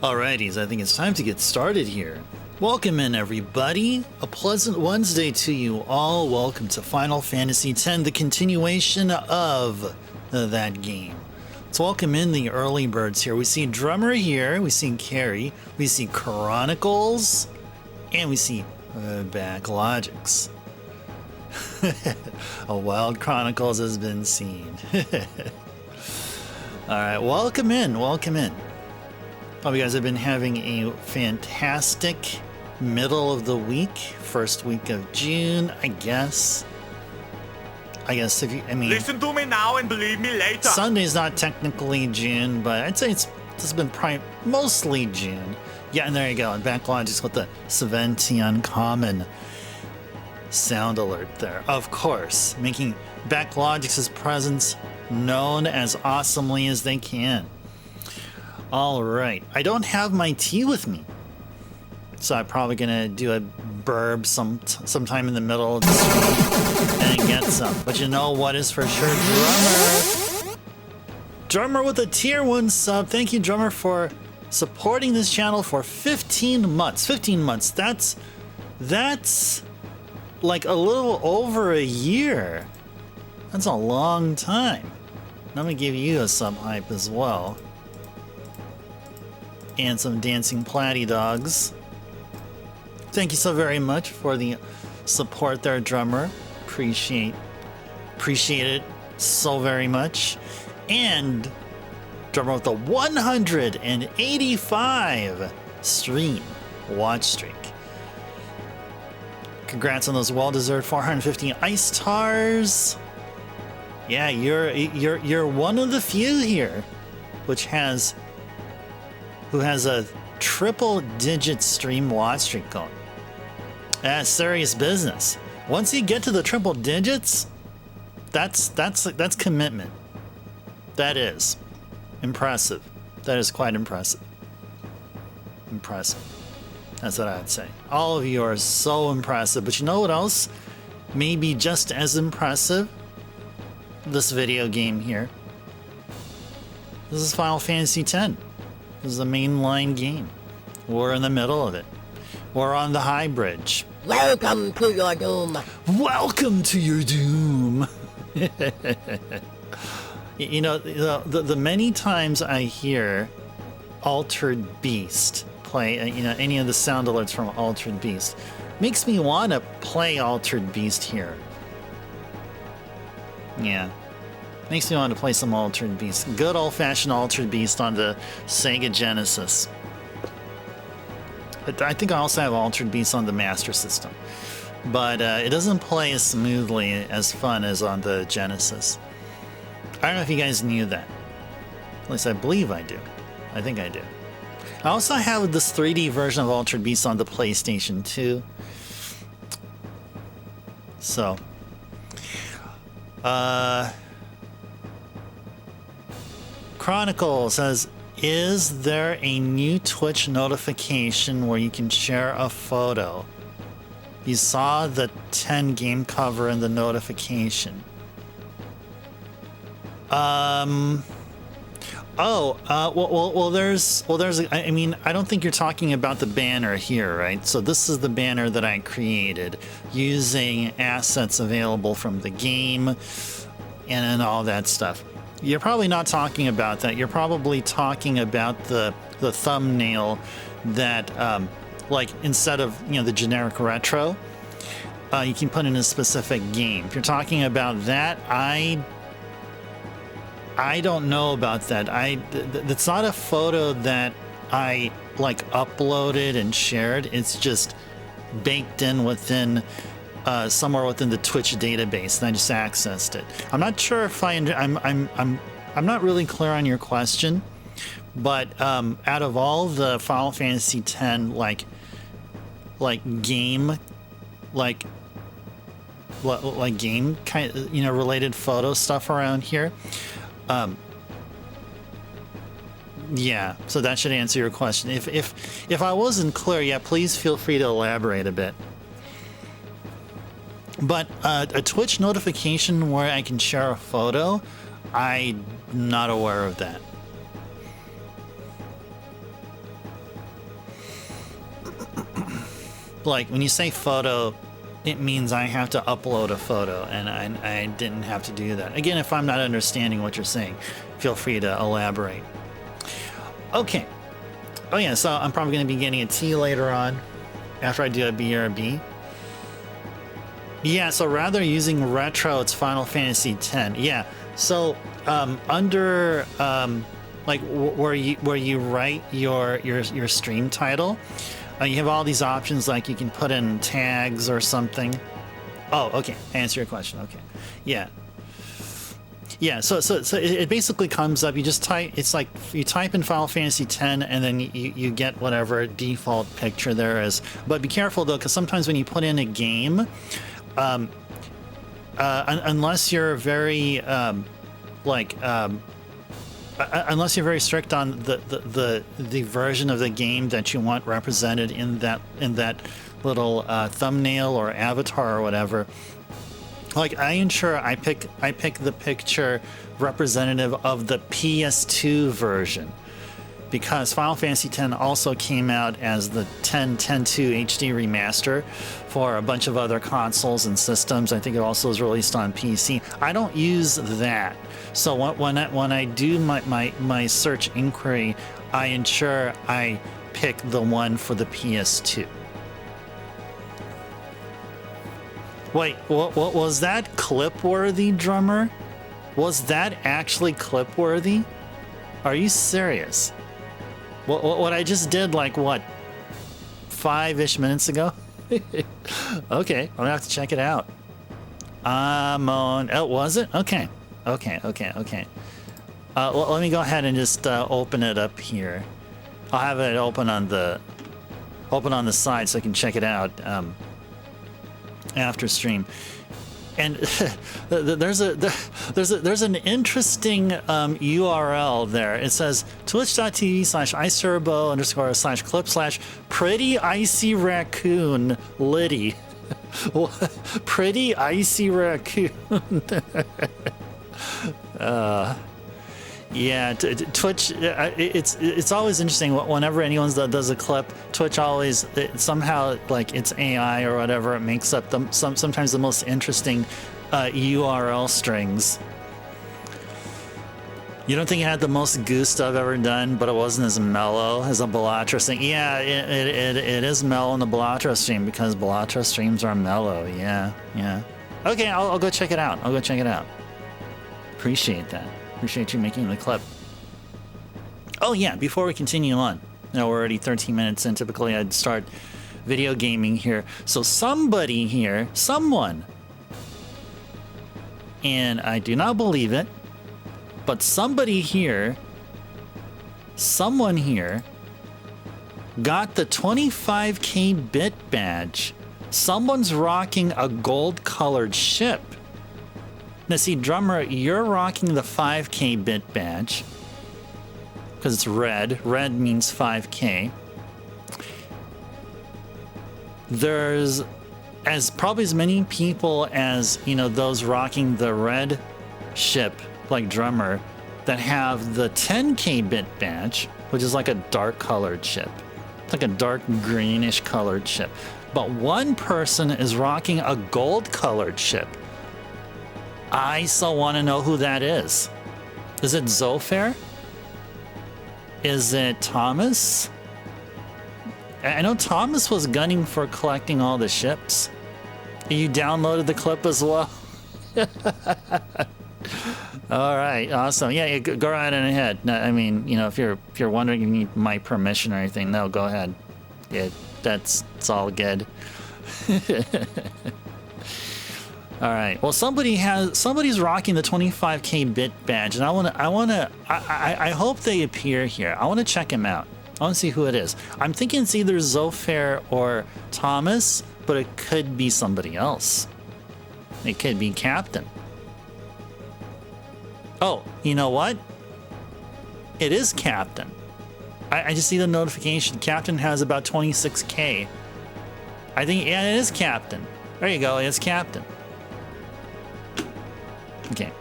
Alrighties, I think it's time to get started here. Welcome in, everybody. A pleasant Wednesday to you all. Welcome to Final Fantasy X, the continuation of that game. Let's welcome in the early birds here. We see Drummer here, we see Carrie, we see Chronicles, and we see Backlogics. A Wild Chronicles has been seen. Alright, welcome in, welcome in. Hope you guys have been having a fantastic middle of the week, first week of June, I guess if you, listen to me now and believe me later. Sunday's not technically June, but I'd say it's been mostly June. Yeah, and there you go. And Backlogics with the Saventi Uncommon sound alert there. Of course, making Backlogics' presence known as awesomely as they can. All right, I don't have my tea with me, so I'm probably gonna do a burb sometime in the middle of the stream and get some. But you know what is for sure, Drummer with a tier 1 sub. Thank you, Drummer, for supporting this channel for 15 months. 15 months. That's like a little over a year. That's a long time. I'm gonna give you a sub hype as well. And some dancing platy dogs. Thank you so very much for the support there, Drummer. Appreciate it so very much. And Drummer with the 185 stream watch streak. Congrats on those well-deserved 450 ice stars. Yeah, you're one of the few here, who has a triple-digit stream watch streak going. That's serious business. Once you get to the triple digits, that's commitment. That is impressive. That is quite impressive. Impressive. That's what I'd say. All of you are so impressive. But you know what else may be just as impressive? This video game here. This is Final Fantasy X. This is a mainline game. We're in the middle of it. We're on the high bridge. Welcome to your doom. Welcome to your doom. You know, the many times I hear Altered Beast play, any of the sound alerts from Altered Beast, makes me want to play Altered Beast here. Yeah. Makes me want to play some Altered Beast. Good old-fashioned Altered Beast on the Sega Genesis. I think I also have Altered Beast on the Master System. But it doesn't play as smoothly, as fun as on the Genesis. I don't know if you guys knew that. At least I believe I do. I think I do. I also have this 3D version of Altered Beast on the PlayStation 2. So... Chronicle says, is there a new Twitch notification where you can share a photo? You saw the 10 game cover in the notification. Well, there's, I mean, I don't think you're talking about the banner here, right? So this is the banner that I created using assets available from the game and all that stuff. You're probably not talking about that. You're probably talking about the thumbnail that, like, instead of, the generic retro, you can put in a specific game. If you're talking about that, I don't know about that. That's not a photo that I, like, uploaded and shared. It's just baked in within... somewhere within the Twitch database, and I just accessed it. I'm not sure if I'm not really clear on your question, but out of all the Final Fantasy X game game kind of, related photo stuff around here, yeah, so that should answer your question. If I wasn't clear, yeah, please feel free to elaborate a bit. But a Twitch notification where I can share a photo, I'm not aware of that. like when you say photo, it means I have to upload a photo, and I didn't have to do that. Again, if I'm not understanding what you're saying, feel free to elaborate. Okay. Oh yeah, so I'm probably going to be getting a T later on after I do a BRB. Yeah, so rather using retro, it's Final Fantasy X. Yeah, so under like where you write your stream title, you have all these options, like you can put in tags or something. Oh, okay. Answer your question. Okay. Yeah. Yeah. So it basically comes up. You just type. It's like you type in Final Fantasy X, and then you get whatever default picture there is. But be careful though, because sometimes when you put in a game, unless you're very unless you're very strict on the version of the game that you want represented in that little thumbnail or avatar or whatever, like I ensure I pick the picture representative of the PS2 version, because Final Fantasy X also came out as the 10.2 HD remaster for a bunch of other consoles and systems. I think it also was released on PC. I don't use that. So when I do my search inquiry, I ensure I pick the one for the PS2. Wait, what was that clip-worthy, drummer? Was that actually clip-worthy? Are you serious? What I just did, like, what, 5-ish minutes ago? Okay, I'm gonna have to check it out. Oh, was it? Okay. Let me go ahead and just open it up here. I'll have it open on the side so I can check it out after stream. And there's an interesting URL there. It says twitch.tv/icerbo_/clip/ pretty icy raccoon Liddy. Pretty icy raccoon. Yeah, Twitch. It's always interesting whenever anyone does a clip. Twitch always somehow, like, it's AI or whatever, it makes up sometimes the most interesting URL strings. You don't think it had the most goose I've ever done, but it wasn't as mellow as a Balatro thing. Yeah, it is mellow in the Balatro stream, because Balatro streams are mellow. Yeah. Okay, I'll go check it out. Appreciate that. Appreciate you making the clip. Oh yeah, before we continue on, now we're already 13 minutes in. Typically I'd start video gaming here. So somebody here, someone, and I do not believe it, but someone here got the 25k bit badge. Someone's rocking a gold colored ship. Now see, drummer, you're rocking the 5k bit badge because it's red. Red means 5k. There's probably as many people as, you know, those rocking the red ship, like drummer, that have the 10k bit badge, which is like a dark colored ship. It's like a dark greenish colored ship. But one person is rocking a gold colored ship. I so want to know who that is. Is it Zofair? Is it Thomas? I know Thomas was gunning for collecting all the ships. You downloaded the clip as well? All right, awesome. Yeah, go right on ahead. No, I mean, you know, if you're wondering if you need my permission or anything, no, go ahead. Yeah, it's all good. All right. Well, somebody's rocking the 25k bit badge, and I hope they appear here. I want to check him out. I want to see who it is. I'm thinking it's either Zofair or Thomas, but it could be somebody else. It could be Captain. Oh, you know what? It is Captain. I just see the notification. Captain has about 26k. I think, yeah, it is Captain. There you go. It's Captain. Okay.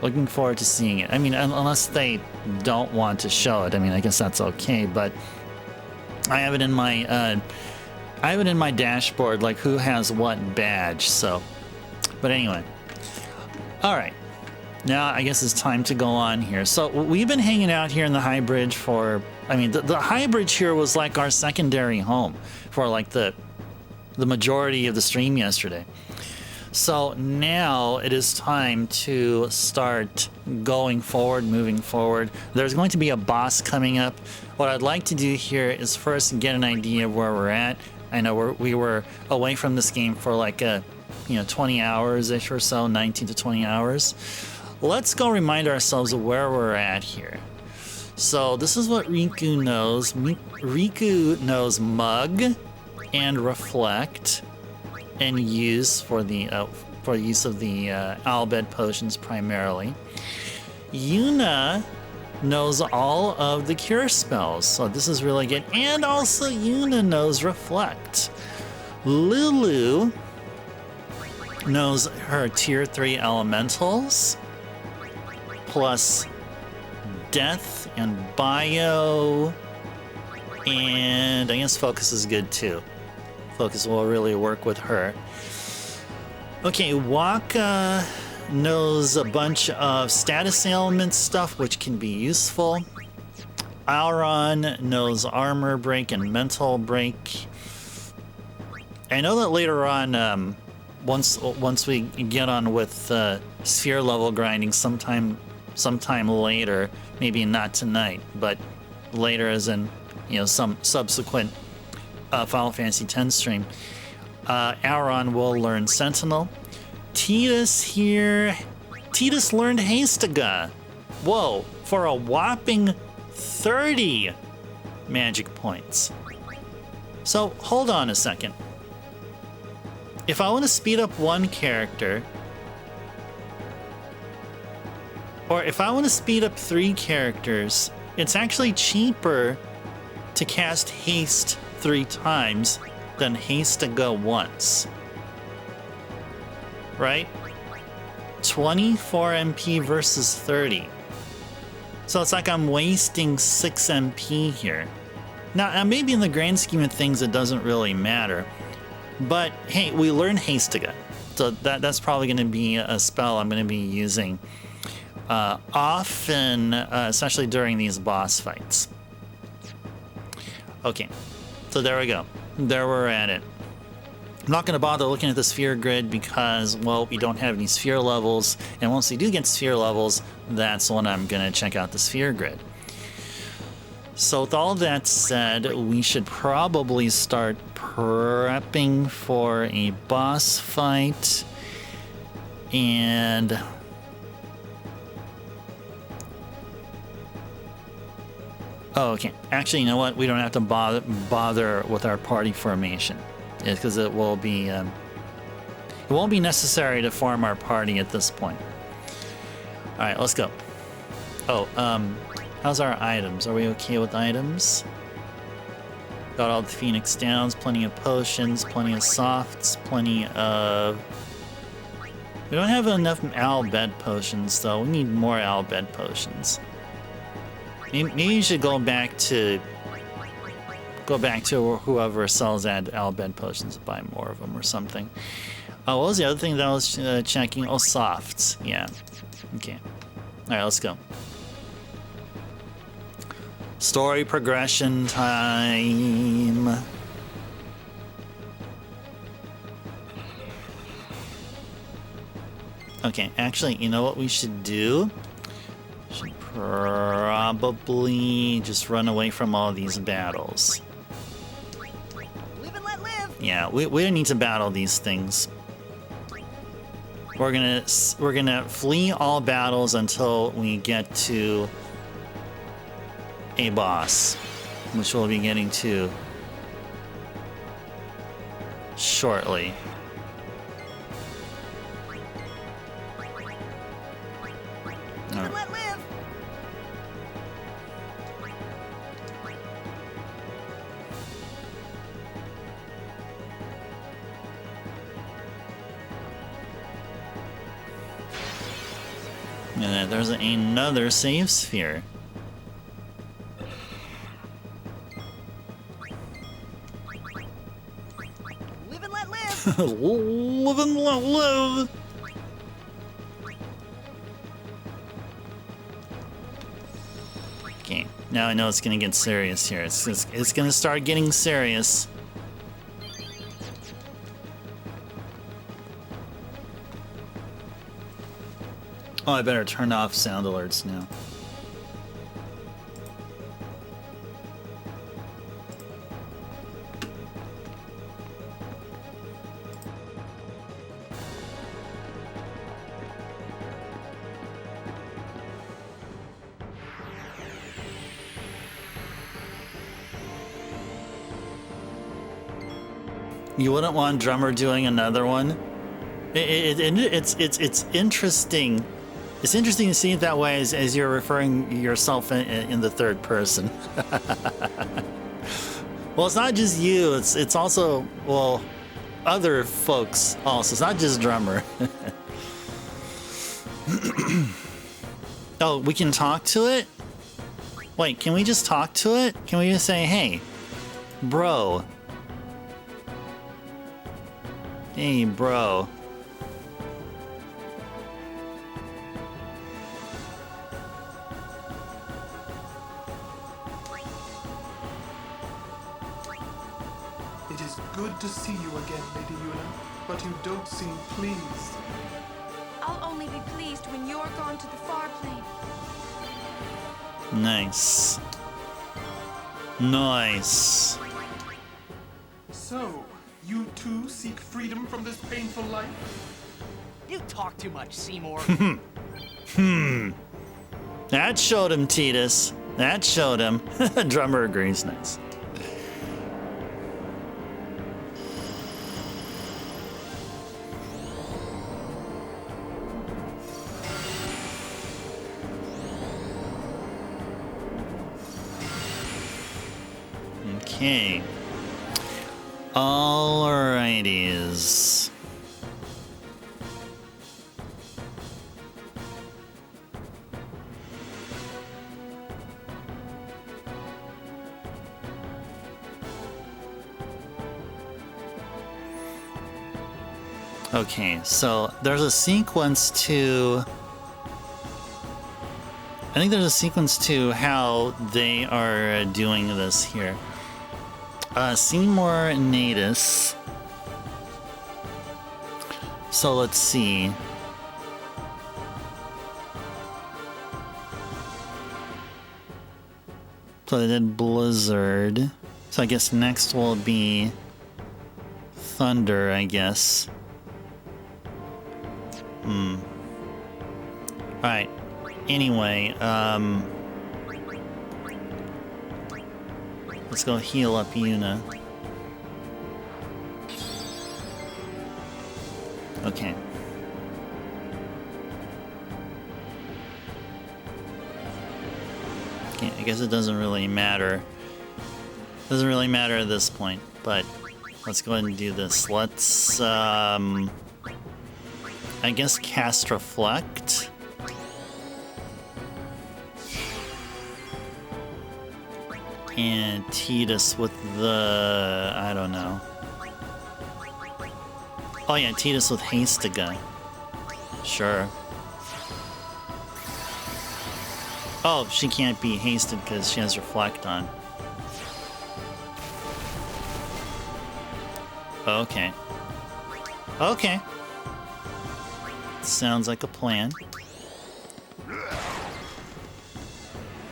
Looking forward to seeing it. I mean, unless they don't want to show it. I mean, I guess that's okay, but I have it in my I have it in my dashboard, like who has what badge, so. But anyway. Alright. Now I guess it's time to go on here. So we've been hanging out here in the High Bridge for, I mean, the High Bridge here was like our secondary home for like the majority of the stream yesterday. So now it is time to start going forward, moving forward. There's going to be a boss coming up. What I'd like to do here is first get an idea of where we're at. I know we were away from this game for like 20 hours-ish or so, 19 to 20 hours. Let's go remind ourselves of where we're at here. So this is what Riku knows. Riku knows Mug and Reflect and use for the use of the Albed potions primarily. Yuna knows all of the cure spells, so this is really good. And also Yuna knows Reflect. Lulu knows her tier 3 elementals, plus Death and Bio, and I guess Focus is good too. Focus will really work with her. Okay, Waka knows a bunch of status ailment stuff, which can be useful. Auron knows armor break and mental break. I know that later on, once we get on with sphere level grinding, sometime later, maybe not tonight, but later, as in some subsequent Final Fantasy X stream, Auron will learn Sentinel. Tidus here. Tidus learned Hastaga. Whoa, for a whopping 30 magic points. So, hold on a second. If I want to speed up one character, or if I want to speed up 3 characters, it's actually cheaper to cast Haste 3 times than Hastaga once. Right? 24 MP versus 30. So it's like I'm wasting 6 MP here. Now maybe in the grand scheme of things it doesn't really matter. But hey, we learned Hastaga. So that's probably going to be a spell I'm going to be using often, especially during these boss fights. Okay, so there we go. There we're at it. I'm not going to bother looking at the sphere grid because, well, we don't have any sphere levels. And once we do get sphere levels, that's when I'm going to check out the sphere grid. So with all that said, we should probably start prepping for a boss fight. And oh, okay. Actually, you know what? We don't have to bother with our party formation, because it won't be necessary to form our party at this point. All right, let's go. Oh, how's our items? Are we okay with items? Got all the Phoenix Downs, plenty of potions, plenty of softs, plenty of. We don't have enough Albed potions, though. We need more Albed potions. Maybe you should go back to whoever sells Albed potions, buy more of them or something. Oh, what was the other thing that I was checking? Oh, softs. Yeah. Okay. All right, let's go. Story progression time. Okay, actually, you know what we should do? Should probably just run away from all these battles. Live and let live. Yeah, we don't need to battle these things. We're gonna flee all battles until we get to a boss, which we'll be getting to shortly. Live and let live. And then there's another save sphere. Live and let live. Okay, now I know it's gonna get serious here. It's gonna start getting serious. Oh, I better turn off sound alerts now. You wouldn't want Drummer doing another one? It's interesting. It's interesting to see it that way as you're referring yourself in the third person. Well, it's not just you. It's also, well, other folks also. It's not just Drummer. Oh, we can talk to it? Wait, can we just talk to it? Can we just say, hey, bro? Hey, bro. It is good to see you again, Lady Yuna, but you don't seem pleased. I'll only be pleased when you're gone to the far plane. Nice. Nice. So, you too seek freedom from this painful life? You talk too much, Seymour. That showed him, Titus. That showed him. Drummer agrees. Nice. Okay. Alrighties. Okay, so there's a sequence to... I think there's a sequence to how they are doing this here. Seymour Natus. So let's see. So they did Blizzard. So I guess next will be Thunder, I guess. Alright. Anyway, let's go heal up Yuna. Okay. Okay, I guess it doesn't really matter. Doesn't really matter at this point, but let's go ahead and do this. Let's, I guess cast Reflect. And Titus with the... I don't know. Oh yeah, Titus with Hastiga. Sure. Oh, she can't be hasted because she has Reflect on. Okay. Okay. Sounds like a plan.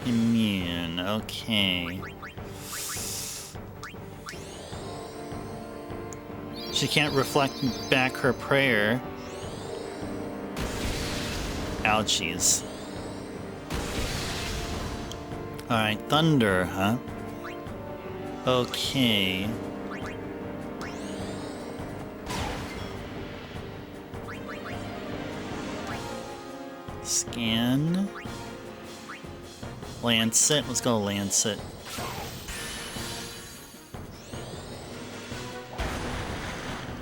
Immune, okay. She can't reflect back her prayer. Ouchies. Alright, Thunder, huh? Okay. Scan. Lancet. Let's go Lancet.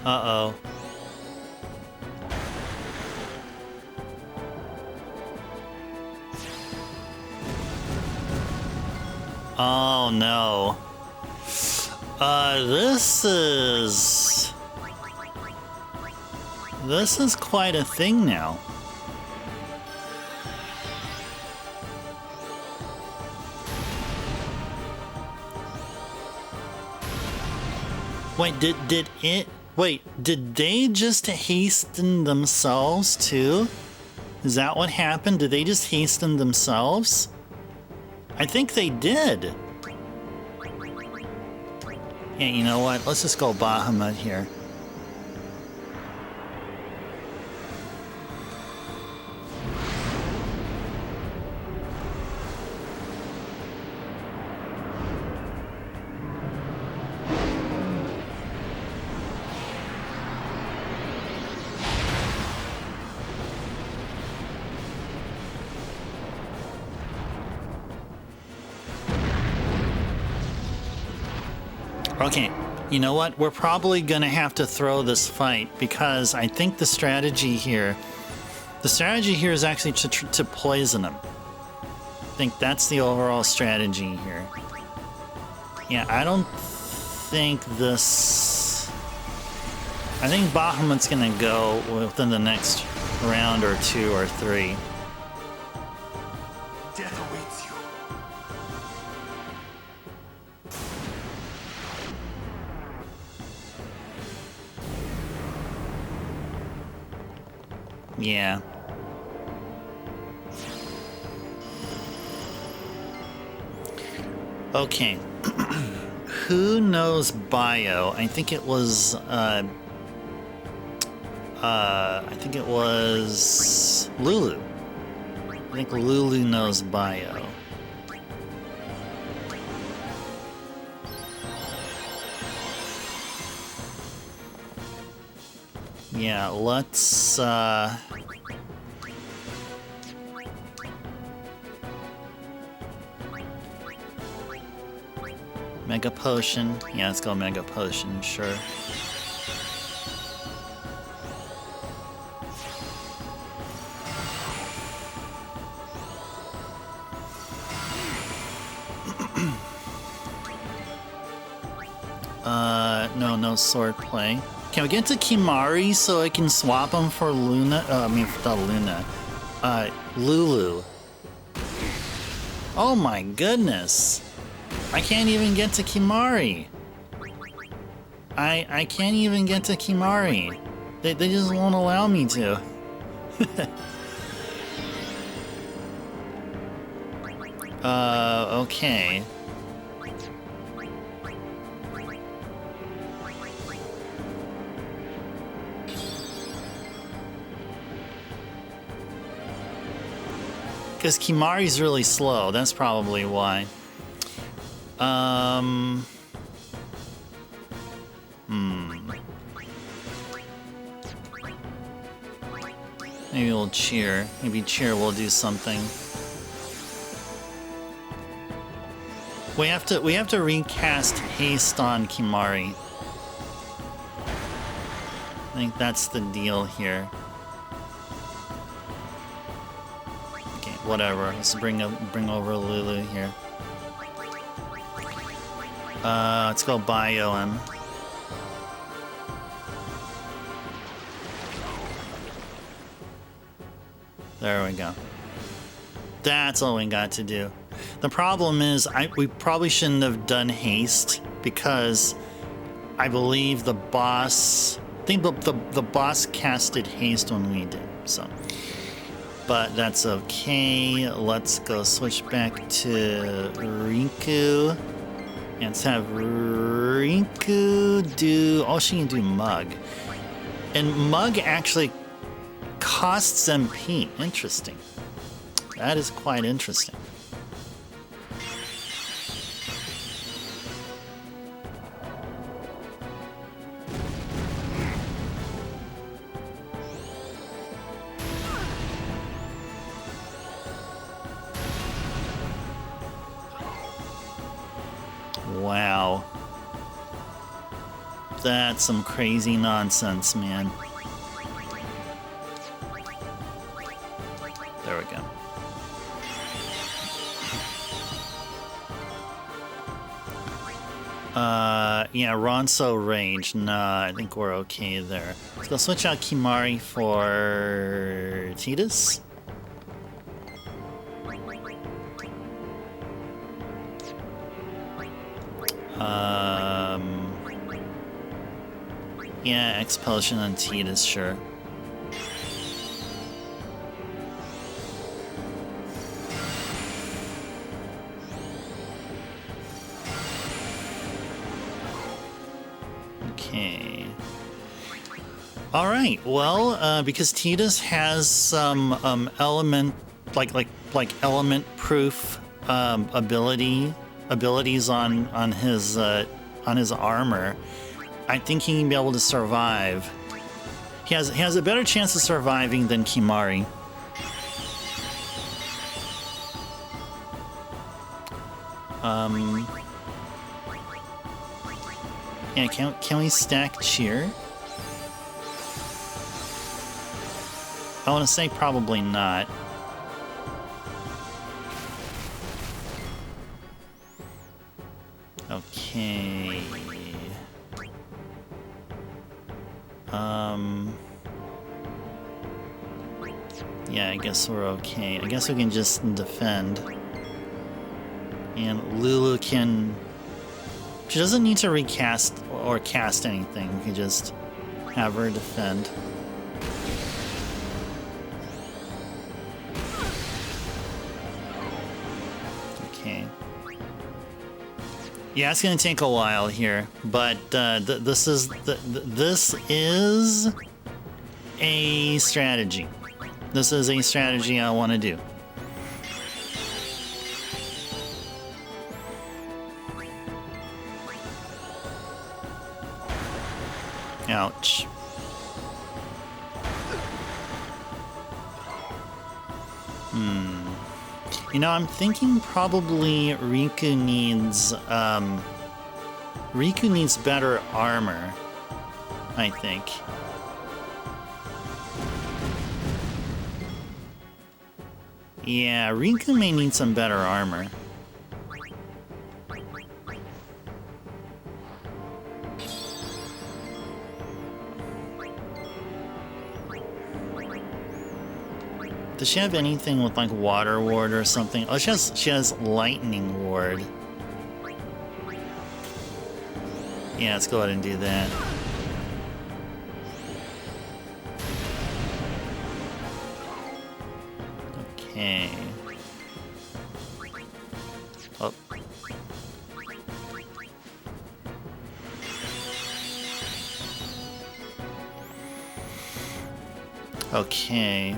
Uh-oh. Oh no. This is... This is quite a thing now. Wait, did they just hasten themselves too? Is that what happened? Did they just hasten themselves? I think they did. Yeah, you know what? Let's just go Bahamut here. Okay, you know what? We're probably gonna have to throw this fight because I think the strategy here is actually to poison him. I think that's the overall strategy here. Yeah, I don't think this... I think Bahamut's gonna go within the next round or 2 or 3. Death awaits you. Yeah. Okay. Who knows bio? I think it was Lulu. I think Lulu knows bio. Yeah, let's Mega Potion. Yeah, let's go Mega Potion, sure. No sword play. Can we get to Kimari so I can swap him for Luna? Not Luna. Lulu. Oh my goodness. I can't even get to Kimari. I can't even get to Kimari. They just won't allow me to. Okay. Because Kimari's really slow, that's probably why. Maybe we'll cheer. Maybe cheer will do something. We have to recast haste on Kimari. I think that's the deal here. Okay, whatever. Let's bring over Lulu here. Let's go bio him. There we go. That's all we got to do. The problem is, we probably shouldn't have done haste because I believe the boss. I think the boss casted haste when we did. So, but that's okay. Let's go switch back to Rinku. And let's have Rinku do... Oh, she can do Mug. And Mug actually costs MP. Interesting. That is quite interesting. Wow. That's some crazy nonsense, man. There we go. Yeah, Ronso range. Nah, I think we're okay there. Let's go switch out Kimari for Tidus. Yeah, Expulsion on Tidus, sure. Okay. All right. Well, because Tidus has some element, like element proof abilities on his armor, I think he can be able to survive. He has a better chance of surviving than Kimari. Yeah, can we stack cheer? I want to say probably not. Okay. Yeah, I guess we're okay. I guess we can just defend. And Lulu can... She doesn't need to recast or cast anything. We can just have her defend. Okay. Yeah, it's gonna take a while here, but this is a strategy. This is a strategy I want to do. Ouch. You know, I'm thinking probably Riku needs better armor, I think. Yeah, Riku may need some better armor. Does she have anything with like water ward or something? Oh, she has lightning ward. Yeah, let's go ahead and do that. Okay. Oh. Okay.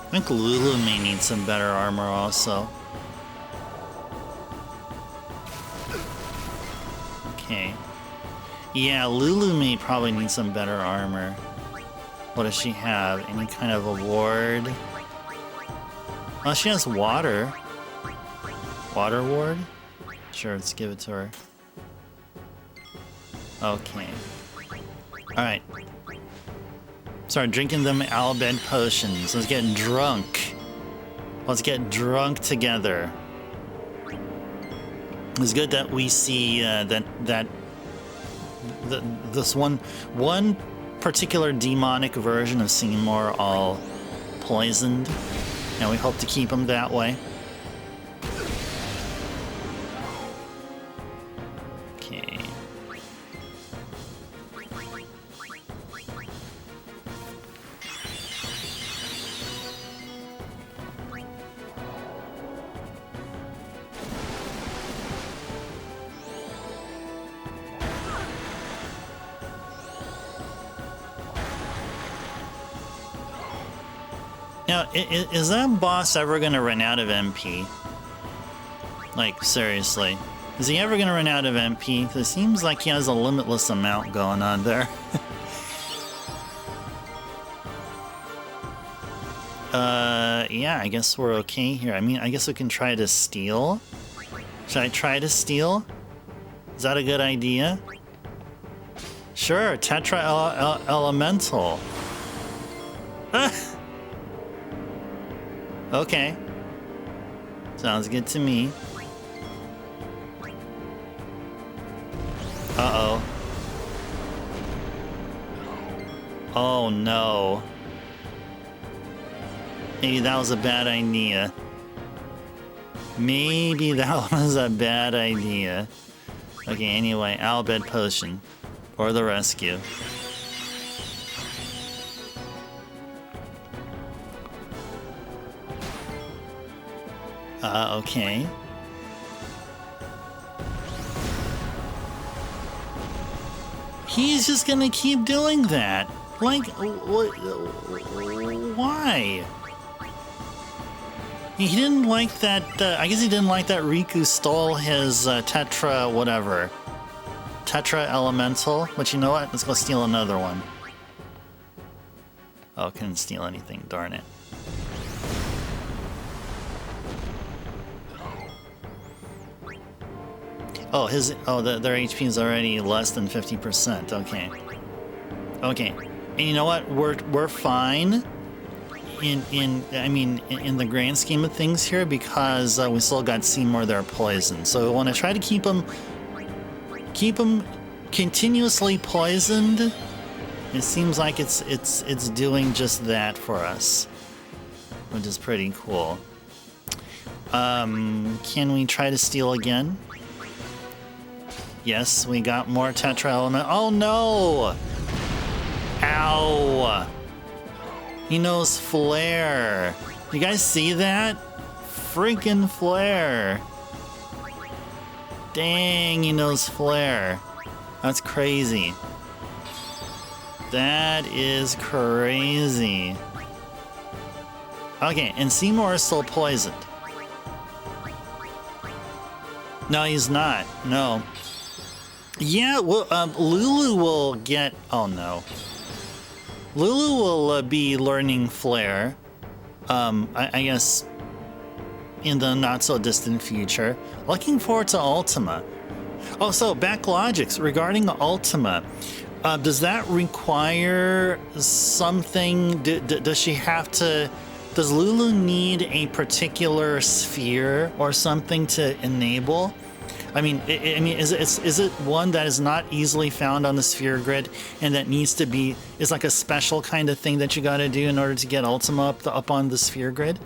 I think Lulu may need some better armor also. Okay. Yeah, Lulu may probably need some better armor. What does she have? Any kind of a ward? Oh, she has water. Water ward? Sure, let's give it to her. Okay. Alright. Start drinking them Albed potions. Let's get drunk. Let's get drunk together. It's good that we see this one particular demonic version of Seymour all poisoned, and we hope to keep him that way. Okay. Now, is that boss ever going to run out of MP? Like, seriously. Is he ever going to run out of MP? Because it seems like he has a limitless amount going on there. Yeah, I guess we're okay here. I mean, I guess we can try to steal. Should I try to steal? Is that a good idea? Sure, Tetra Elemental. Okay. Sounds good to me. Uh-oh. Oh no. Maybe that was a bad idea. Maybe that was a bad idea. Okay, anyway, Albed Potion. For the rescue. Okay. He's just gonna keep doing that. Like, why? He didn't like that, I guess he didn't like that Riku stole his Tetra whatever. Tetra Elemental. But you know what? Let's go steal another one. Oh, couldn't steal anything, darn it. Oh, their HP is already less than 50%. Okay. Okay. And you know what? We're fine in the grand scheme of things here because we still got Seymour there poisoned. So we want to try to keep him continuously poisoned. It seems like it's doing just that for us, which is pretty cool. Can we try to steal again? Yes, we got more Tetra Element. Oh no! Ow! He knows Flare. You guys see that? Freaking Flare. Dang, he knows Flare. That's crazy. That is crazy. Okay, and Seymour is still poisoned. No, he's not. No. Yeah, well, Lulu will get... Oh, no. Lulu will be learning Flare. I guess in the not-so-distant future. Looking forward to Ultima. Oh, so, back logics regarding Ultima. Does that require something? Does she have to... Does Lulu need a particular sphere or something to enable? I mean, is it one that is not easily found on the sphere grid and that needs to be, is like a special kind of thing that you got to do in order to get Ultima up on the sphere grid?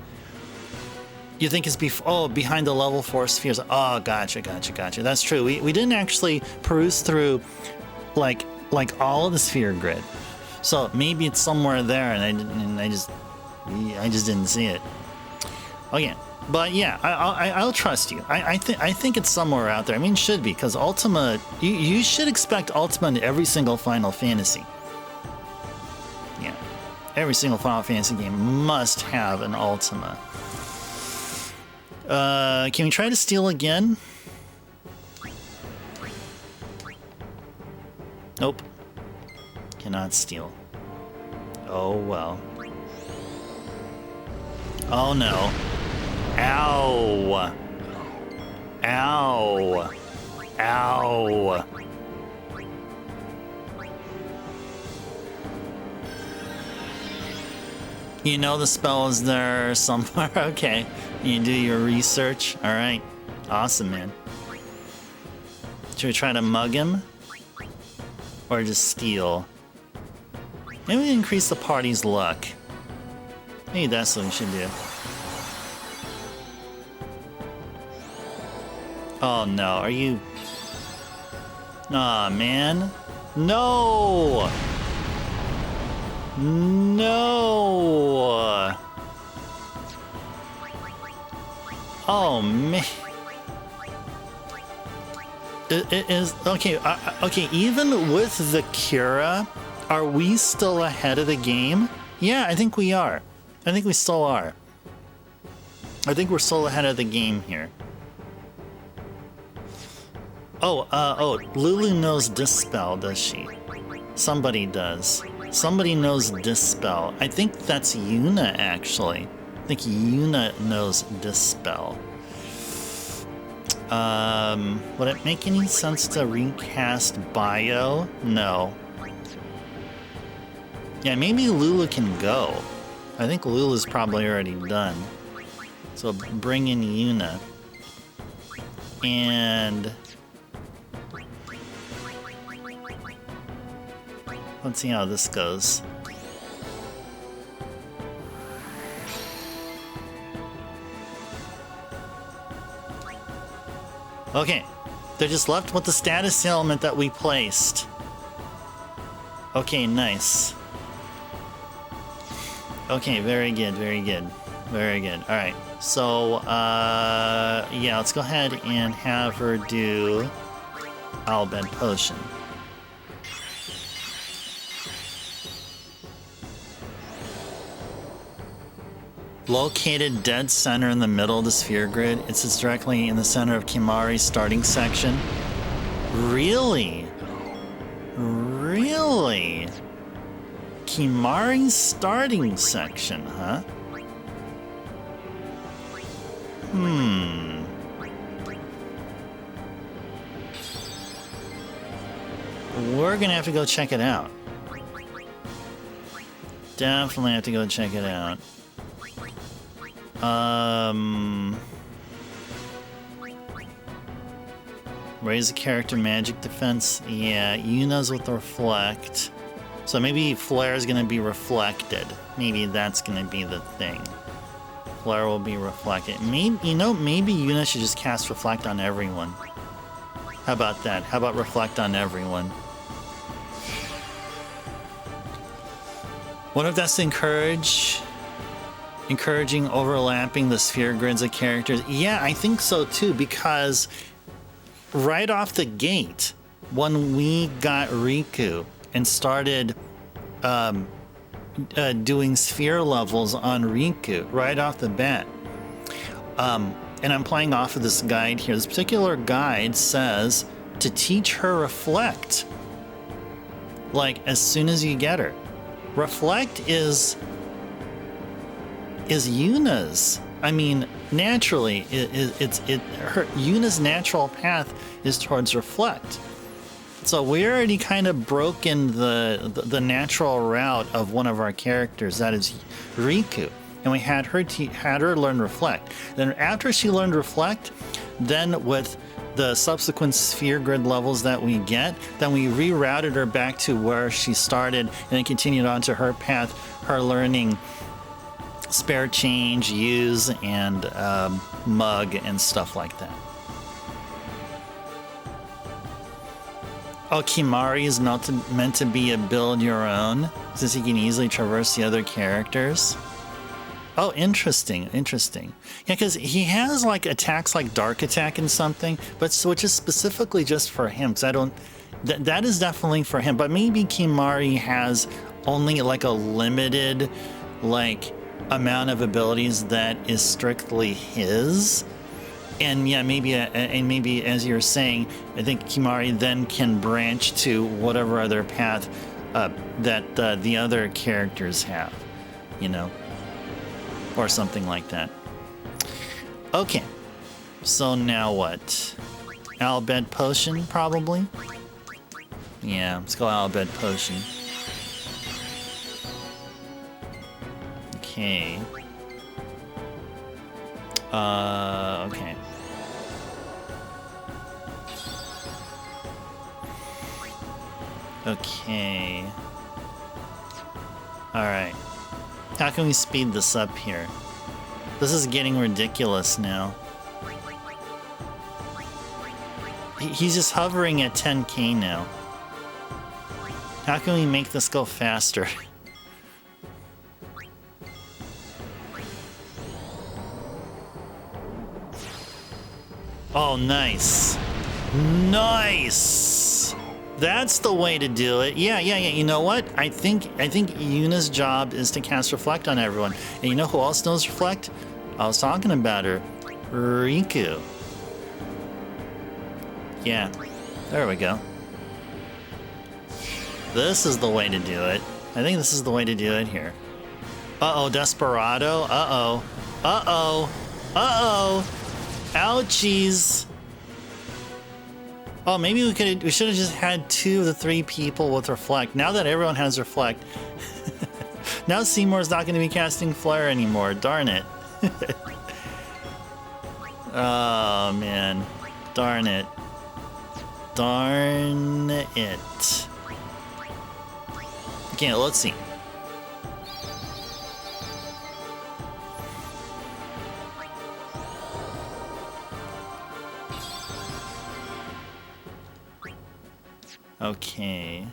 You think it's behind the level 4 spheres? Oh, gotcha. That's true. We didn't actually peruse through like all of the sphere grid, so maybe it's somewhere there, and I just didn't see it. Okay. But yeah, I'll trust you. I think it's somewhere out there. I mean, it should be, because Ultima, you should expect Ultima in every single Final Fantasy. Yeah, every single Final Fantasy game must have an Ultima. Can we try to steal again? Nope. Cannot steal. Oh well. Oh no. Ow! Ow! Ow! You know the spell is there somewhere. Okay. You do your research. Alright. Awesome, man. Should we try to mug him? Or just steal? Maybe we increase the party's luck. Maybe that's what we should do. Oh no, are you... Aw, man. No! No! Oh, man. It is... Okay, okay, even with the Cura, are we still ahead of the game? Yeah, I think we are. I think we still are. I think we're still ahead of the game here. Oh, Lulu knows Dispel, does she? Somebody does. Somebody knows Dispel. I think that's Yuna, actually. I think Yuna knows Dispel. Would it make any sense to recast Bio? No. Yeah, maybe Lulu can go. I think Lulu's probably already done. So bring in Yuna. And let's see how this goes. Okay, they're just left with the status element that we placed. Okay, nice. Okay, very good, very good, very good. All right, so yeah, let's go ahead and have her do Albed Potion. Located dead center in the middle of the sphere grid. It sits directly in the center of Kimahri's starting section. Really? Really? Kimahri's starting section, huh? We're gonna have to go check it out. Definitely have to go check it out. Raise the character magic defense. Yeah, Yuna's with Reflect. So maybe Flare is going to be reflected. Maybe that's going to be the thing. Flare will be reflected. Maybe, you know, maybe Yuna should just cast Reflect on everyone. How about that? How about Reflect on everyone? What if that's to encouraging overlapping the sphere grids of characters? Yeah, I think so too, because right off the gate, when we got Riku and started doing sphere levels on Riku right off the bat, and I'm playing off of this guide here. This particular guide says to teach her Reflect, like as soon as you get her. Reflect is Yuna's. I mean, naturally, Yuna's natural path is towards Reflect. So we already kind of broken the natural route of one of our characters, that is Riku, and we had her learn Reflect. Then after she learned Reflect, then with the subsequent sphere grid levels that we get, then we rerouted her back to where she started, and then continued on to her path, her learning Spare Change, Use, and Mug, and stuff like that. Oh, Kimahri is not meant to be a build your own, since he can easily traverse the other characters. Oh, interesting, interesting. Yeah, because he has like attacks like Dark Attack and something, but which is specifically just for him. Because I don't, that is definitely for him. But maybe Kimahri has only like a limited like amount of abilities that is strictly his. And yeah, maybe as you're saying, I think Kimahri then can branch to whatever other path that the other characters have, you know, or something like that. Okay, so now what? Albed Potion, probably? Yeah, let's go Albed Potion. Okay. Okay. Okay. Alright. How can we speed this up here? This is getting ridiculous now. He's just hovering at 10k now. How can we make this go faster? Oh, nice. Nice! That's the way to do it. Yeah. You know what? I think Yuna's job is to cast Reflect on everyone. And you know who else knows Reflect? I was talking about her. Riku. Yeah. There we go. This is the way to do it. I think this is the way to do it here. Uh-oh, Desperado. Uh-oh. Uh-oh. Uh-oh. Ouchies. Oh, maybe we should have just had 2 of the 3 people with Reflect. Now that everyone has Reflect, now Seymour's not going to be casting Flare anymore. Darn it. Oh, man. Darn it. Darn it. Okay, let's see. Okay.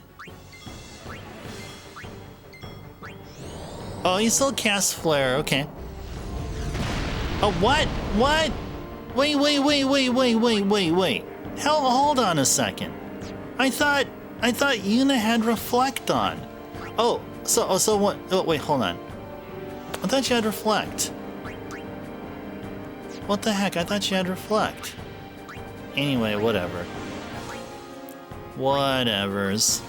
Oh, you still cast Flare, okay. Oh, what? What? Wait. Hell, hold on a second. I thought Yuna had Reflect on. Oh, so what? Oh, wait, hold on. I thought you had Reflect. What the heck? I thought you had Reflect. Anyway, whatever. Whatevers.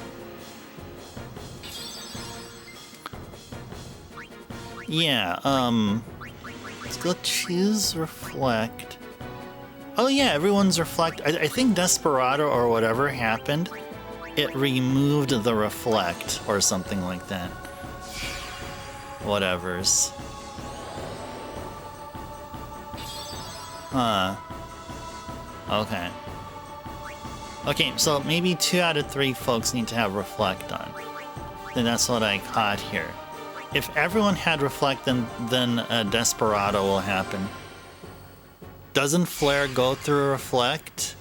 Yeah, let's go choose Reflect. Oh yeah, everyone's Reflect. I think Desperado or whatever happened, it removed the Reflect or something like that. Whatevers. Huh. Okay. Okay, so maybe 2 out of 3 folks need to have Reflect on. Then that's what I caught here. If everyone had Reflect, then Desperado will happen. Doesn't Flare go through Reflect?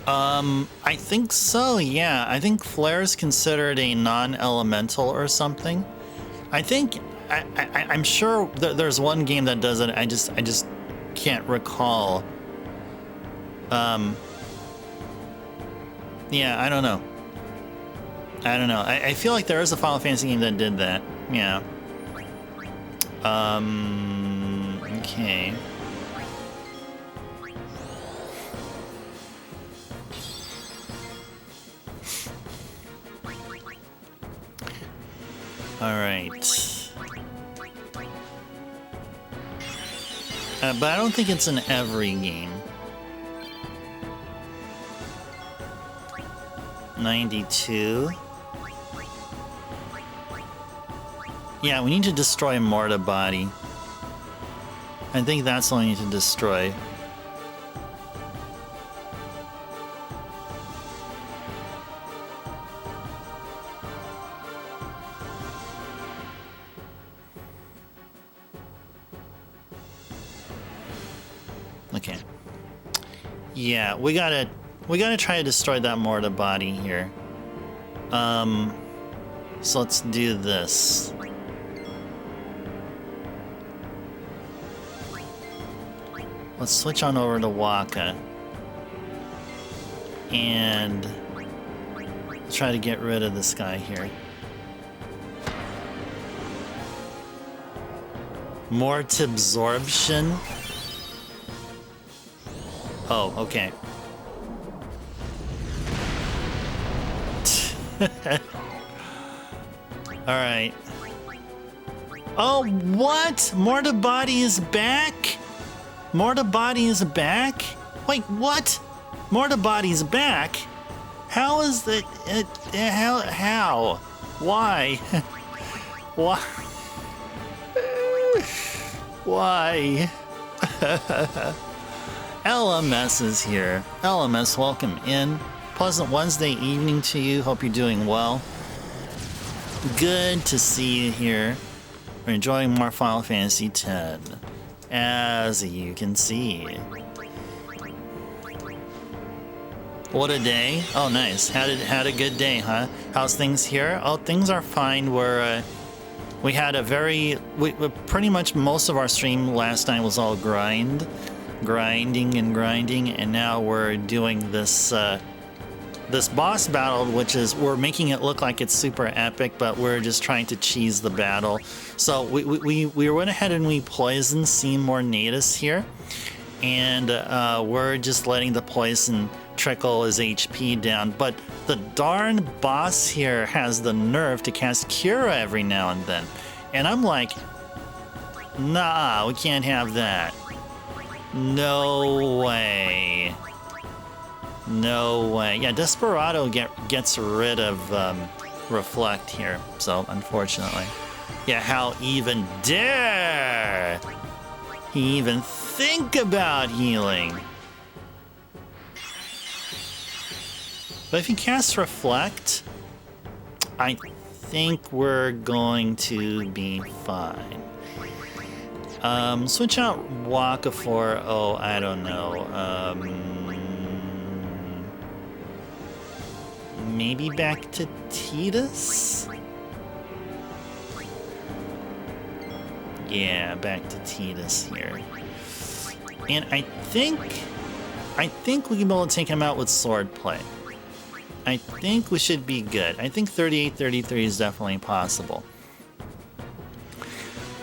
I think so, yeah. I think Flare is considered a non-elemental or something. I think, I'm sure there's one game that does it, I just can't recall. Yeah, I don't know. I feel like there is a Final Fantasy game that did that. Yeah. Okay. All right. But I don't think it's in every game. 92. Yeah, we need to destroy Morta Body. I think that's all we need to destroy. Okay. Yeah, we gotta try to destroy that Morta Body here. So let's do this. Let's switch on over to Waka. And try to get rid of this guy here. Mort Absorption. Oh, okay. Alright. Oh, what? Morta Body is back? Morta Body is back? Wait, what? Morta Body's back? How is that? How? Why? Why? Why? LMS is here. LMS, welcome in. Pleasant Wednesday evening to you. Hope you're doing well. Good to see you here. We're enjoying more Final Fantasy X, as you can see. What a day! Oh, nice. Had a good day, huh? How's things here? Oh, things are fine. We had a we pretty much most of our stream last night was all grinding, and now we're doing this this boss battle, which is, we're making it look like it's super epic, but we're just trying to cheese the battle. So we went ahead and we poisoned Seymour Natus here, and we're just letting the poison trickle his HP down. But the darn boss here has the nerve to cast Cura every now and then, and I'm like, nah, we can't have that. No way. No way. Yeah, Desperado gets rid of Reflect here, so unfortunately. Yeah, how even dare he even think about healing? But if he casts Reflect, I think we're going to be fine. Switch out Waka for, oh, I don't know. Maybe back to Tidus? Yeah, back to Tidus here. And I think we can be able to take him out with Swordplay. I think we should be good. I think 38-33 is definitely possible.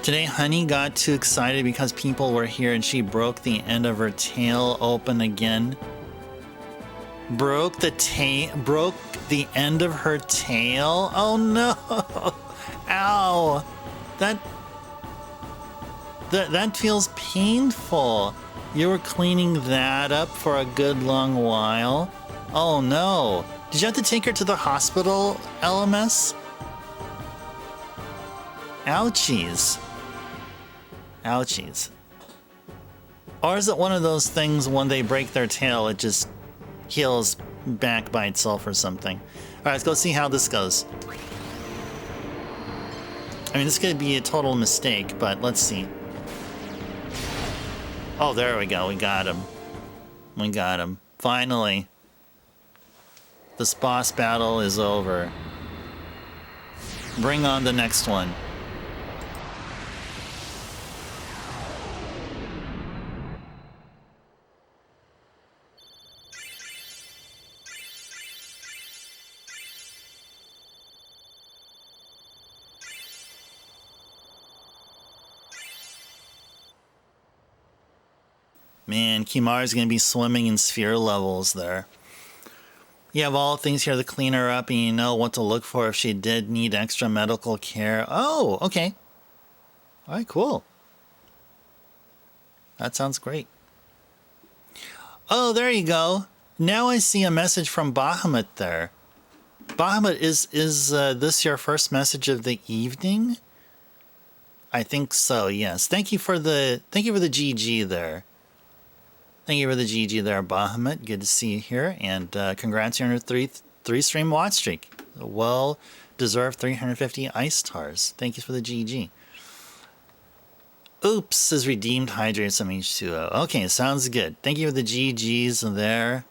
Today, Honey got too excited because people were here and she broke the end of her tail open again. Broke the end of her tail? Oh no! Ow! That feels painful. You were cleaning that up for a good long while. Oh no! Did you have to take her to the hospital, LMS? Ouchies. Ouchies. Or is it one of those things when they break their tail, it just heals back by itself or something? Alright, let's go see how this goes. I mean, this could be a total mistake, but let's see. Oh, there we go. We got him. We got him. Finally. This boss battle is over. Bring on the next one. Man, Kimara's gonna be swimming in sphere levels there. You have all things here to clean her up, and you know what to look for if she did need extra medical care. Oh, okay. All right, cool. That sounds great. Oh, there you go. Now I see a message from Bahamut there. Bahamut, is this your first message of the evening? I think so. Yes. Thank you for the GG there. Thank you for the GG there, Bahamut. Good to see you here, and congrats on your three stream watch streak. A well-deserved 350 ice stars. Thank you for the GG. Oops is redeemed. Hydrate some H2O. Okay, sounds good. Thank you for the GGs there.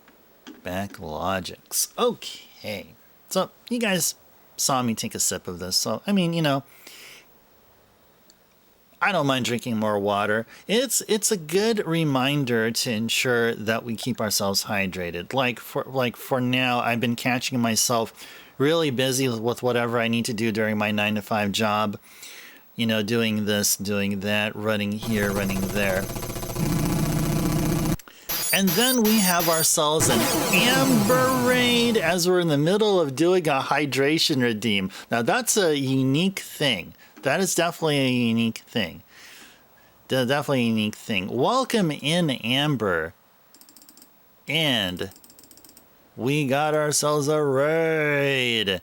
Back logics. Okay, so you guys saw me take a sip of this. So I mean, you know, I don't mind drinking more water. It's a good reminder to ensure that we keep ourselves hydrated. Like for now, I've been catching myself really busy with whatever I need to do during my 9-to-5 job. You know, doing this, doing that, running here, running there. And then we have ourselves an Amber Raid as we're in the middle of doing a hydration redeem. Now that's a unique thing. That is definitely a unique thing. Definitely a unique thing. Welcome in, Amber. And we got ourselves a raid.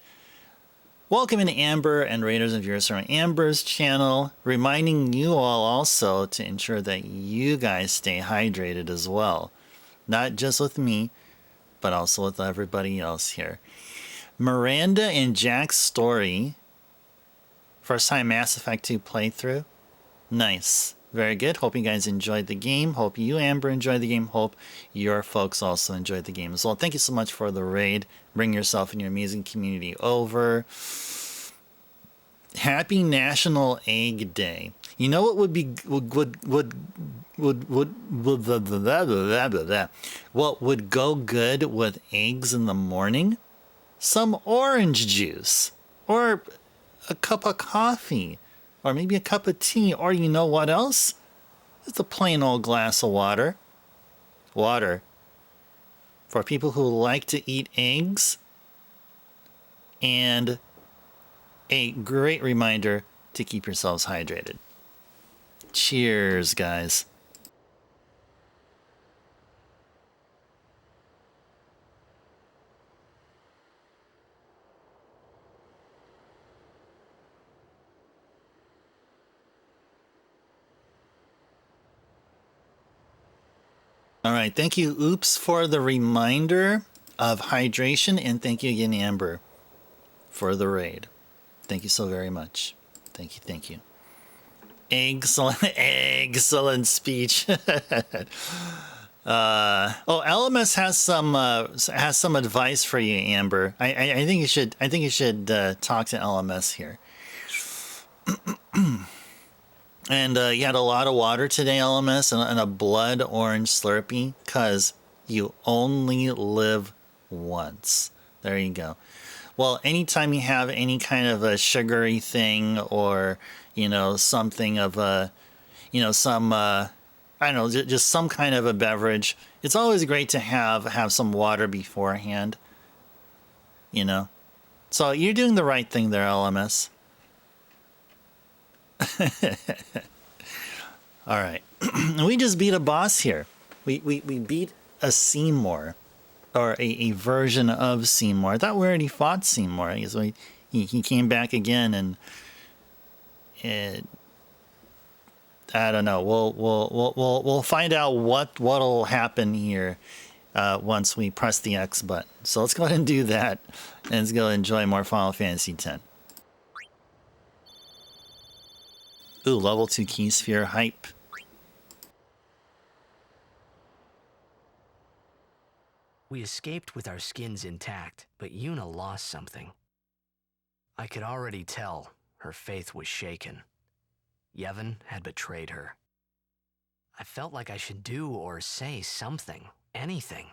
Welcome in, Amber and raiders and viewers from Amber's channel. Reminding you all also to ensure that you guys stay hydrated as well. Not just with me, but also with everybody else here. Miranda and Jack's story. First time Mass Effect 2 playthrough. Nice. Very good. Hope you guys enjoyed the game. Hope you, Amber, enjoyed the game. Hope your folks also enjoyed the game as well. Thank you so much for the raid. Bring yourself and your amazing community over. Happy National Egg Day. You know what would be what would go good with eggs in the morning? Some orange juice. Or a cup of coffee, or maybe a cup of tea, or you know what else? It's a plain old glass of water. Water. For people who like to eat eggs. And a great reminder to keep yourselves hydrated. Cheers, guys. All right, thank you, Oops, for the reminder of hydration, and thank you again, Amber, for the raid. Thank you so very much. Thank you, thank you. Excellent, excellent speech. LMS has some advice for you, Amber. I think you should talk to LMS here. And you had a lot of water today, LMS, and a blood orange Slurpee, because you only live once. There you go. Well, anytime you have any kind of a sugary thing, or, you know, something of a, you know, some, I don't know, just some kind of a beverage, it's always great to have some water beforehand, you know. So you're doing the right thing there, LMS. All right. We just beat a boss here. We beat a Seymour, or a version of Seymour. I thought we already fought Seymour. So he came back again, and I don't know. We'll find out what'll happen here once we press the X button. So let's go ahead and do that, and let's go enjoy more Final Fantasy X. Ooh, level 2 key sphere hype. We escaped with our skins intact, but Yuna lost something. I could already tell her faith was shaken. Yevon had betrayed her. I felt like I should do or say something, anything.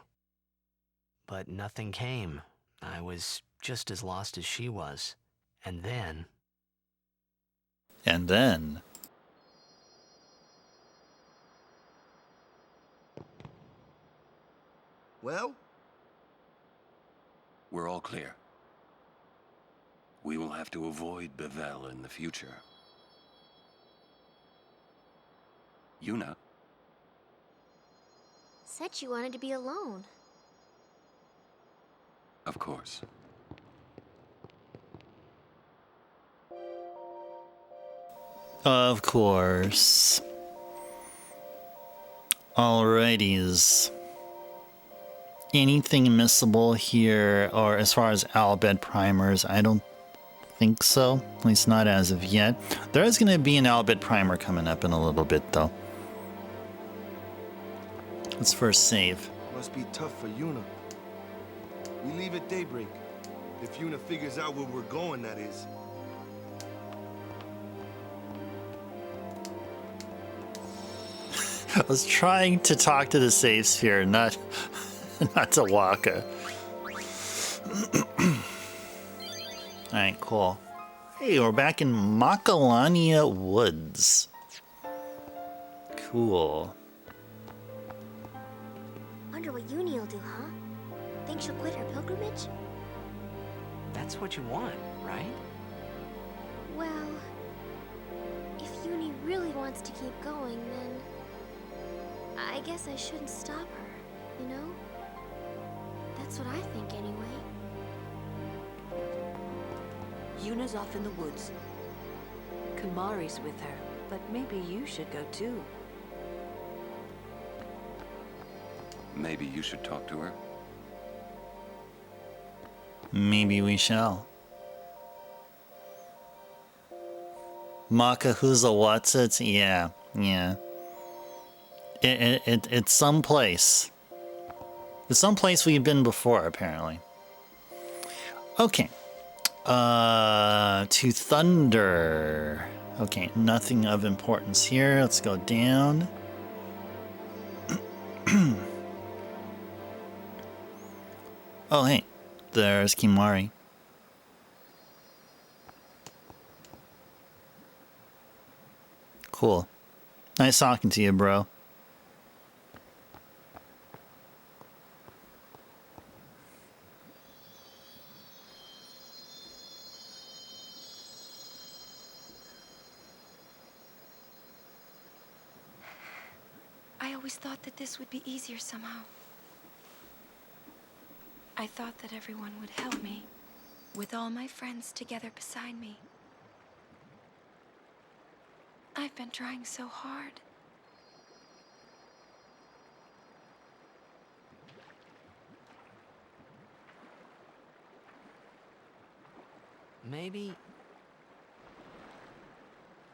But nothing came. I was just as lost as she was. And then... Well? We're all clear. We will have to avoid Bevel in the future. Yuna? Said she wanted to be alone. Of course. Of course. Alrighties. Anything missable here, or as far as Albed primers? I don't think so. At least not as of yet. There is going to be an Albed primer coming up in a little bit, though. Let's first save. Must be tough for Yuna. We leave at daybreak. If Yuna figures out where we're going, that is. I was trying to talk to the save sphere, not to Waka. Alright, cool. Hey, we're back in Macalania Woods. Cool. Wonder what Uni will do, huh? Think she'll quit her pilgrimage? That's what you want, right? Well, if Uni really wants to keep going, then I guess I shouldn't stop her, you know? That's what I think anyway. Yuna's off in the woods. Kamari's with her, but maybe you should go too. Maybe you should talk to her? Maybe we shall. Makahuza what's it? Yeah. It's someplace. It's someplace we've been before, apparently. Okay. To Thunder. Okay, nothing of importance here. Let's go down. Oh, hey. There's Kimari. Cool. Nice talking to you, bro. I always thought that this would be easier somehow. I thought that everyone would help me, with all my friends together beside me. I've been trying so hard. Maybe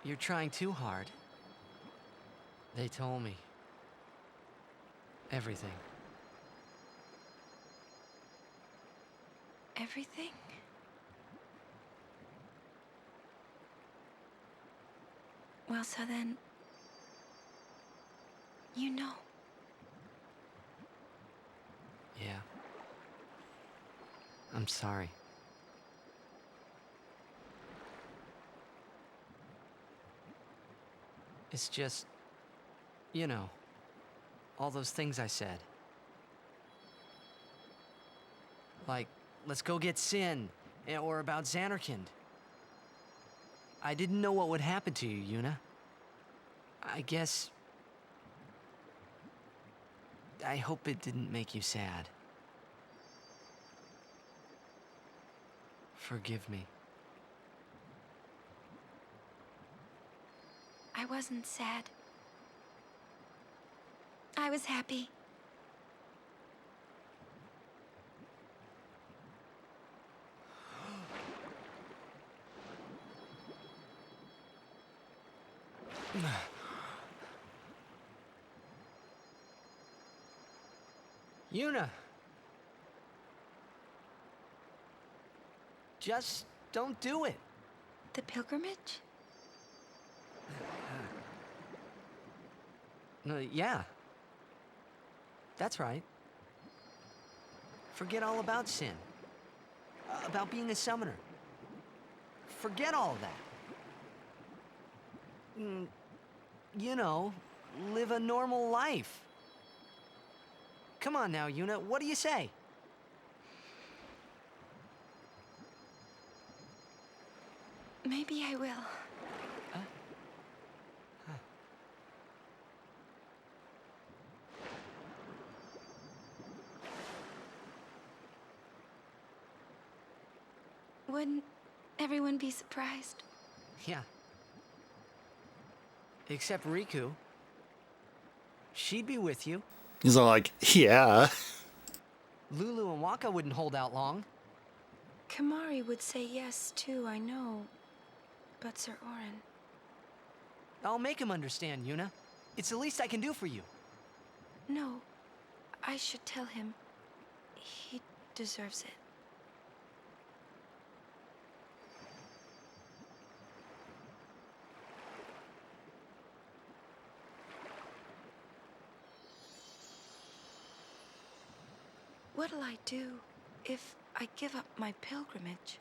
you're trying too hard. They told me everything. Everything? Well, so then, you know. Yeah. I'm sorry. It's just, you know, all those things I said. Like, let's go get Sin, or about Xanarkand. I didn't know what would happen to you, Yuna. I guess... I hope it didn't make you sad. Forgive me. I wasn't sad. I was happy. Yuna! Just don't do it. The pilgrimage? Yeah. That's right. Forget all about Sin. About being a summoner. Forget all of that. You know, live a normal life. Come on now, Yuna, what do you say? Maybe I will. Wouldn't everyone be surprised? Yeah. Except Riku. She'd be with you. He's all like, yeah. Lulu and Waka wouldn't hold out long. Kamari would say yes, too, I know. But Sir Orin... I'll make him understand, Yuna. It's the least I can do for you. No, I should tell him. He deserves it. What'll I do if I give up my pilgrimage?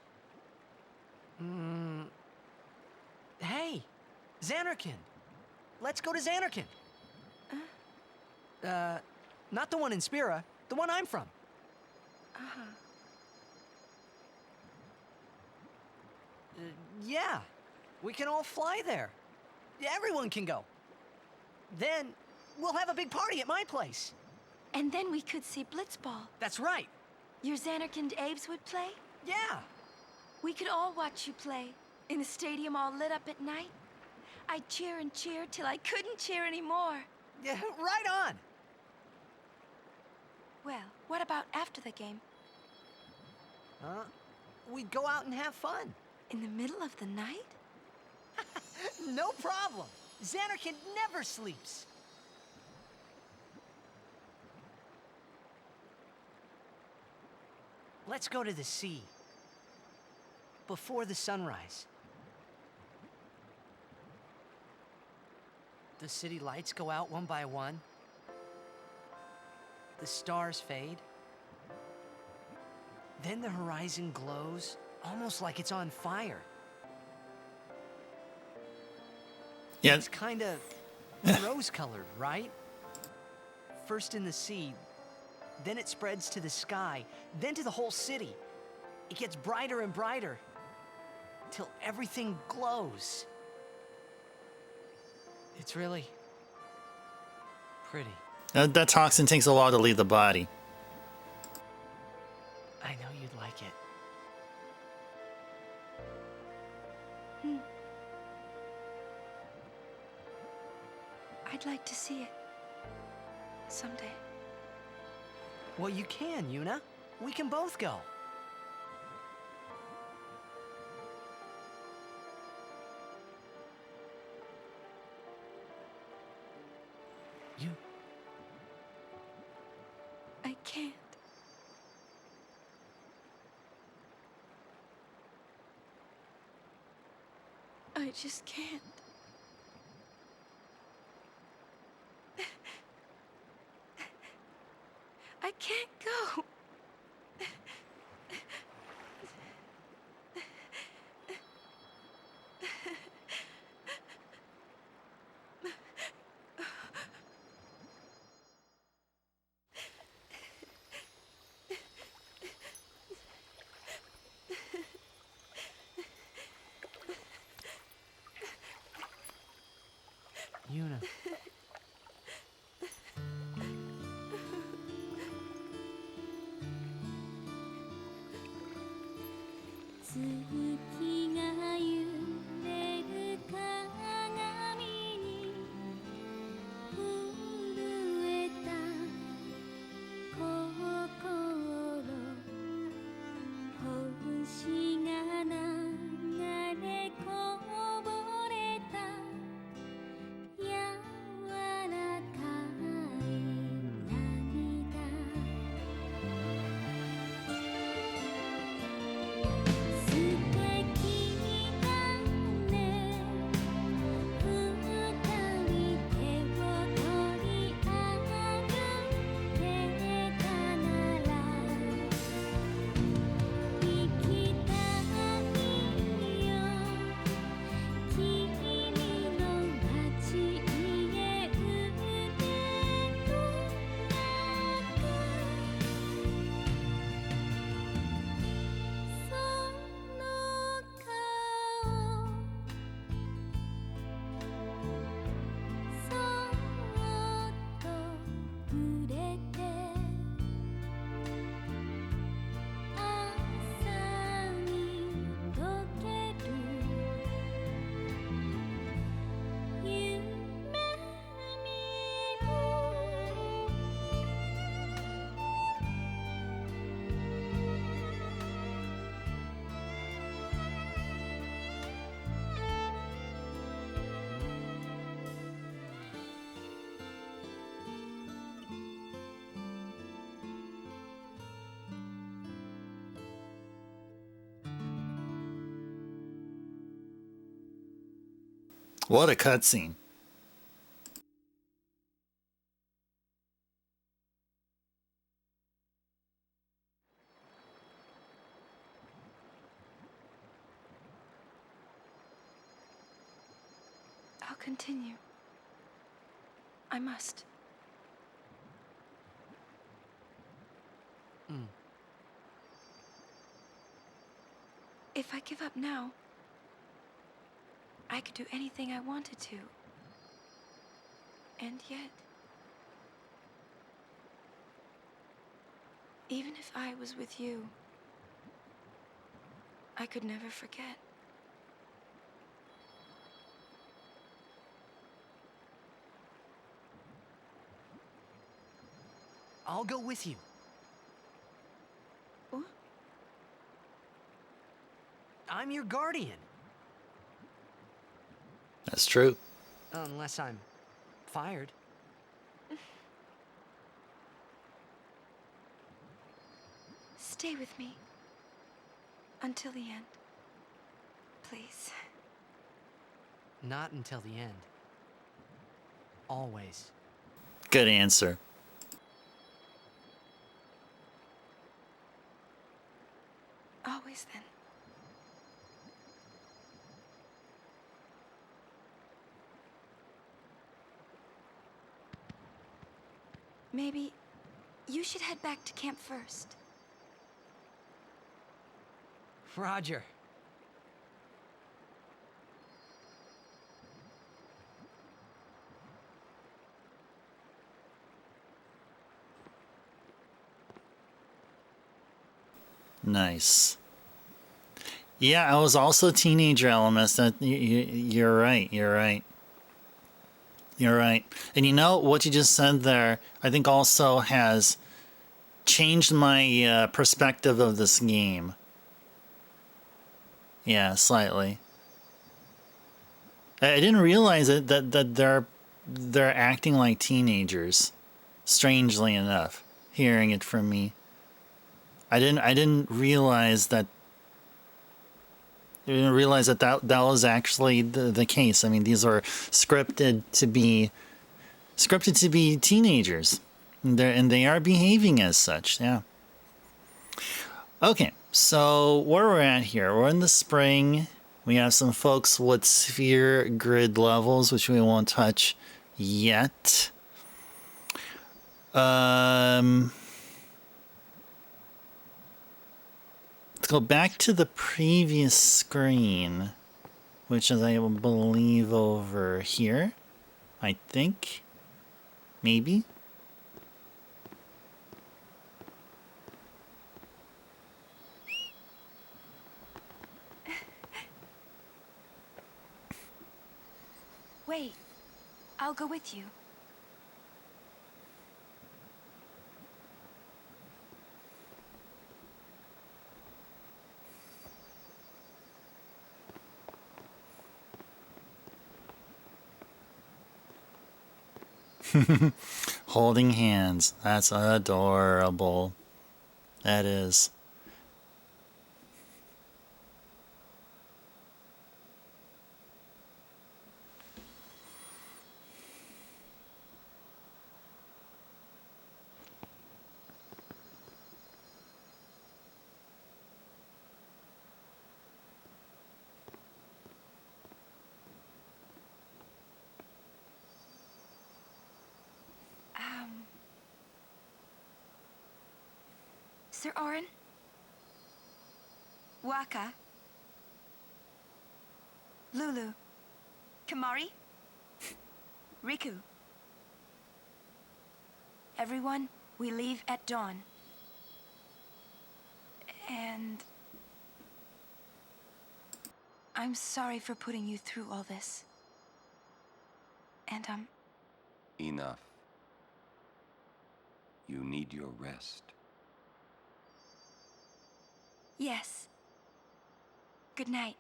Hey, Xanarkand. Let's go to Xanarkand. Not the one in Spira, the one I'm from. Yeah, we can all fly there. Everyone can go. Then we'll have a big party at my place. And then we could see Blitzball. That's right. Your Xanarkand Abes would play? Yeah. We could all watch you play, in a stadium all lit up at night. I'd cheer and cheer till I couldn't cheer anymore. Yeah, right on. Well, what about after the game? We'd go out and have fun. In the middle of the night? No problem. Xanarkand never sleeps. Let's go to the sea. Before the sunrise. The city lights go out one by one. The stars fade. Then the horizon glows, almost like it's on fire. Yeah. It's kind of rose-colored, right? First in the sea, then it spreads to the sky, then to the whole city. It gets brighter and brighter, till everything glows. It's really pretty. That toxin takes a while to leave the body. I know you'd like it. I'd like to see it. Someday. Well, you can, Yuna. We can both go. just can't. I can't go. Yuna. What a cutscene. I'll continue. I must. If I give up now, I could do anything I wanted to. And yet, even if I was with you, I could never forget. I'll go with you. What? I'm your guardian. That's true. Unless I'm fired. Stay with me. Until the end. Please. Not until the end. Always. Good answer. Always then. Maybe you should head back to camp first. Roger. Nice. Yeah, I was also a teenager, LMS. You're right. You're right. You're right. And you know, what you just said there, I think also has changed my perspective of this game. Yeah, slightly. I didn't realize it that they're acting like teenagers. Strangely enough, hearing it from me. I didn't realize that didn't realize that was actually the case. I mean, these are scripted to be teenagers, and they are behaving as such. Yeah. Okay, so where we're at here, we're in the spring. We have some folks with sphere grid levels, which we won't touch yet. Let's go back to the previous screen, which is, I believe, over here. I think. Maybe. Wait, I'll go with you. Holding hands. That's adorable. That is. Sir Orin? Waka? Lulu? Kamari? Riku? Everyone, we leave at dawn. And I'm sorry for putting you through all this. And Enough. You need your rest. Yes. Good night.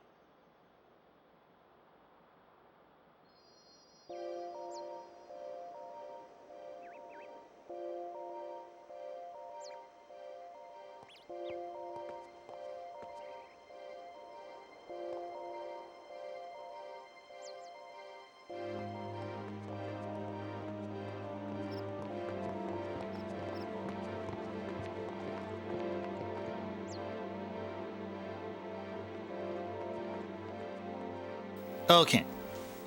Okay.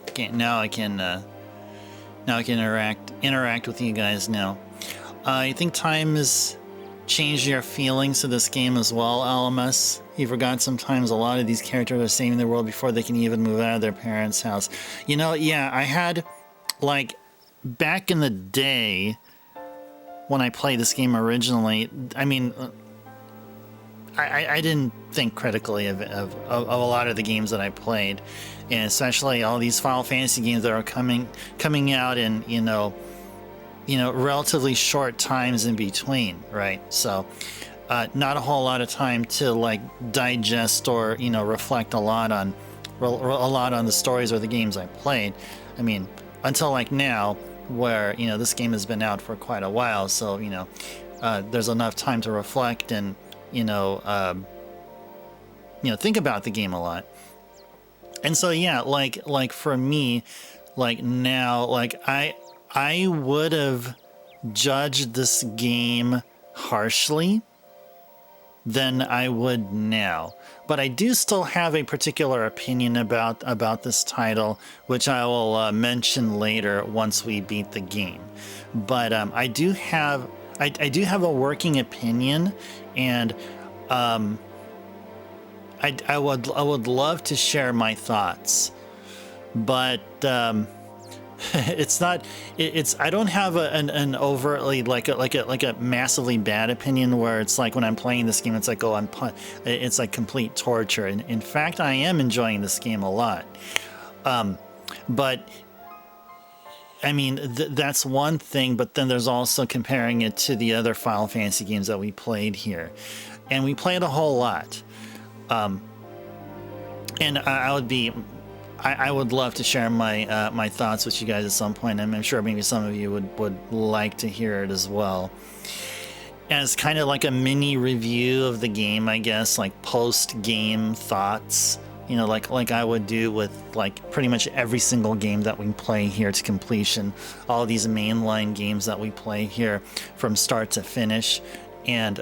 Okay, now I can interact with you guys now. I think time has changed your feelings to this game as well, LMS. You forgot sometimes a lot of these characters are saving the world before they can even move out of their parents' house. You know, yeah, I had, like, back in the day when I played this game originally, I mean, I didn't think critically of a lot of the games that I played, and especially all these Final Fantasy games that are coming out in you know relatively short times in between, right? So not a whole lot of time to like digest or reflect a lot on the stories or the games I played. I mean, until like now, where this game has been out for quite a while, so there's enough time to reflect and think about the game a lot. And so yeah, like for me, like now, like I would have judged this game harshly than I would now. But I do still have a particular opinion about this title, which I will mention later once we beat the game. But I do have a working opinion, and I would love to share my thoughts, but it's not. I don't have an overtly like a massively bad opinion where it's like when I'm playing this game, it's like it's like complete torture. And in fact, I am enjoying this game a lot. But I mean, that's one thing. But then there's also comparing it to the other Final Fantasy games that we played here, and we played a whole lot. And I would love to share my thoughts with you guys at some point. I'm sure maybe some of you would like to hear it as well. As kind of like a mini review of the game, I guess, like post-game thoughts. You know, like I would do with like pretty much every single game that we play here to completion. All these mainline games that we play here from start to finish, and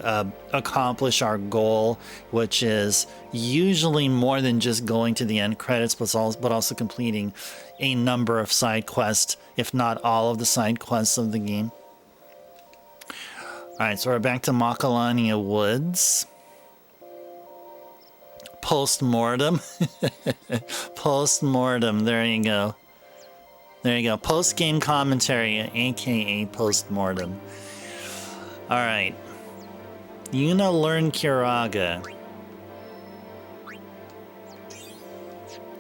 accomplish our goal, which is usually more than just going to the end credits, but also completing a number of side quests, if not all of the side quests of the game. All right, so we're back to Macalania Woods. Post-mortem. Post-mortem. There you go. There you go. Post-game commentary, aka post-mortem. All right. Yuna learned Kiraga.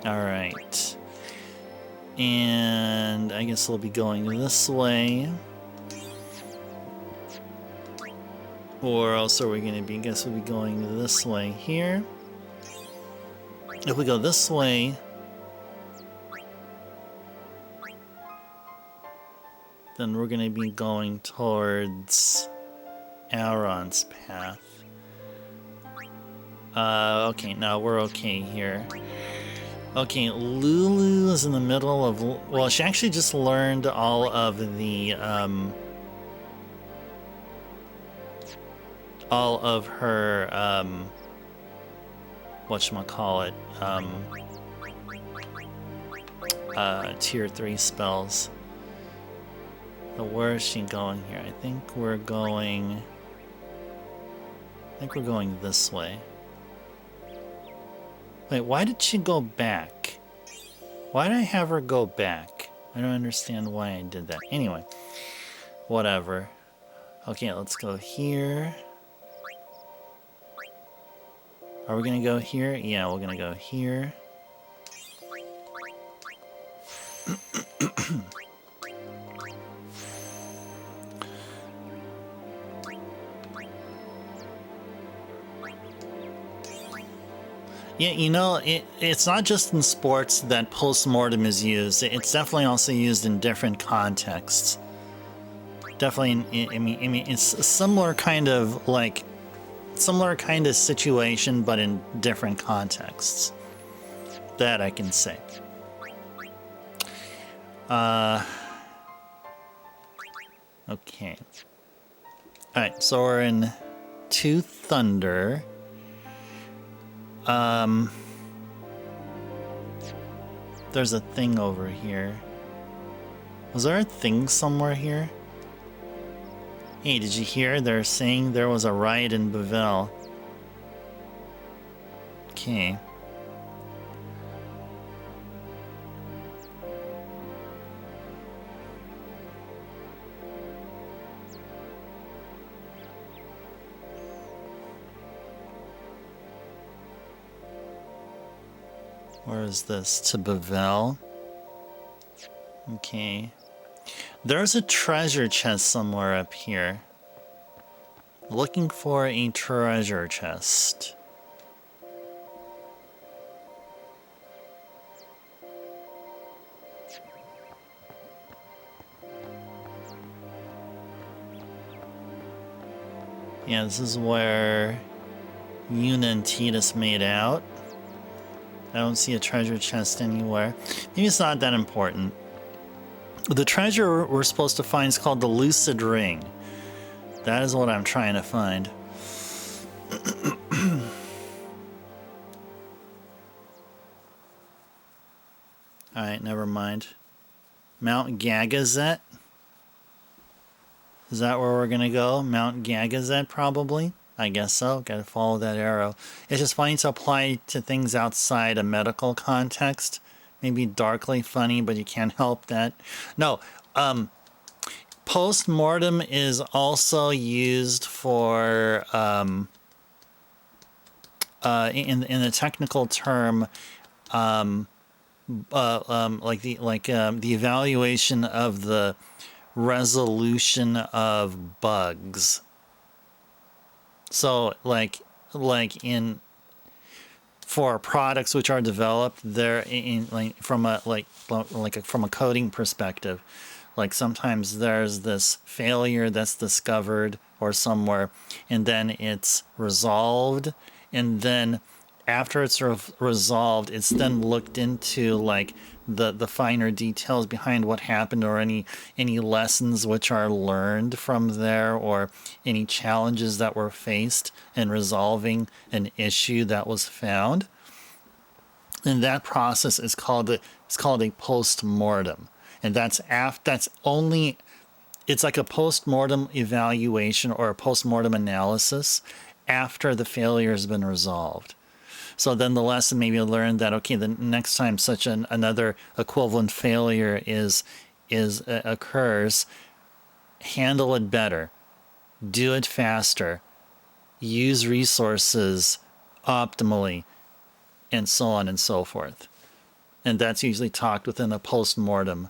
All right. And I guess we'll be going this way. Or else are we going to be, I guess we'll be going this way here. If we go this way, then we're going to be going towards Auron's path. Okay, no, we're okay here. Okay, Lulu is in the middle of... Well, she actually just learned all of the, all of her, whatchamacallit, tier 3 spells. So where is she going here? I think we're going this way. Wait, why did she go back? Why did I have her go back? I don't understand why I did that. Anyway, whatever. Okay, let's go here. Are we gonna go here? Yeah, we're gonna go here. Yeah, you know, it's not just in sports that post-mortem is used. It's definitely also used in different contexts. Definitely, I mean, it's a similar kind of situation, but in different contexts. That I can say. Okay. Alright, so we're in Two Thunder. There's a thing over here. Was there a thing somewhere here? Hey, did you hear? They're saying there was a riot in Bevelle. Okay. Where is this? To Bevelle? Okay. There's a treasure chest somewhere up here. Looking for a treasure chest. Yeah, this is where Yuna and Tidus made out. I don't see a treasure chest anywhere. Maybe it's not that important. The treasure we're supposed to find is called the Lucid Ring. That is what I'm trying to find. Alright, never mind. Mount Gagazet? Is that where we're gonna go? Mount Gagazet, probably? I guess so. Gotta follow that arrow. It's just funny to apply to things outside a medical context. Maybe darkly funny, but you can't help that. No, post-mortem is also used for, in the technical term, the evaluation of the resolution of bugs. So, for products which are developed, they're from a coding perspective. Like sometimes there's this failure that's discovered or somewhere, and then it's resolved, and then after it's resolved, it's then looked into, like the finer details behind what happened, or any lessons which are learned from there, or any challenges that were faced in resolving an issue that was found. And that process is called a post-mortem. And that's only, it's like a post-mortem evaluation or a post-mortem analysis after the failure has been resolved. So then the lesson maybe learned that, okay, the next time such another equivalent failure occurs, handle it better, do it faster, use resources optimally, and so on and so forth. And that's usually talked within a post-mortem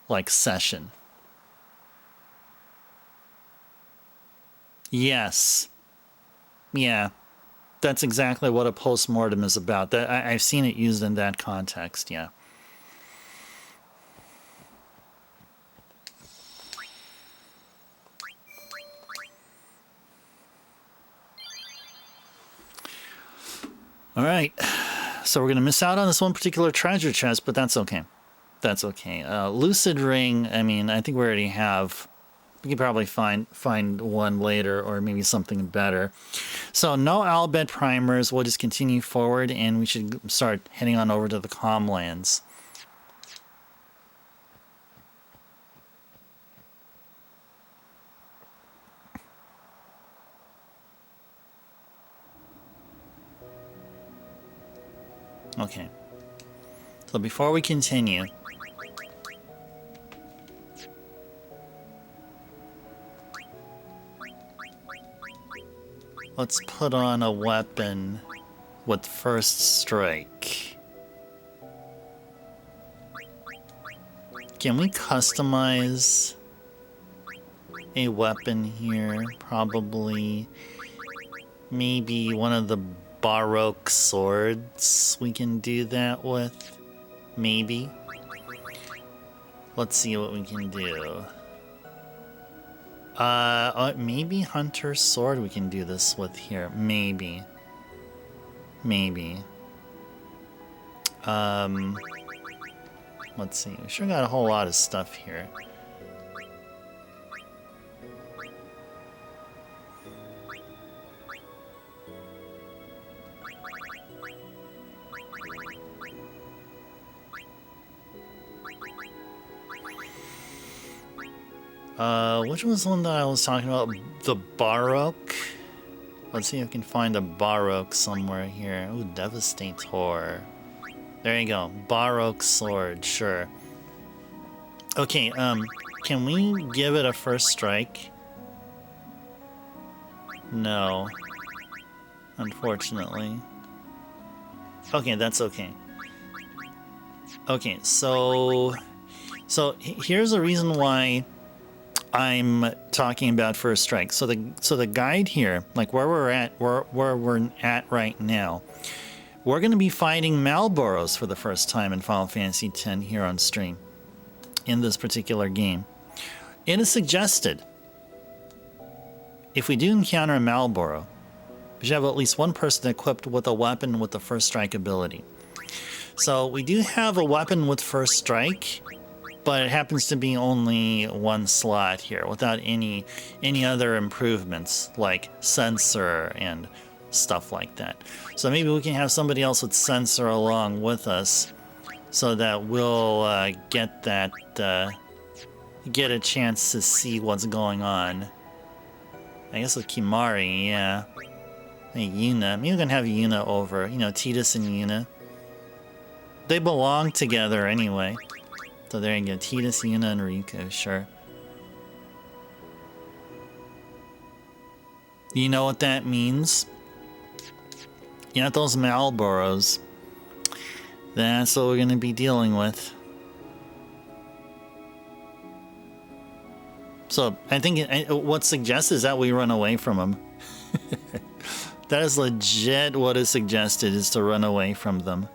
like session. Yes. Yeah. That's exactly what a post-mortem is about. I've seen it used in that context, yeah. All right. So we're going to miss out on this one particular treasure chest, but that's okay. That's okay. Lucid Ring, I mean, I think we already have. We could probably find one later, or maybe something better. So no Albed primers. We'll just continue forward, and we should start heading on over to the Comlands. Okay. So before we continue, let's put on a weapon with first strike. Can we customize a weapon here? Probably, maybe one of the Baroque swords we can do that with. Maybe. Let's see what we can do. Maybe Hunter's Sword we can do this with here. Maybe. Maybe. Let's see. We sure got a whole lot of stuff here. Which was the one that I was talking about? The Baroque? Let's see if I can find a Baroque somewhere here. Ooh, Devastator. There you go. Baroque sword, sure. Okay, can we give it a first strike? No. Unfortunately. Okay, that's okay. Okay, so here's the reason why I'm talking about first strike. So the guide here, like where we're at right now, we're going to be fighting Malboros for the first time in Final Fantasy X here on stream in this particular game. It is suggested if we do encounter a Malboro, we should have at least one person equipped with a weapon with the first strike ability. So we do have a weapon with first strike, but it happens to be only one slot here without any other improvements like sensor and stuff like that. So maybe we can have somebody else with sensor along with us so that we'll get a chance to see what's going on. I guess with Kimahri, yeah. Hey, Yuna. Maybe we can have Yuna over. You know, Tidus and Yuna. They belong together anyway. So there you go, Tidus, Yuna, and Riku, sure. You know what that means? You know, those Malboros. That's what we're going to be dealing with. So I think what's suggested is that we run away from them. That is legit what is suggested, is to run away from them.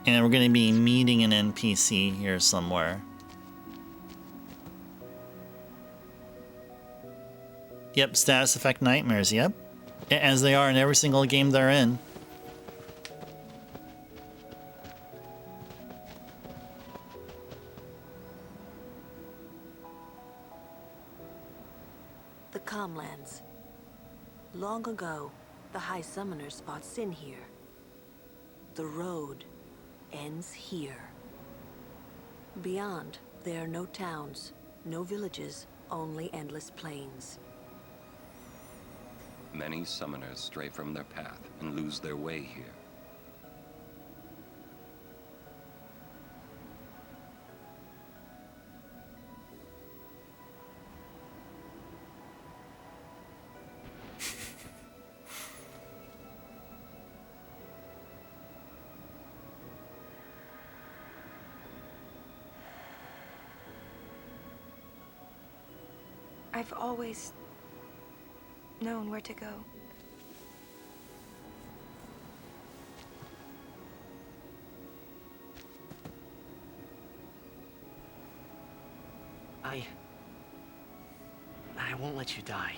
And we're going to be meeting an NPC here somewhere. Yep, status effect nightmares, yep. As they are in every single game they're in. The Calmlands. Long ago, the High Summoners fought Sin here. The road ends here. Beyond, there are no towns, no villages, only endless plains. Many summoners stray from their path and lose their way here. I've always known where to go. I won't let you die.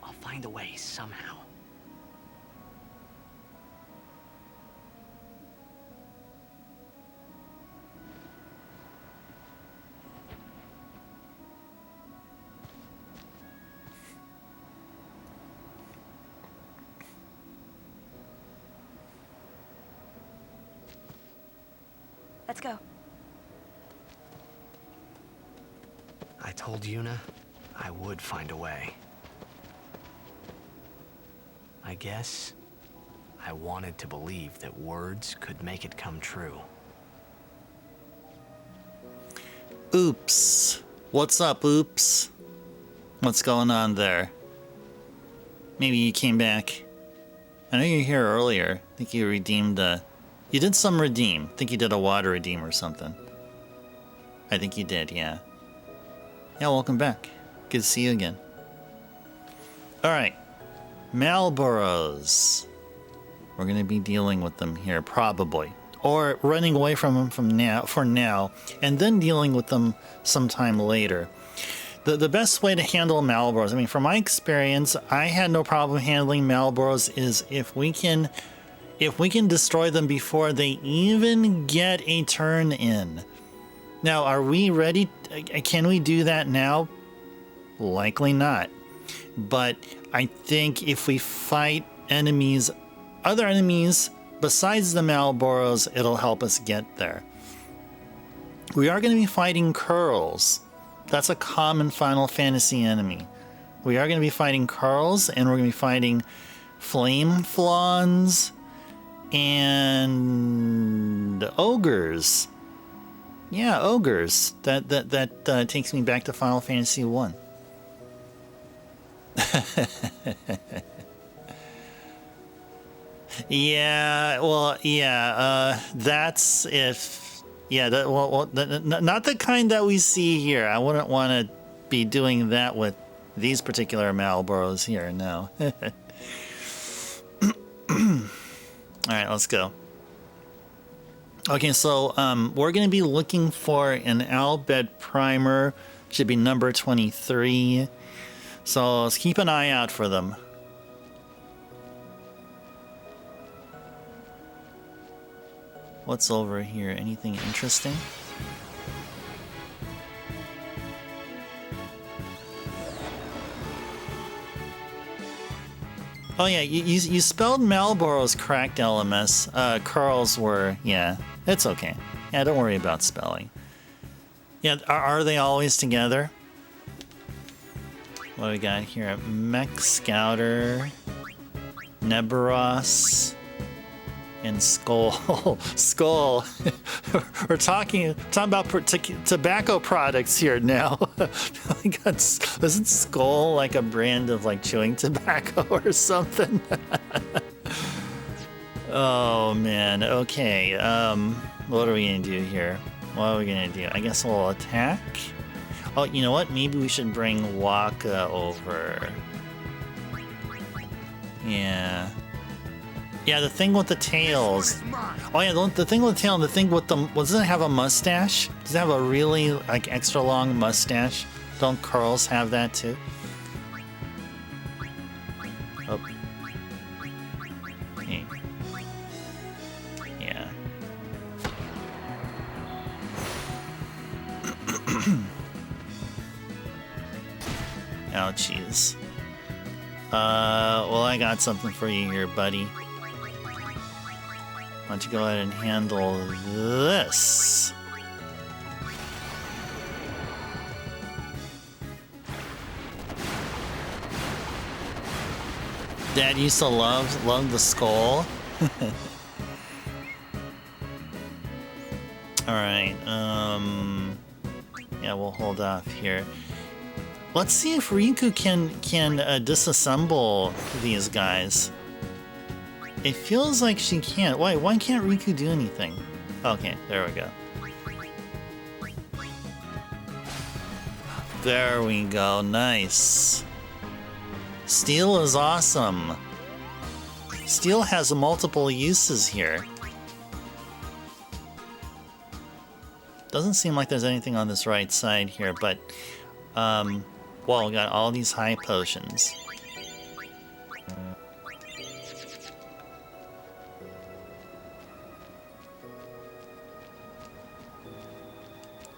I'll find a way somehow. Let's go. I told Yuna I would find a way. I guess I wanted to believe that words could make it come true. Oops. What's up, Oops? What's going on there? Maybe you came back. I know you were here earlier. I think you redeemed you did some redeem. I think you did a water redeem or something. I think you did, yeah. Yeah, welcome back. Good to see you again. Alright. Malboros. We're going to be dealing with them here, probably. Or running away from them for now, and then dealing with them sometime later. The best way to handle Malboros, I mean, from my experience, I had no problem handling Malboros, is if we can destroy them before they even get a turn in. Now, are we ready? Can we do that now? Likely not. But I think if we fight other enemies besides the Malboros, it'll help us get there. We are going to be fighting Curls. That's a common Final Fantasy enemy. We are going to be fighting Curls, and we're going to be fighting Flame Flans and Ogres. Yeah, Ogres. That takes me back to Final Fantasy 1. Yeah, well, yeah, that's if... Yeah, not the kind that we see here. I wouldn't want to be doing that with these particular Malboros here, no. Alright, let's go. Okay, so we're going to be looking for an Albed primer. Should be number 23. So let's keep an eye out for them. What's over here? Anything interesting? Oh yeah, you spelled Malboros cracked, LMS. Curls were, yeah, it's okay. Yeah, don't worry about spelling. Yeah, are they always together? What do we got here? Mech Scouter, Neberos, and Skull. Skull. We're talking about tobacco products here now. Isn't Skull like a brand of like chewing tobacco or something? Oh man. Okay. What are we gonna do here? What are we gonna do? I guess we'll attack. Oh, you know what? Maybe we should bring Waka over. Yeah. Yeah, the thing with the tails. Oh yeah, the thing with the tail and the thing with the... Doesn't it have a mustache? Does it have a really, like, extra long mustache? Don't Curls have that too? Ouchies. Well, I got something for you here, buddy. Why don't you go ahead and handle this? Dad used to love the skull. Alright, yeah, we'll hold off here. Let's see if Riku can disassemble these guys. It feels like she can't. Why can't Riku do anything? Okay, there we go. There we go, nice. Steel is awesome. Steel has multiple uses here. Doesn't seem like there's anything on this right side here, but well, we got all these high potions.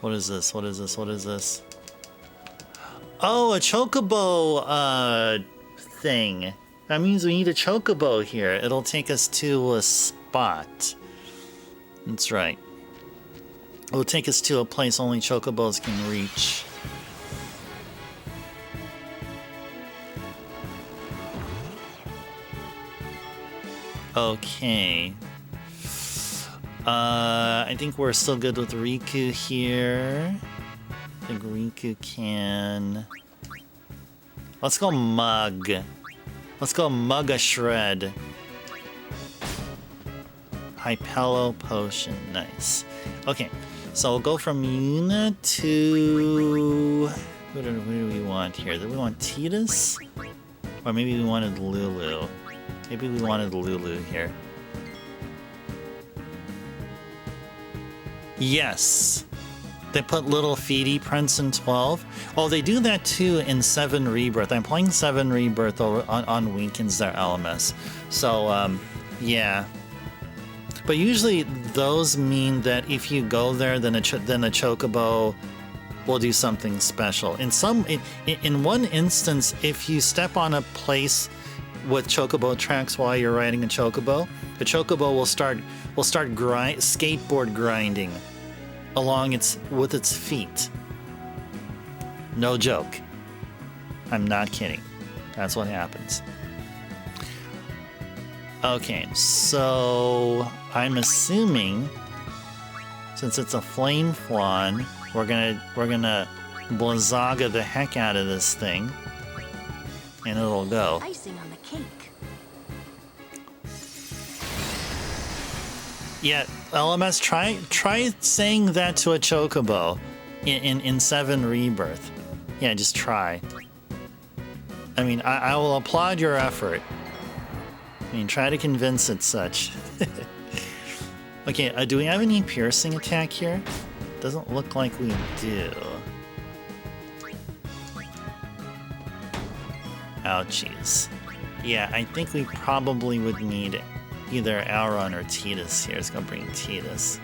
What is this? What is this? What is this? Oh, a chocobo thing. That means we need a chocobo here. It'll take us to a spot. That's right. It'll take us to a place only chocobos can reach. Okay. I think we're still good with Riku here. I think Riku can... Let's go Mug. Let's go Mug a Shred. Hypello Potion. Nice. Okay, so we'll go from Yuna to... Who do we want here? Do we want Tidus? Or maybe we wanted Lulu. Maybe we wanted Lulu here. Yes. They put little feety prints in 12. Oh, they do that too in 7 Rebirth. I'm playing 7 Rebirth over on weekends there, LMS. So, yeah. But usually those mean that if you go there, then a chocobo will do something special. In one instance, if you step on a place with chocobo tracks while you're riding a chocobo, the chocobo will start skateboard grinding along with its feet. No joke. I'm not kidding. That's what happens. Okay, so I'm assuming since it's a flame flan, we're gonna Blizzaga the heck out of this thing, and it'll go. Icing on the cake. Yeah, LMS, try saying that to a chocobo in 7 Rebirth. Yeah, just try. I mean, I will applaud your effort. I mean, try to convince it such. Okay, do we have any piercing attack here? Doesn't look like we do. Ouchies. Yeah, I think we probably would need either Auron or Tidus here. Let's go bring Tidus.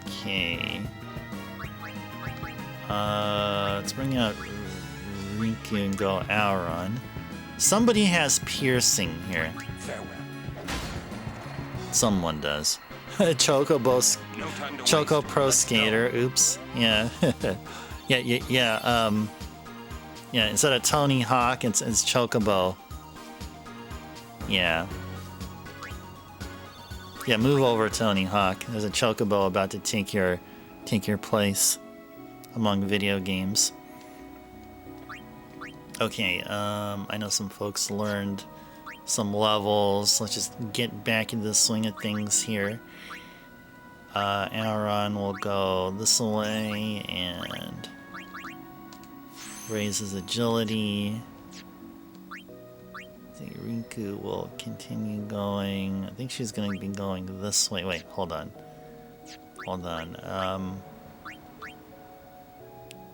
Okay. Let's bring out Riku and go Auron. Somebody has piercing here. Farewell. Someone does. Choco Pro Skater. Oops. Yeah. Yeah. Instead of Tony Hawk, it's Chocobo. Yeah. Yeah, move over, Tony Hawk. There's a Chocobo about to take your place among video games. Okay, I know some folks learned some levels. Let's just get back into the swing of things here. Auron will go this way and raise his agility. I think Riku will continue going. I think she's going to be going this way. Wait, hold on.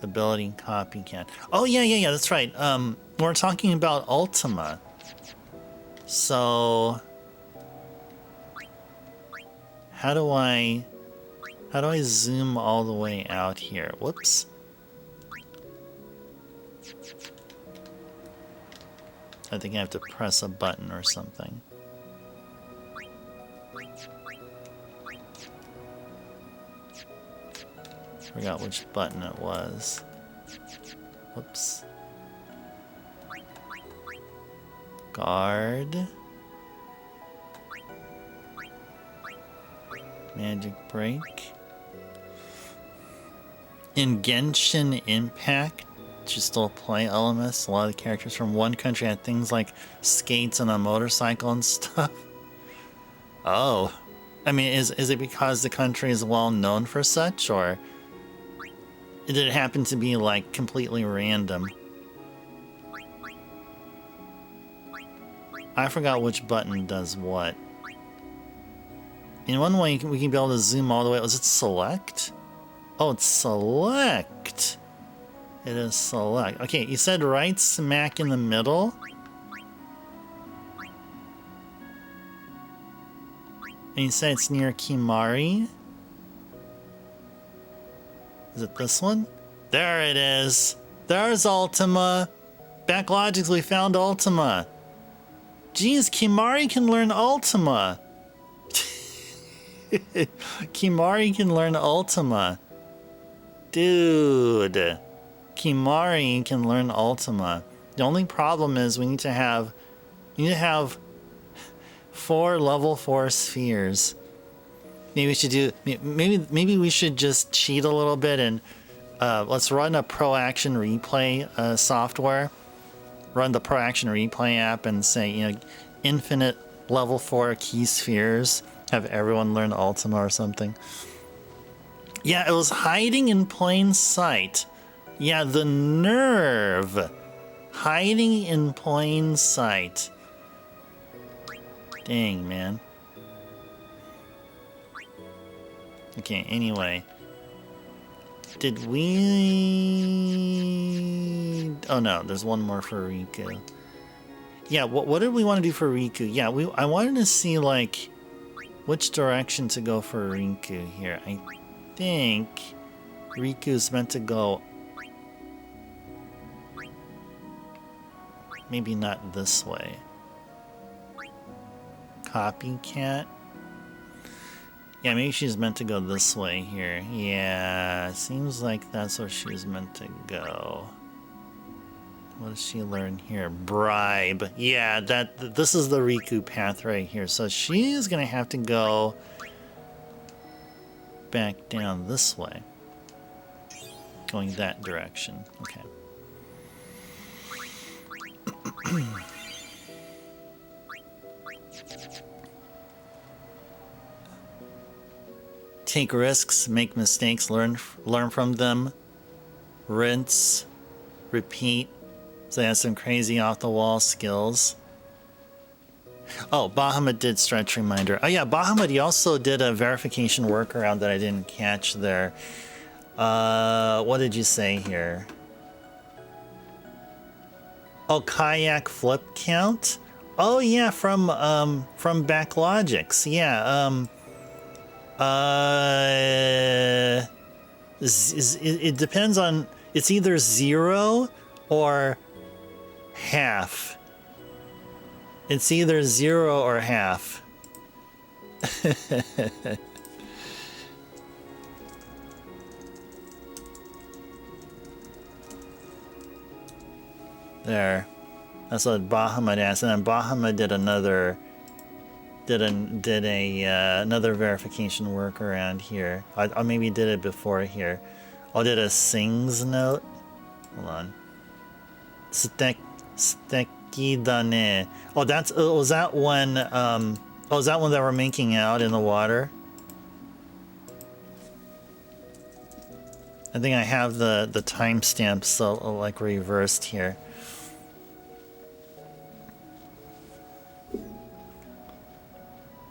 Ability copycat. Oh, yeah, that's right. We're talking about Ultima. So How do I zoom all the way out here? Whoops. I think I have to press a button or something. Forgot which button it was. Whoops. Guard. Magic break. In Genshin Impact, which you still play LMS, a lot of the characters from one country had things like skates and a motorcycle and stuff. Oh. I mean, is it because the country is well known for such, or did it happen to be like completely random? I forgot which button does what. In one way, we can be able to zoom all the way. Was it select? Oh, it's select. It is select. Okay, you said right smack in the middle. And you say it's near Kimari. Is it this one? There it is. There's Ultima. Backlogics, we found Ultima. Geez, Kimari can learn Ultima. Kimari can learn Ultima. Dude. Kimari can learn Ultima. The only problem is we need to have 4 level 4 spheres. Maybe we should do maybe we should just cheat a little bit and let's run a Pro Action Replay software. Run the Pro Action Replay app and say, you know, infinite level 4 key spheres. Have everyone learn Ultima or something. Yeah, it was hiding in plain sight. Yeah, the nerve. Hiding in plain sight. Dang, man. Okay, anyway. Did we... Oh no, there's one more for Riku. Yeah, what did we want to do for Riku? Yeah, I wanted to see, like, which direction to go for Riku here. I think Riku's meant to go... Maybe not this way. Copycat? Yeah, maybe she's meant to go this way here. Yeah, seems like that's where she's meant to go. What does she learn here? Bribe. Yeah, this is the Riku path right here. So she's gonna have to go back down this way. Going that direction. Okay. Take risks, make mistakes, learn from them, rinse, repeat. So they have some crazy off-the-wall skills. Oh, Bahamut did stretch reminder. Oh yeah, Bahamut, he also did a verification workaround that I didn't catch there. What did you say here? Oh, kayak flip count? Oh yeah, from Backlogics. Yeah, it depends on, it's either 0 or half. It's either 0 or half. There. That's what Bahamut asked, and then Bahamut did another another verification workaround here. I maybe did it before here. Oh, did a sings note? Hold on. Steki dane. Oh, that's was that one? Was that one that we're making out in the water? I think I have the timestamps so like reversed here.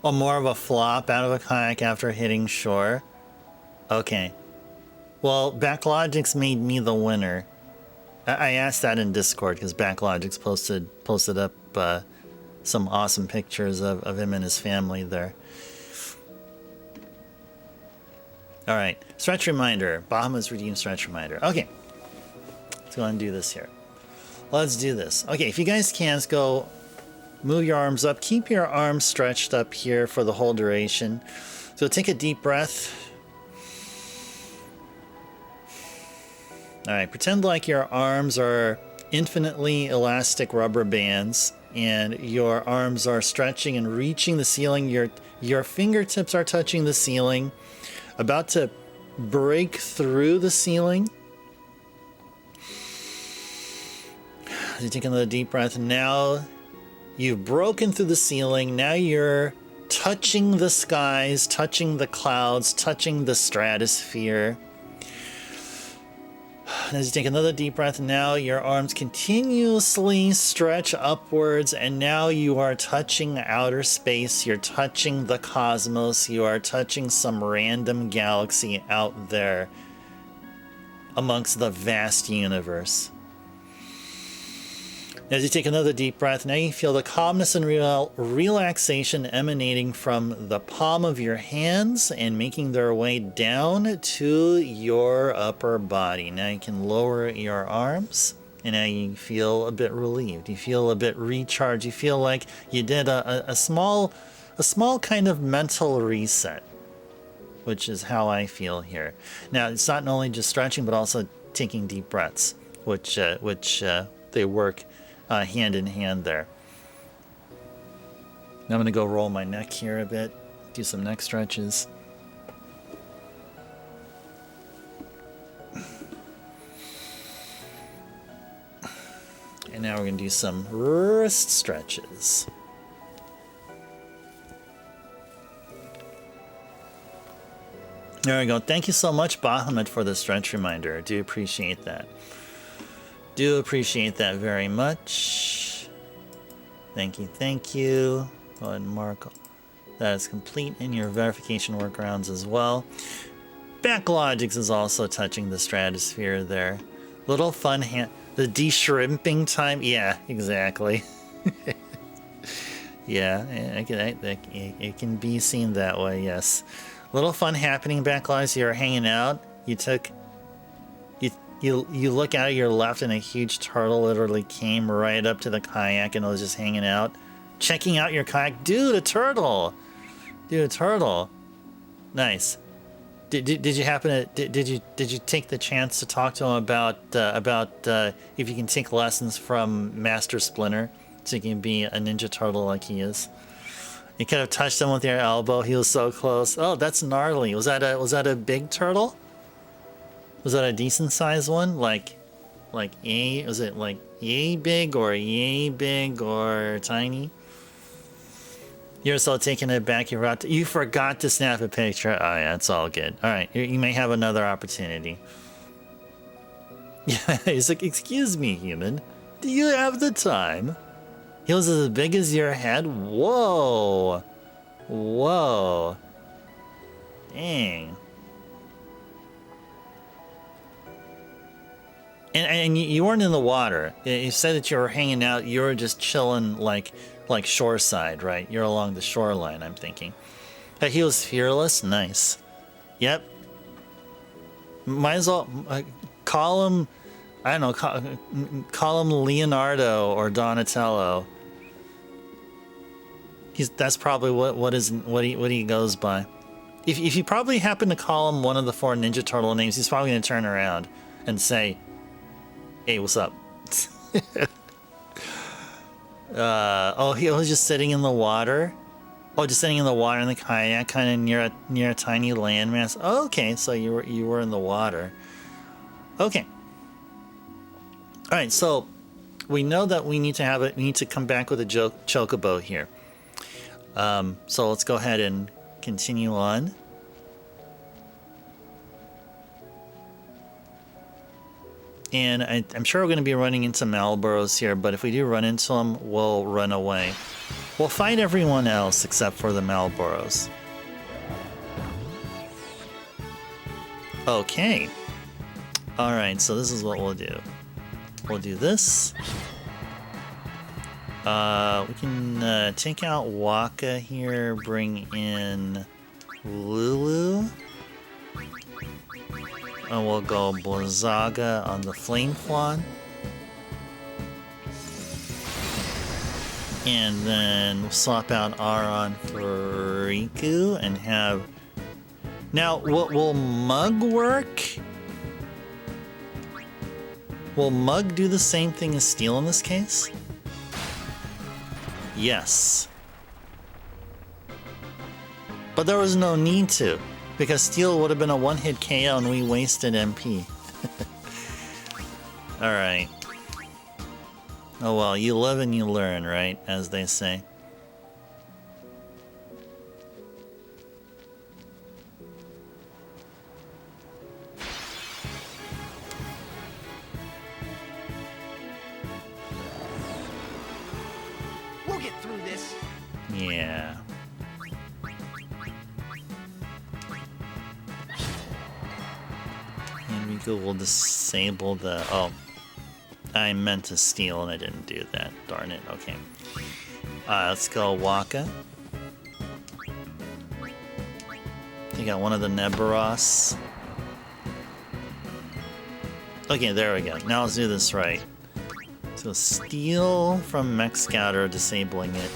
Oh, more of a flop out of a kayak after hitting shore. Okay. Well, Backlogics made me the winner. I asked that in Discord because Backlogics posted up some awesome pictures of him and his family there. All right, stretch reminder. Bahamut's redeemed stretch reminder. Okay, let's go and do this here. Let's do this. Okay, if you guys can, let's go move your arms up. Keep your arms stretched up here for the whole duration. So take a deep breath. All right, pretend like your arms are infinitely elastic rubber bands and your arms are stretching and reaching the ceiling. Your fingertips are touching the ceiling, about to break through the ceiling. You take another deep breath. Now you've broken through the ceiling. Now you're touching the skies, touching the clouds, touching the stratosphere. As you take another deep breath, now your arms continuously stretch upwards, and now you are touching outer space. You're touching the cosmos. You are touching some random galaxy out there amongst the vast universe. As you take another deep breath, now you feel the calmness and relaxation emanating from the palm of your hands and making their way down to your upper body. Now you can lower your arms, and now you feel a bit relieved. You feel a bit recharged. You feel like you did a small kind of mental reset, which is how I feel here. Now, it's not only just stretching, but also taking deep breaths, which they work hand in hand there. Now I'm going to go roll my neck here a bit, do some neck stretches. And now we're going to do some wrist stretches. There we go. Thank you so much, Bahamut, for the stretch reminder. I do appreciate that. Do appreciate that very much. Thank you, thank you. Go ahead and mark that is complete in your verification workarounds as well. Backlogics is also touching the stratosphere there. Little fun the de-shrimping time. Yeah, exactly. Yeah, it can be seen that way, yes. Little fun happening, Backlogs. You're hanging out. You look out of your left and a huge turtle literally came right up to the kayak and was just hanging out, checking out your kayak. Dude, a turtle! Dude, a turtle! Nice. Did you happen to did you take the chance to talk to him about if you can take lessons from Master Splinter so you can be a Ninja Turtle like he is? You could have touched him with your elbow. He was so close. Oh, that's gnarly. Was that a big turtle? Was that a decent sized one? Was it like yay big or tiny? You're still taking it back. You forgot to snap a picture. Oh yeah, it's all good. All right, you may have another opportunity. Yeah, he's like, excuse me, human. Do you have the time? He was as big as your head. Whoa, whoa, dang. And you weren't in the water. You said that you were hanging out. You were just chilling like shoreside, right? You're along the shoreline, I'm thinking. He was fearless. Nice. Yep. Might as well call him, I don't know, call him Leonardo or Donatello. That's probably what he goes by. If you probably happen to call him one of the 4 Ninja Turtle names, he's probably going to turn around and say, hey, what's up? Oh, he was just sitting in the water. Oh, just sitting in the water in the kayak, kind of near a tiny landmass. Oh, okay, so you were in the water. Okay. All right, so we know that we need to come back with a chocobo here. So let's go ahead and continue on. And I'm sure we're going to be running into Malboros here, but if we do run into them, we'll run away. We'll fight everyone else except for the Malboros. Okay. Alright, so this is what we'll do. We'll do this. We can take out Waka here, bring in Lulu. And we'll go Blizzaga on the Flame Flan. And then we'll swap out Aron for Riku and have... Now, will Mug work? Will Mug do the same thing as Steel in this case? Yes. But there was no need to, because Steel would have been a one-hit KO and we wasted MP. Alright. Oh well, you live and you learn, right? As they say. We'll get through this. Yeah. And Riku will disable the... Oh. I meant to steal and I didn't do that. Darn it. Okay. Let's go Waka. You got one of the Neberos. Okay, there we go. Now let's do this right. So steal from Mech Scouter, disabling it.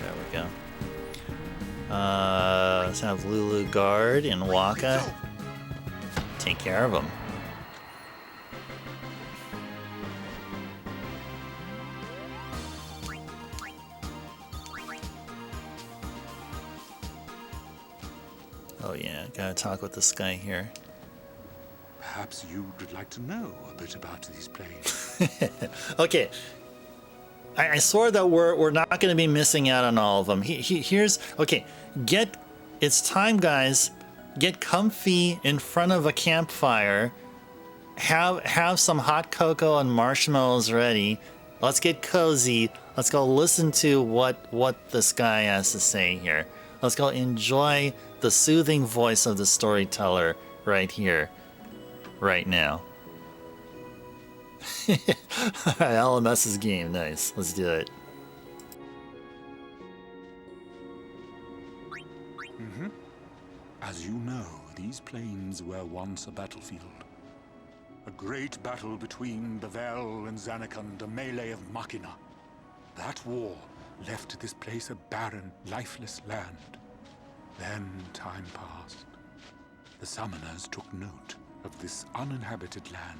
There we go. Let's have Lulu guard and Waka take care of him. Oh yeah, gotta talk with this guy here. Perhaps you'd like to know a bit about these planes. Okay. I swore that we're not going to be missing out on all of them. Here's... Okay, it's time, guys. Get comfy in front of a campfire. Have some hot cocoa and marshmallows ready. Let's get cozy. Let's go listen to what this guy has to say here. Let's go enjoy the soothing voice of the storyteller right here, right now. Alright, LMS's game, nice. Let's do it. As you know, these plains were once a battlefield. A great battle between Bevel and Zanarkand, a melee of Machina. That war left this place a barren, lifeless land. Then time passed. The summoners took note of this uninhabited land.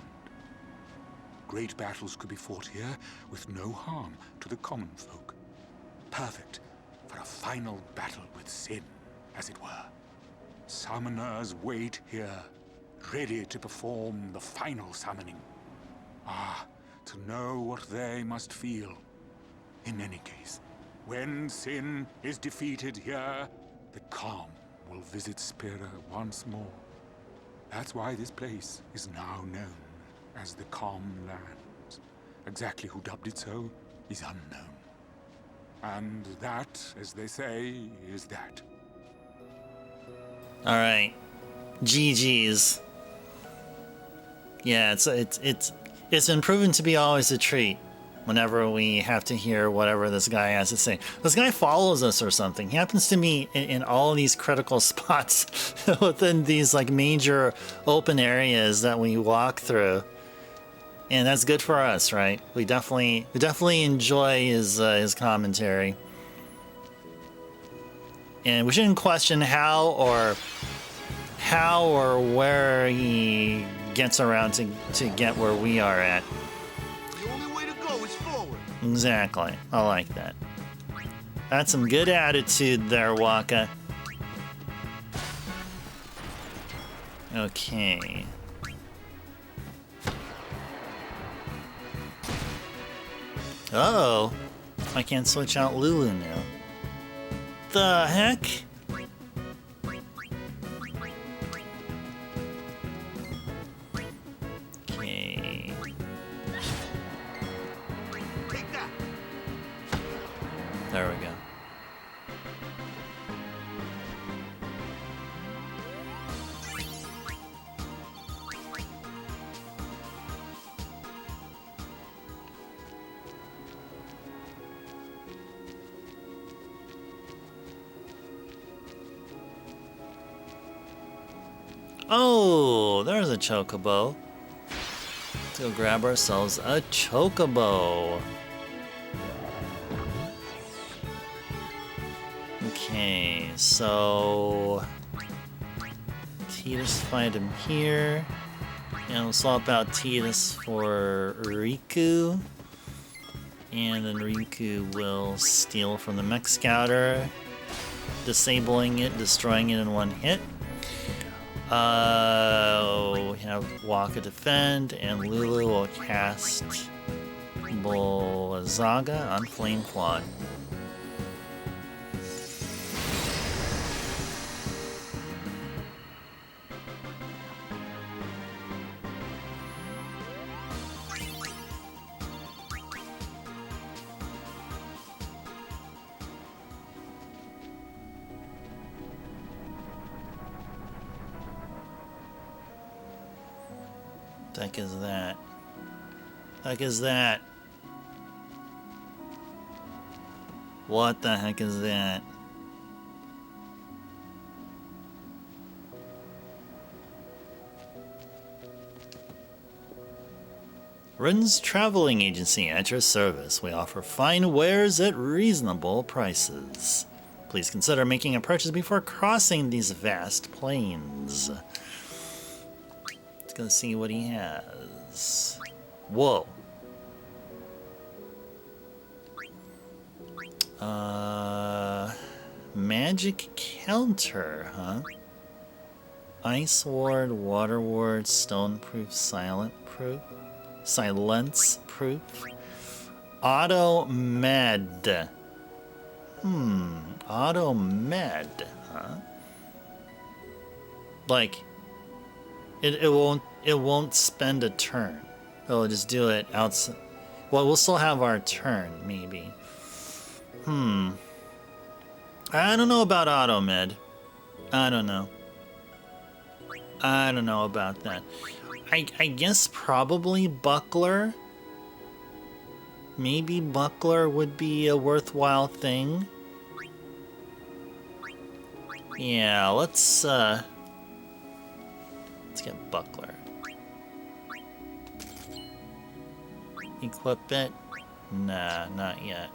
Great battles could be fought here with no harm to the common folk. Perfect for a final battle with sin, as it were. Summoners wait here, ready to perform the final summoning. Ah, to know what they must feel. In any case, when sin is defeated here, the calm will visit Spira once more. That's why this place is now known as the Calm Lands. Exactly who dubbed it so is unknown. And that, as they say, is that. All right, GG's. Yeah, it's been proven to be always a treat whenever we have to hear whatever this guy has to say. This guy follows us or something. He happens to be in all these critical spots within these like major open areas that we walk through. And that's good for us, right? We definitely enjoy his commentary. And we shouldn't question how or where he gets around to get where we are at. The only way to go is forward. Exactly. I like that. That's some good attitude there, Waka. Okay. Uh-oh. I can't switch out Lulu now. The heck? Okay. There we go. Oh, there's a chocobo. Let's go grab ourselves a chocobo. Okay, so Tidus fight him here. And we'll swap out Tidus for Riku. And then Riku will steal from the Mech Scouter, disabling it, destroying it in one hit. We have Waka defend, and Lulu will cast Blizzaga on Flame Quad. The heck is that? Heck is that? What the heck is that? Rin's Traveling Agency at your service. We offer fine wares at reasonable prices. Please consider making a purchase before crossing these vast plains. Let's go see what he has. Whoa. Magic counter, huh? Ice ward, water ward, stone proof, silence proof, auto med. Auto med, huh? Like, it won't spend a turn. It'll just do it outside. Well, we'll still have our turn, maybe. I don't know about auto med. I don't know about that. I guess probably Buckler. Maybe Buckler would be a worthwhile thing. Yeah, let's get Buckler. Equip it? Nah, not yet.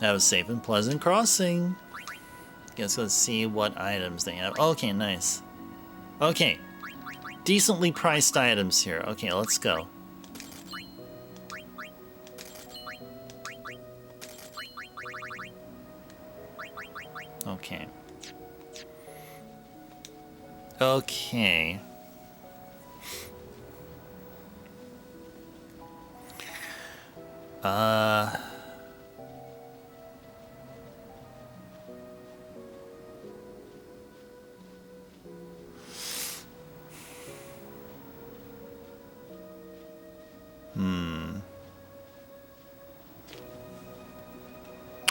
Have a safe and pleasant crossing. Guess let's see what items they have. Okay, nice. Okay. Decently priced items here. Okay, let's go. Okay. Okay.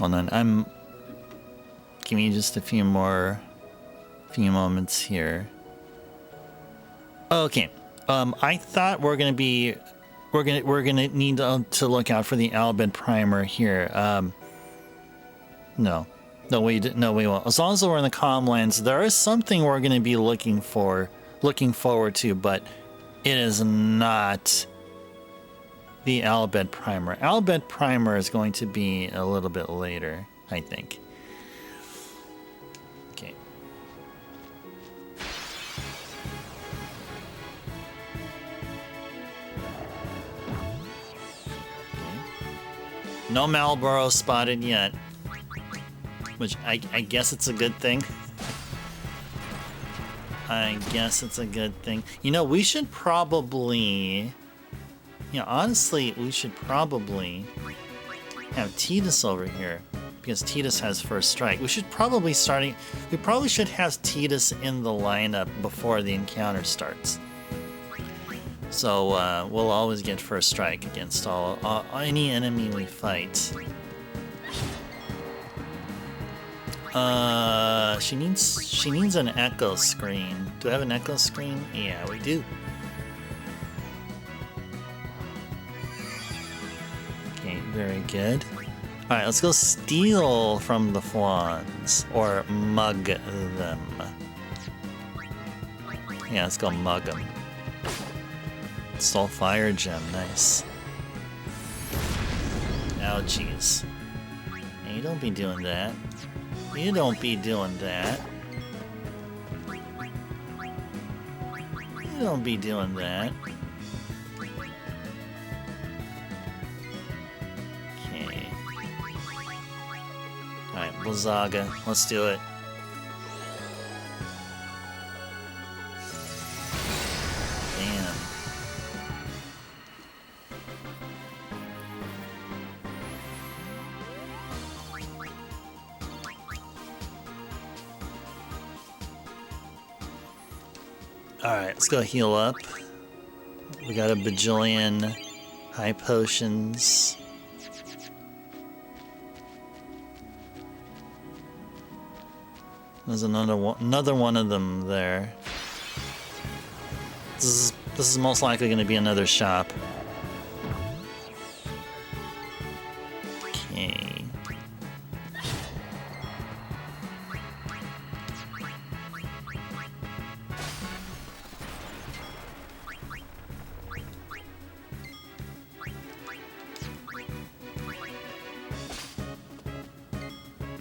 Hold on, give me just a few moments here. Okay. I thought we're gonna need to look out for the Albed primer here. No, we won't. As long as we're in the Comlands, there is something we're gonna be looking forward to, but it is not the Albed primer. Albed primer is going to be a little bit later, I think. Okay. No Marlboro spotted yet, which I guess it's a good thing. I guess it's a good thing. You know, we should probably... honestly, we should probably have Tidus over here, because Tidus has first strike. We probably should have Tidus in the lineup before the encounter starts. So we'll always get first strike against any enemy we fight. She needs an echo screen. Do I have an echo screen? Yeah, we do. Okay, very good. Alright, let's go steal from the Flans, or mug them. Yeah, let's go mug him. Stole fire gem, nice. Oh, jeez. Hey, you don't be doing that. You don't be doing that. You don't be doing that. Okay. Alright, Blizzaga, let's do it. Damn. Alright, let's go heal up. We got a bajillion high potions. There's another one of them there. This is most likely going to be another shop. Okay.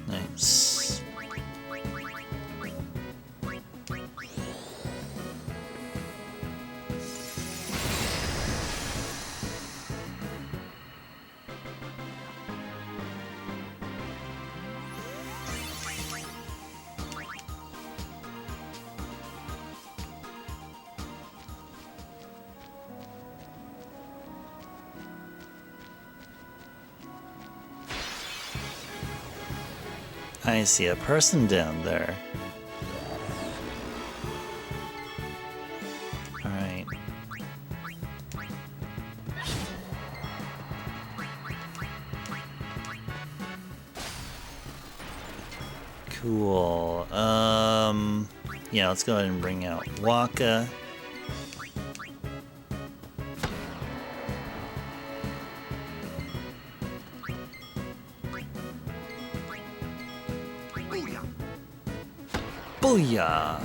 Nice. I see a person down there. Alright. Cool. Yeah, let's go ahead and bring out Waka. Booyah!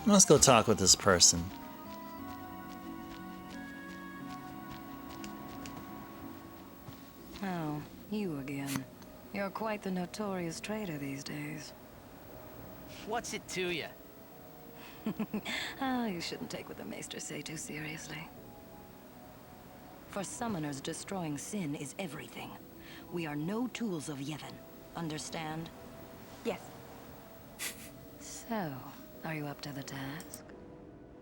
Let's go talk with this person. Oh, you again. You're quite the notorious traitor these days. What's it to you? Oh, you shouldn't take what the Maester say too seriously. For summoners, destroying sin is everything. We are no tools of Yevon. Understand? Yes. So, are you up to the task?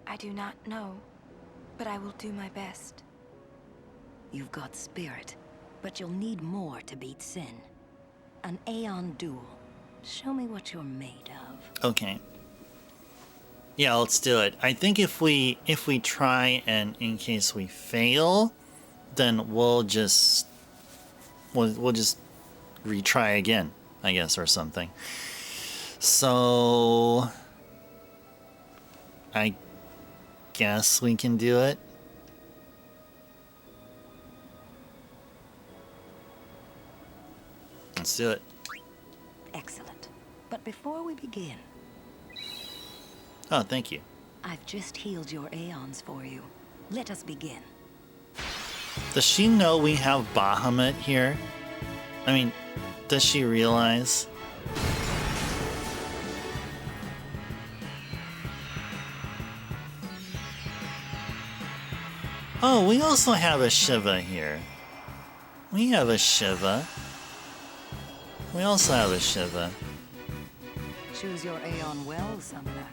I do not know, but I will do my best. You've got spirit, but you'll need more to beat sin. An Aeon duel. Show me what you're made of. Okay. Yeah, let's do it. I think if we try and in case we fail, then we'll just retry again, I guess, or something. So I guess we can do it. Let's do it. Excellent. But before we begin... Oh, thank you. I've just healed your Aeons for you. Let us begin. Does she know we have Bahamut here? I mean, does she realize? Oh, we also have a Shiva here. We have a Shiva. We also have a Shiva. Choose your Aeon well, Summoner.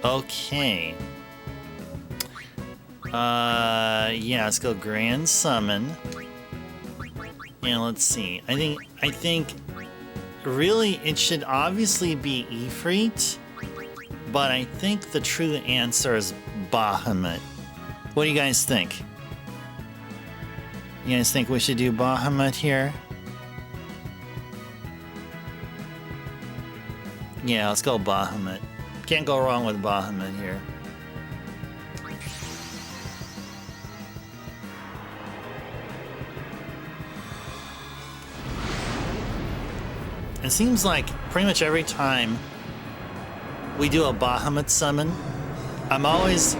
Okay. Yeah, let's go Grand Summon. And let's see. I think really it should obviously be Ifrit, but I think the true answer is Bahamut. What do you guys think? You guys think we should do Bahamut here? Yeah, let's go Bahamut. Can't go wrong with Bahamut here. It seems like pretty much every time we do a Bahamut summon, I'm always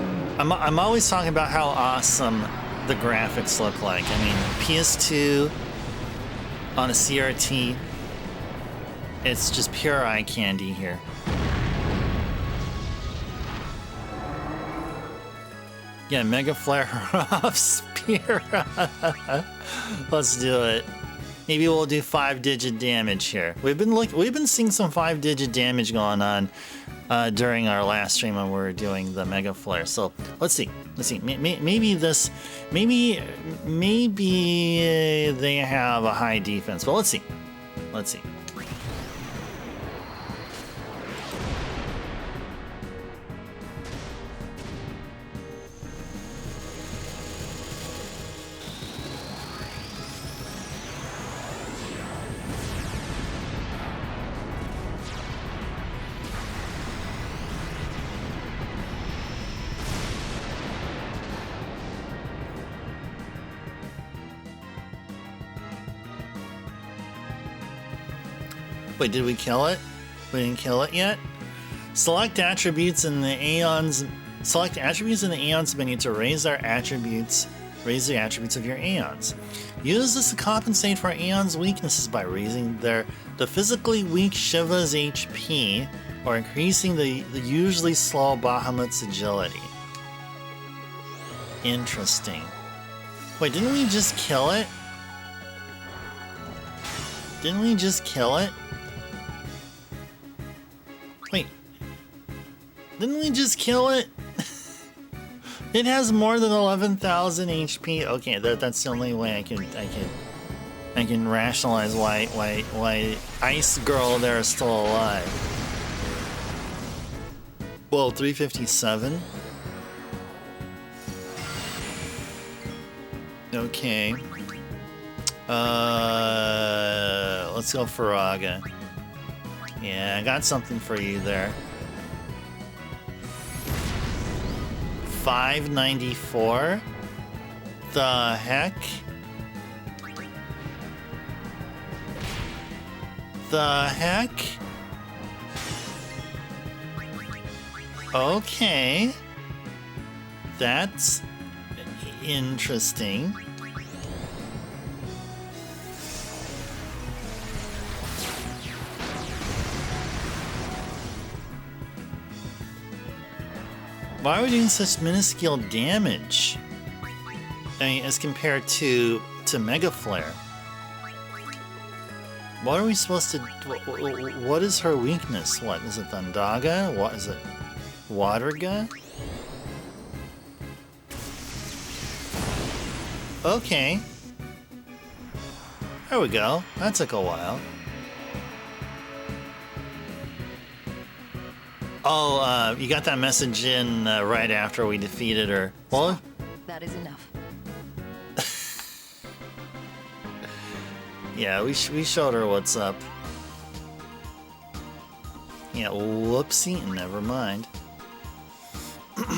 talking about how awesome the graphics look like. I mean, PS2 on a CRT, it's just pure eye candy here. Yeah, Mega Flare off Spear. Let's do it. Maybe we'll do 5-digit damage here. We've been seeing some 5-digit damage going on during our last stream when we were doing the Mega Flare. So let's see. Maybe they have a high defense. But let's see. Wait, did we kill it? We didn't kill it yet? Select attributes in the Aeons. Select attributes in the Aeons menu to raise the attributes of your Aeons. Use this to compensate for Aeons' weaknesses by raising the physically weak Shiva's HP or increasing the usually slow Bahamut's agility. Interesting. Wait, didn't we just kill it? Wait, didn't we just kill it? It has more than 11,000 HP. Okay, that's the only way I can rationalize why Ice Girl there is still alive. Whoa, 357. Okay. Let's go for Raga. Yeah, I got something for you there. 594? The heck? The heck? Okay. That's interesting. Why are we doing such minuscule damage? I mean, as compared to Mega Flare. What are we supposed to... What is her weakness? What, is it Thundaga? What is it? Waterga? Okay. There we go. That took a while. Oh, you got that message in right after we defeated her. Well, that is enough. Yeah, we showed her what's up. Yeah, whoopsie, never mind.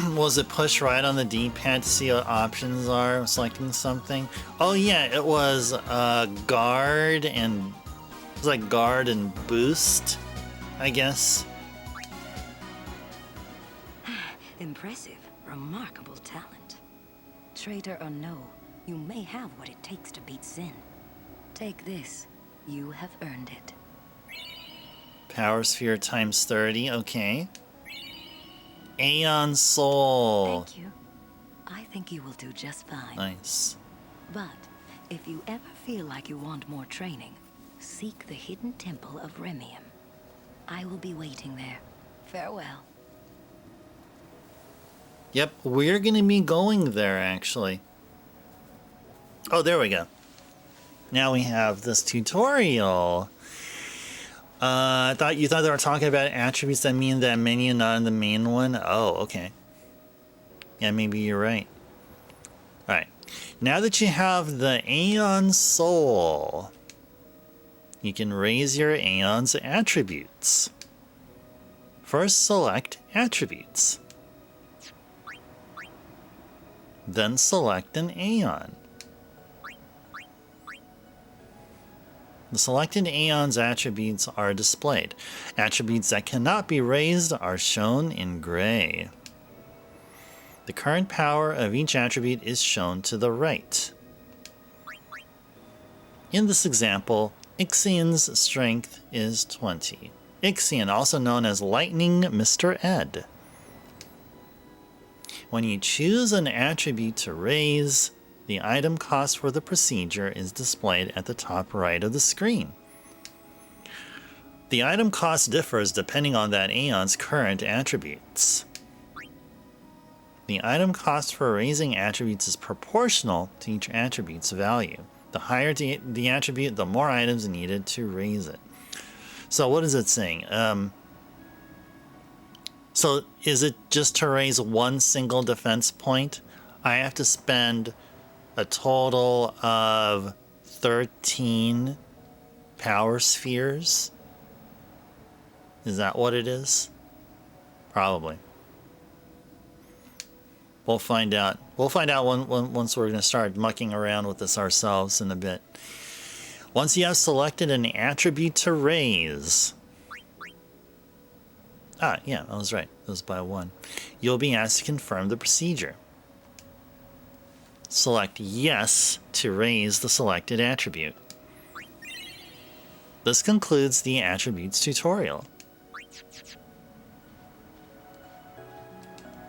Was it push right on the D-pad to see what options are selecting something? Oh yeah, it was guard and... It was like guard and boost, I guess. Impressive, remarkable talent. Traitor or no, you may have what it takes to beat Sin. Take this. You have earned it. Power Sphere times 30, okay. Aeon Soul. Thank you. I think you will do just fine. Nice. But if you ever feel like you want more training, seek the hidden temple of Remium. I will be waiting there. Farewell. Yep, we're gonna be going there, actually. Oh, there we go. Now we have this tutorial. I thought you thought they were talking about attributes that mean that menu, not in the main one. Oh, okay. Yeah, maybe you're right. Alright. Now that you have the Aeon Soul, you can raise your Aeon's attributes. First, select Attributes. Then select an Aeon. The selected Aeon's attributes are displayed. Attributes that cannot be raised are shown in gray. The current power of each attribute is shown to the right. In this example, Ixion's strength is 20. Ixion, also known as Lightning Mr. Ed. When you choose an attribute to raise, the item cost for the procedure is displayed at the top right of the screen. The item cost differs depending on that Aeon's current attributes. The item cost for raising attributes is proportional to each attribute's value. The higher the attribute, the more items needed to raise it. So what is it saying? So is it just to raise one single defense point? I have to spend a total of 13 power spheres? Is that what it is? Probably. We'll find out. We'll find out once we're going to start mucking around with this ourselves in a bit. Once you have selected an attribute to raise... Ah, yeah, I was right. It was by 1. You'll be asked to confirm the procedure. Select Yes to raise the selected attribute. This concludes the attributes tutorial.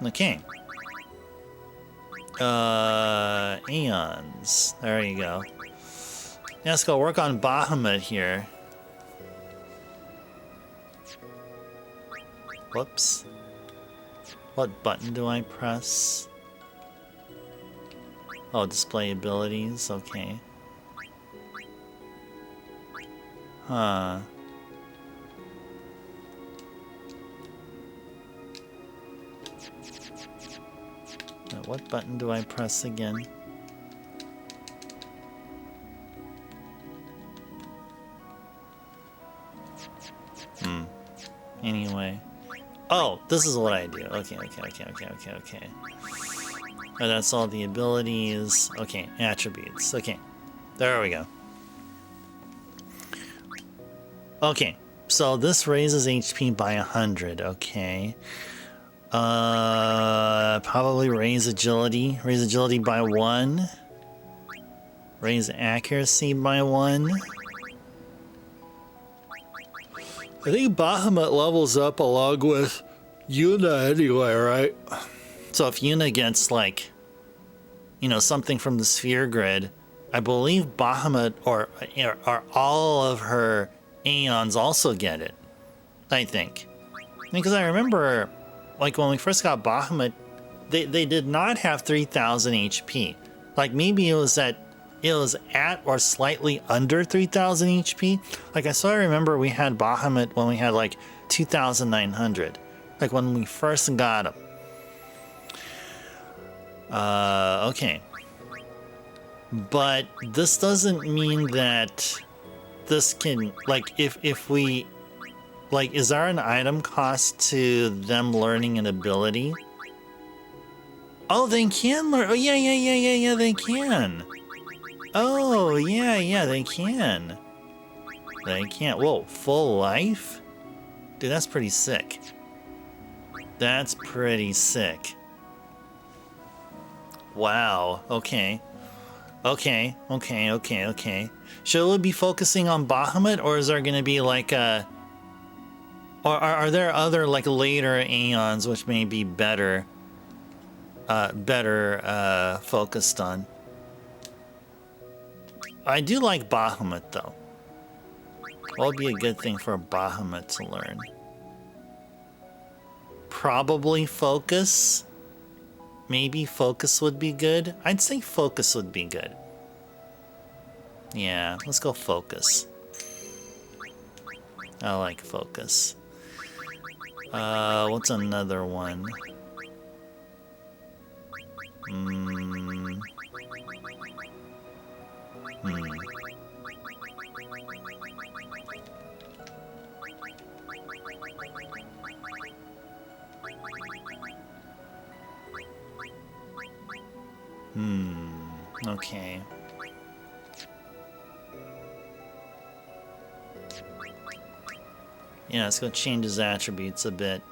Okay. Aeons. There you go. Now let's go work on Bahamut here. Whoops. What button do I press? Oh, display abilities. Okay. Huh. Now, what button do I press again? Anyway. Oh, this is what I do. Okay. Oh, that's all the abilities. Okay, attributes. Okay, there we go. Okay, so this raises HP by 100. Okay. Probably raise agility. Raise agility by 1. Raise accuracy by 1. I think Bahamut levels up along with Yuna anyway, right? So if Yuna gets, like, you know, something from the sphere grid, I believe Bahamut or all of her Aeons also get it. I think. Because I remember, like, when we first got Bahamut, they did not have 3,000 HP. Like, maybe it was at or slightly under 3,000 HP. Like, I remember we had Bahamut when we had like 2,900. Like when we first got him. Okay. But this doesn't mean that this can, like, if we, like, is there an item cost to them learning an ability? Oh, they can learn. Oh, yeah, they can. Oh, yeah, they can. They can. Whoa, full life? Dude, that's pretty sick. That's pretty sick. Wow, okay. Okay. Should we be focusing on Bahamut, or is there going to be like a... Or are there other, like, later Aeons which may be better focused on? I do like Bahamut, though. What would be a good thing for Bahamut to learn? Probably Focus. Maybe Focus would be good. I'd say Focus would be good. Yeah, let's go Focus. I like Focus. What's another one? Okay. Yeah, let's go change his attributes a bit.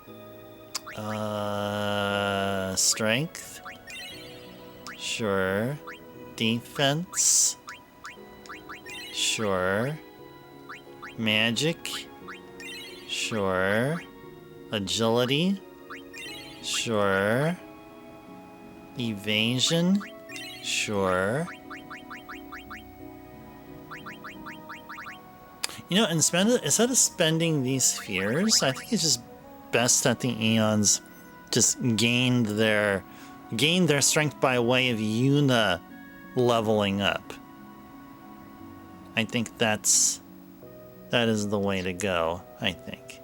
Strength. Sure. Defense. Sure. Magic. Sure. Agility. Sure. Evasion. Sure. You know, instead of spending these spheres, I think it's just best that the Aeons just gained their strength by way of Yuna leveling up. I think that is the way to go, I think.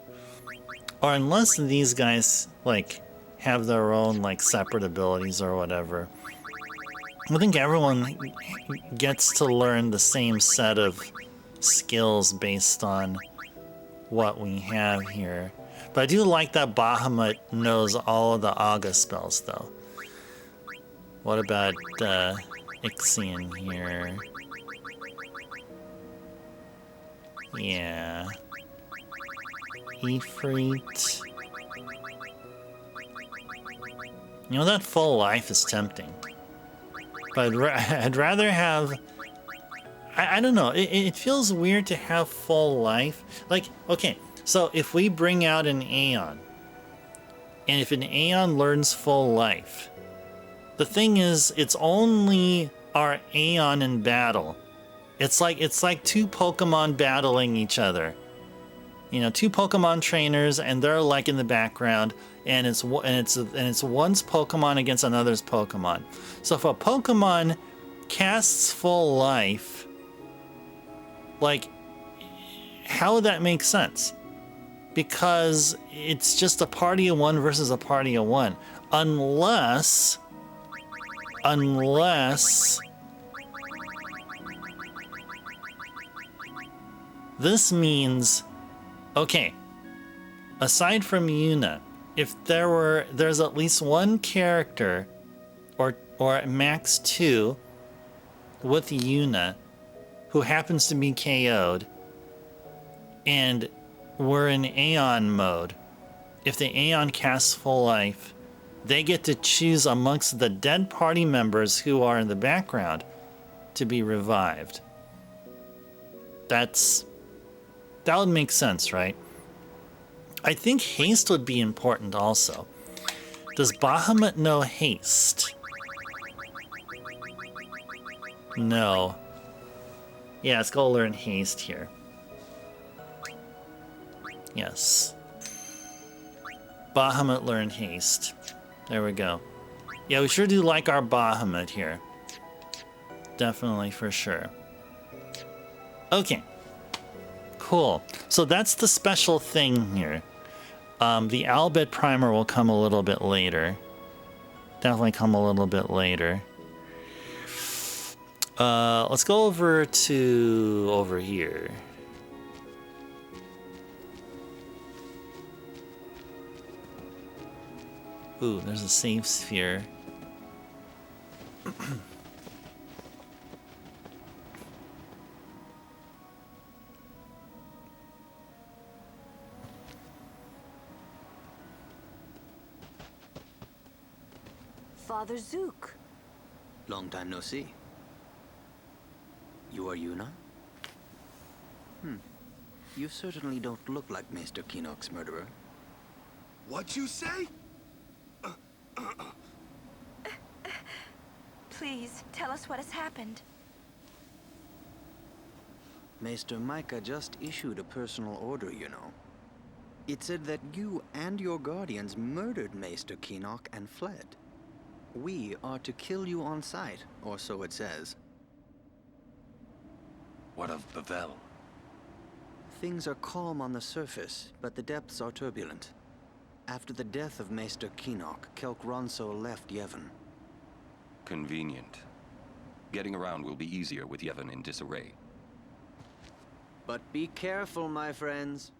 Or unless these guys like have their own like separate abilities or whatever. I think everyone gets to learn the same set of skills based on what we have here. But I do like that Bahamut knows all of the Aga spells, though. What about Ixion here? Yeah. Ifrit. You know, that full life is tempting. But I'd rather have... I don't know. It feels weird to have full life. Like, okay, so if we bring out an Aeon, and if an Aeon learns full life, the thing is, it's only our Aeon in battle. It's like two Pokemon battling each other. You know, two Pokemon trainers, and they're like in the background, and it's one's Pokemon against another's Pokemon. So if a Pokemon casts full life, like, how would that make sense? Because it's just a party of one versus a party of one. Unless this means, okay, aside from Yuna, if there's at least one character or max two with Yuna who happens to be KO'd, and we're in Aeon mode. If the Aeon casts full life, they get to choose amongst the dead party members who are in the background to be revived. That would make sense, right? I think haste would be important also. Does Bahamut know haste? No. Yeah, let's go learn haste here. Yes. Bahamut learn haste. There we go. Yeah, we sure do like our Bahamut here. Definitely, for sure. Okay. Cool. So that's the special thing here. The Albit Primer will come a little bit later. Definitely come a little bit later. Let's go over here. Ooh, there's a save sphere. Father Zook. Long time no see. You are Yuna? You certainly don't look like Maester Keenock's murderer. What you say? Please, tell us what has happened. Maester Micah just issued a personal order, you know. It said that you and your guardians murdered Maester Keenock and fled. We are to kill you on sight, or so it says. What of Bavel? Things are calm on the surface, but the depths are turbulent. After the death of Maester Keenock, Kelk Ronso left Yevon. Convenient. Getting around will be easier with Yevon in disarray. But be careful, my friends.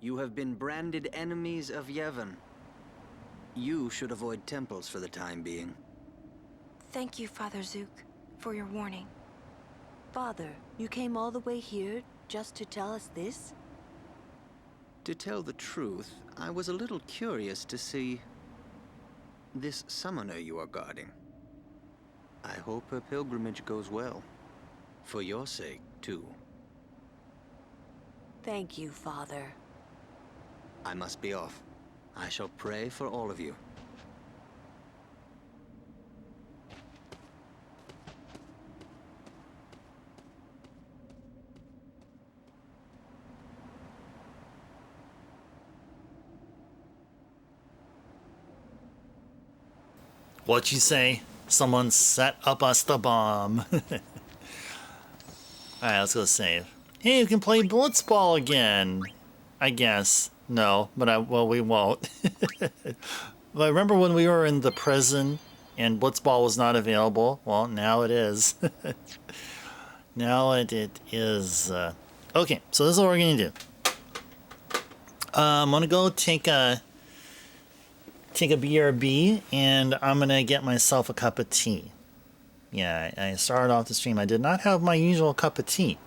You have been branded enemies of Yevon. You should avoid temples for the time being. Thank you, Father Zook, for your warning. Father, you came all the way here just to tell us this? To tell the truth, I was a little curious to see this summoner you are guarding. I hope her pilgrimage goes well. For your sake, too. Thank you, Father. I must be off. I shall pray for all of you. What you say? Someone set up us the bomb. Alright, let's go save. Hey, we can play Blitzball again. I guess. No, but well, we won't. But remember when we were in the prison and Blitzball was not available? Well, now it is. Now it is. Okay, so this is what we're going to do. I'm going to go take a BRB, and I'm going to get myself a cup of tea. Yeah, I started off the stream. I did not have my usual cup of tea.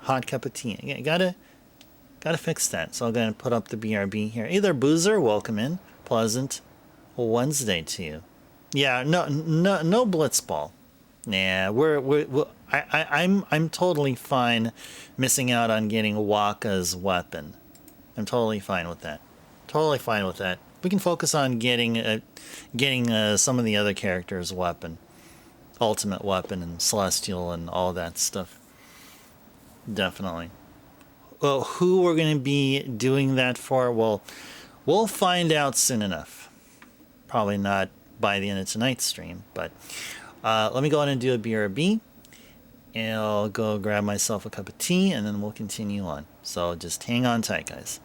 Hot cup of tea. I gotta fix that. So I'm going to put up the BRB here. Either Boozer, welcome in. Pleasant Wednesday to you. Yeah, no Blitzball. Nah, I'm totally fine missing out on getting Waka's weapon. I'm totally fine with that. Totally fine with that. We can focus on getting some of the other characters' weapon, ultimate weapon and celestial and all that stuff. Definitely. Well, who we're going to be doing that for? Well, we'll find out soon enough. Probably not by the end of tonight's stream, but let me go ahead and do a BRB. And I'll go grab myself a cup of tea, and then we'll continue on. So just hang on tight, guys.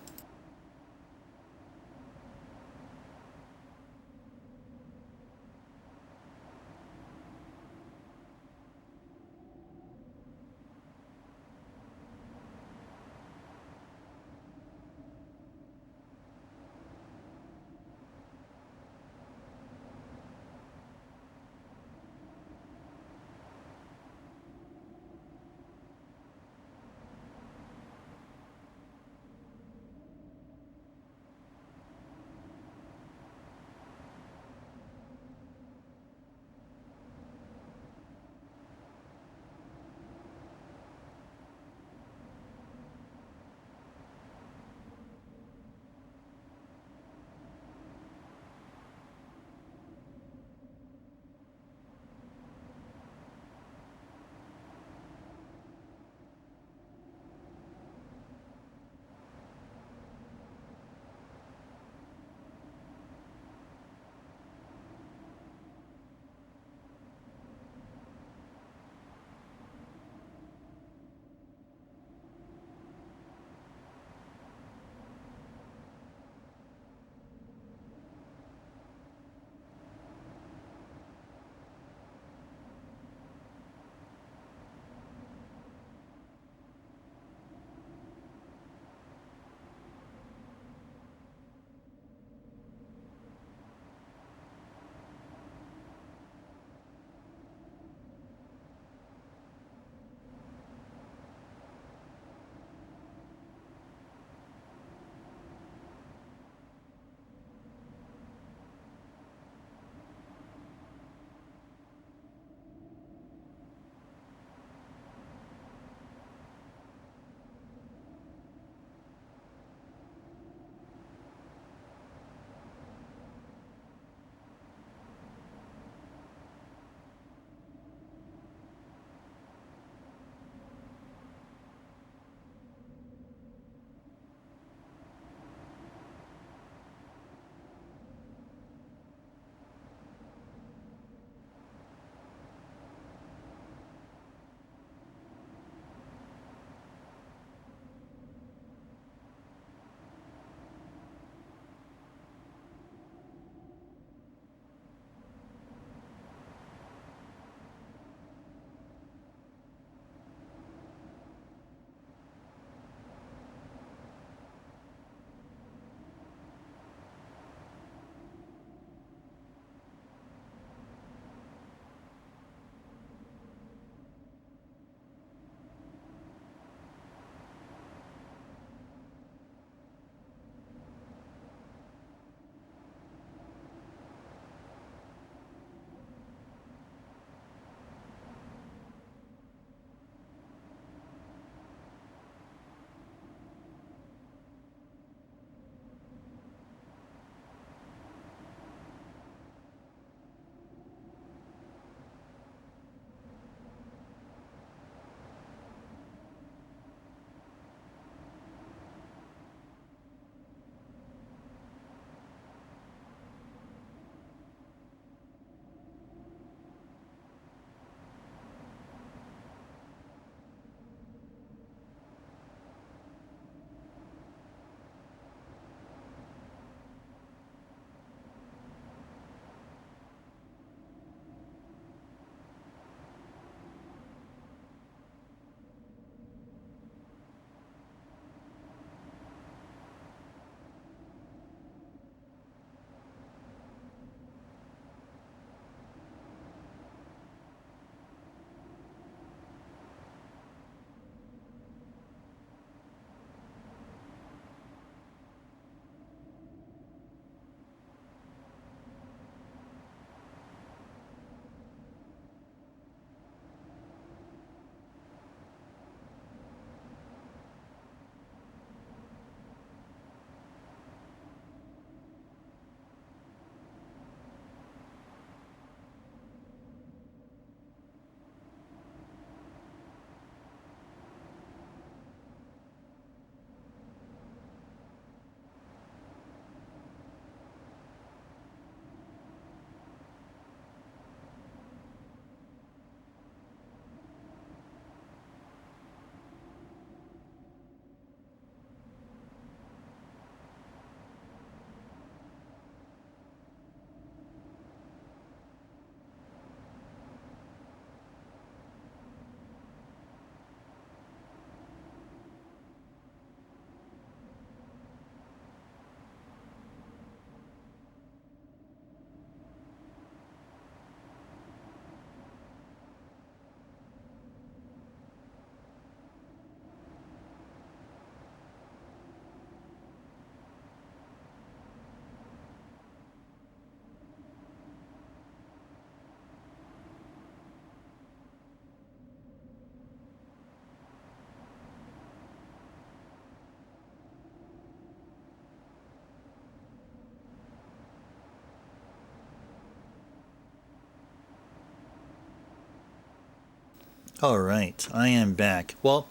All right, I am back. Well,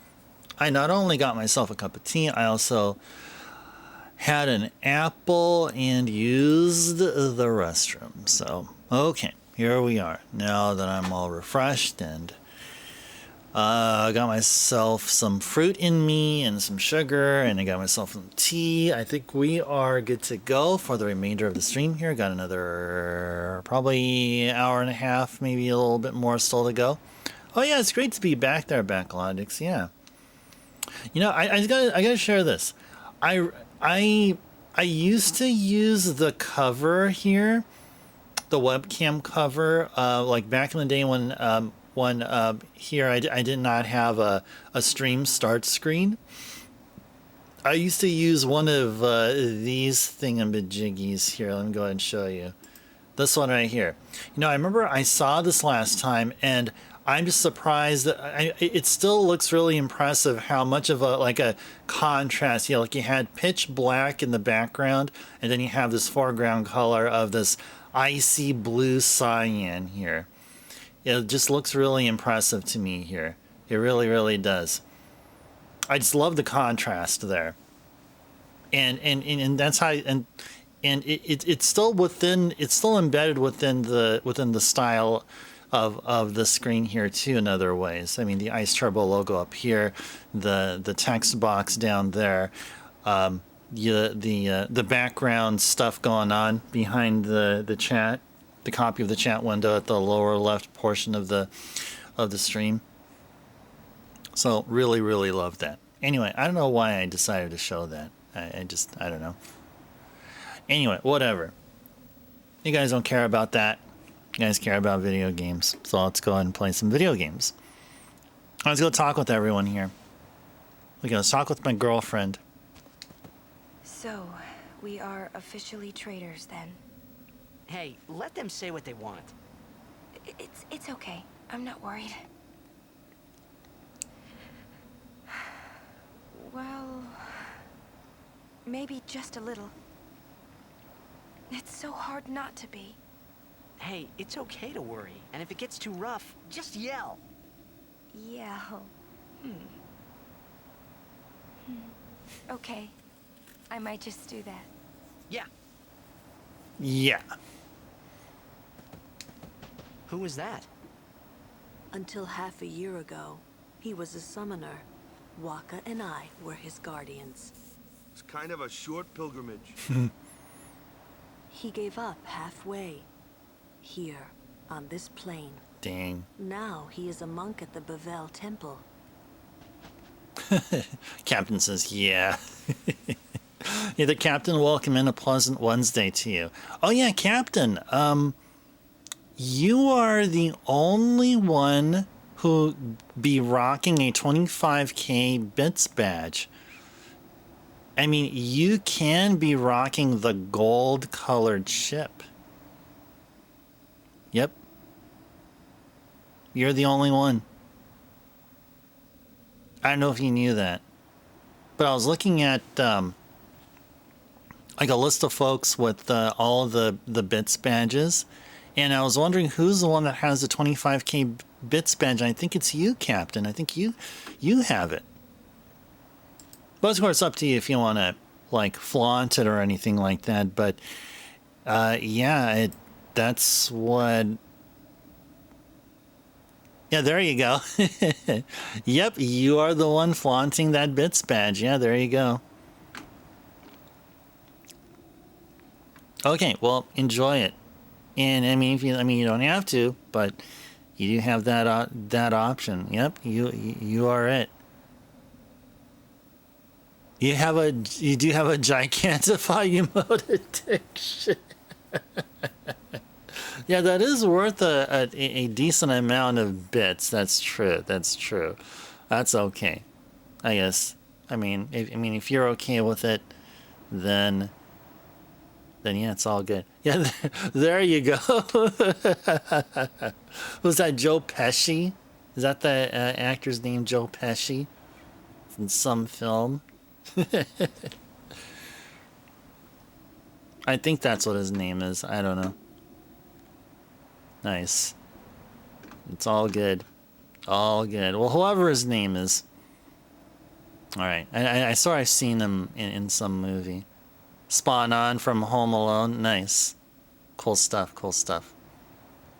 I not only got myself a cup of tea, I also had an apple and used the restroom. So, okay, here we are. Now that I'm all refreshed and I got myself some fruit in me and some sugar, and I got myself some tea. I think we are good to go for the remainder of the stream here. Got another probably hour and a half, maybe a little bit more still to go. Oh yeah, it's great to be back there, Backlogix. Yeah. You know, I gotta share this. I used to use the cover here, the webcam cover, like back in the day when here I did not have a stream start screen. I used to use one of these thingamajiggies here. Let me go ahead and show you. This one right here. You know, I remember I saw this last time, and I'm just surprised that it still looks really impressive how much of a contrast. You know, like you had pitch black in the background, and then you have this foreground color of this icy blue cyan here. It just looks really impressive to me here. It really, really does. I just love the contrast there, and that's how and it's still embedded within the style of the screen here too in other ways. I mean, the Ice Turbo logo up here, the text box down there, the background stuff going on behind the chat. The copy of the chat window at the lower left portion of the stream. So really, really love that. Anyway, I don't know why I decided to show that. I don't know. Anyway, whatever. You guys don't care about that. You guys care about video games. So let's go ahead and play some video games. Let's go talk with everyone here. We're going to talk with my girlfriend. So, we are officially traitors then. Hey, let them say what they want. It's okay. I'm not worried. Well, maybe just a little. It's so hard not to be. Hey, it's okay to worry. And if it gets too rough, just yell. Yell. Okay. I might just do that. Yeah. Yeah. Who was that? Until half a year ago, he was a summoner. Waka and I were his guardians. It's kind of a short pilgrimage. He gave up halfway. Here, on this plane. Dang. Now he is a monk at the Bevel Temple. Captain says, yeah. Yeah, the captain welcome in a pleasant Wednesday to you. Oh yeah, Captain. You are the only one who be rocking a 25k bits badge. I mean, you can be rocking the gold colored ship. Yep. You're the only one. I don't know if you knew that. But I was looking at like a list of folks with all of the bits badges, and I was wondering who's the one that has the 25k bits badge. And I think it's you, Captain. I think you have it. But of course, it's up to you if you want to like flaunt it or anything like that. But yeah, that's what. Yeah, there you go. Yep, you are the one flaunting that bits badge. Yeah, there you go. Okay, well, enjoy it. And I mean, you don't have to, but you do have that option. Yep, you are it. You do have a gigantify emote addiction. Yeah, that is worth a decent amount of bits. That's true. That's true. That's okay. I guess. I mean, if you're okay with it, then yeah, it's all good. Yeah, there you go. Was that Joe Pesci? Is that the actor's name, Joe Pesci? In some film? I think that's what his name is. I don't know. Nice. It's all good. All good. Well, whoever his name is. All right. I saw I've seen him in some movie. Spawn on from Home Alone. Nice. Cool stuff. Cool stuff.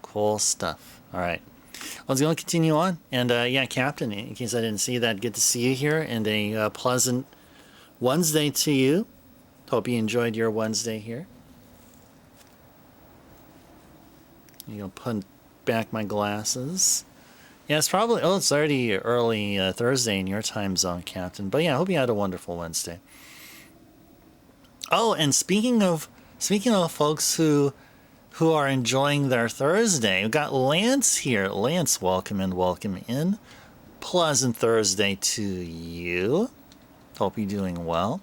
Cool stuff. All right. Let's go and continue on. And yeah, Captain, in case I didn't see that, good to see you here. And a pleasant Wednesday to you. Hope you enjoyed your Wednesday here. I'm going to put back my glasses. Yeah, it's probably... Oh, it's already early Thursday in your time zone, Captain. But yeah, I hope you had a wonderful Wednesday. Oh, and speaking of folks who are enjoying their Thursday, we've got Lance here. Lance, welcome in. Pleasant Thursday to you. Hope you're doing well.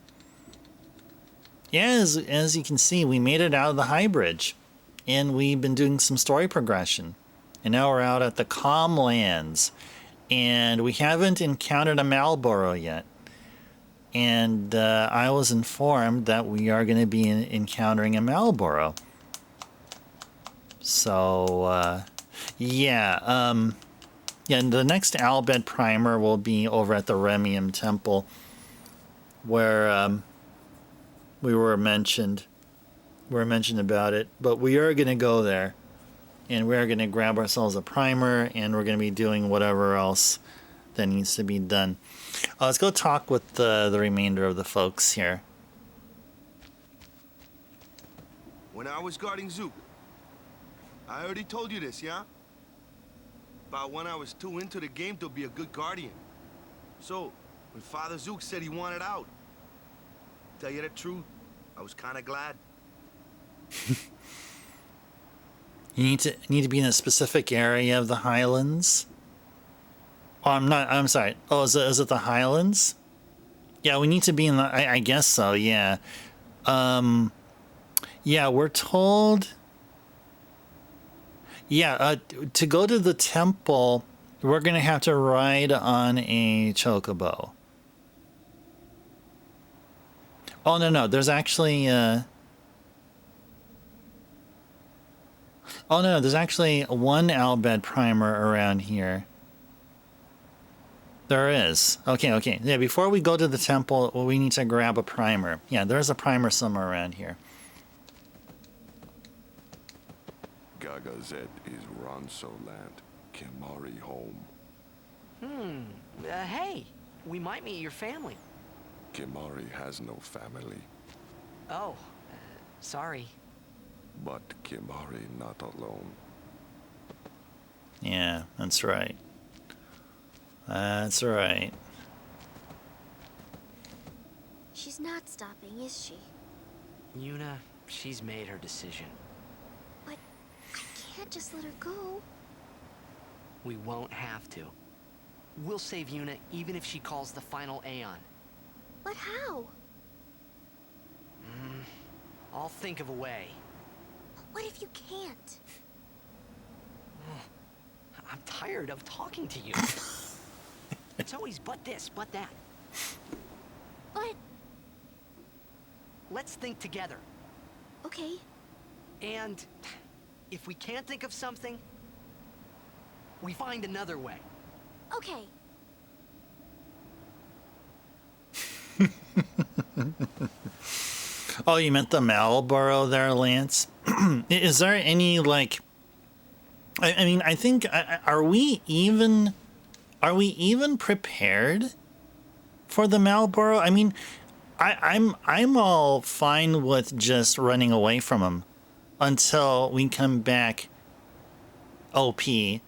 Yeah, as you can see, we made it out of the high bridge. And we've been doing some story progression. And now we're out at the Calm Lands. And we haven't encountered a Malboro yet. And I was informed that we are going to be encountering a Malboro. So, yeah. Yeah, and the next Albed Primer will be over at the Remium Temple. Where we were mentioned. We were mentioned about it. But we are going to go there. And we're going to grab ourselves a primer, and we're going to be doing whatever else that needs to be done. Let's go talk with the remainder of the folks here. When I was guarding Zook, I already told you this, yeah? About when I was too into the game to be a good guardian. So, when Father Zook said he wanted out, tell you the truth, I was kind of glad. You need to be in a specific area of the Highlands. Oh, I'm sorry. Oh, is it the Highlands? Yeah, we need to be in the... I guess so, yeah. Yeah, we're told... Yeah, to go to the temple, we're going to have to ride on a chocobo. Oh, no. There's actually... Oh, no, there's actually one Albed Primer around here. There is. Okay. Yeah, before we go to the temple, we need to grab a primer. Yeah, there's a primer somewhere around here. Gaga Zed is Ronso land, Kimari home. Hey, we might meet your family. Kimari has no family. Oh, sorry. But Kimari not alone. Yeah, that's right. That's right. She's not stopping, is she? Yuna, she's made her decision. But I can't just let her go. We won't have to. We'll save Yuna even if she calls the final Aeon. But how? I'll think of a way. What if you can't? I'm tired of talking to you. It's always but this, but that. But... Let's think together. Okay. And if we can't think of something, we find another way. Okay. Oh, you meant the Malboro there, Lance? Is there any, like... I mean, I think... Are we even prepared for the Malboro? I mean, I'm all fine with just running away from him until we come back OP and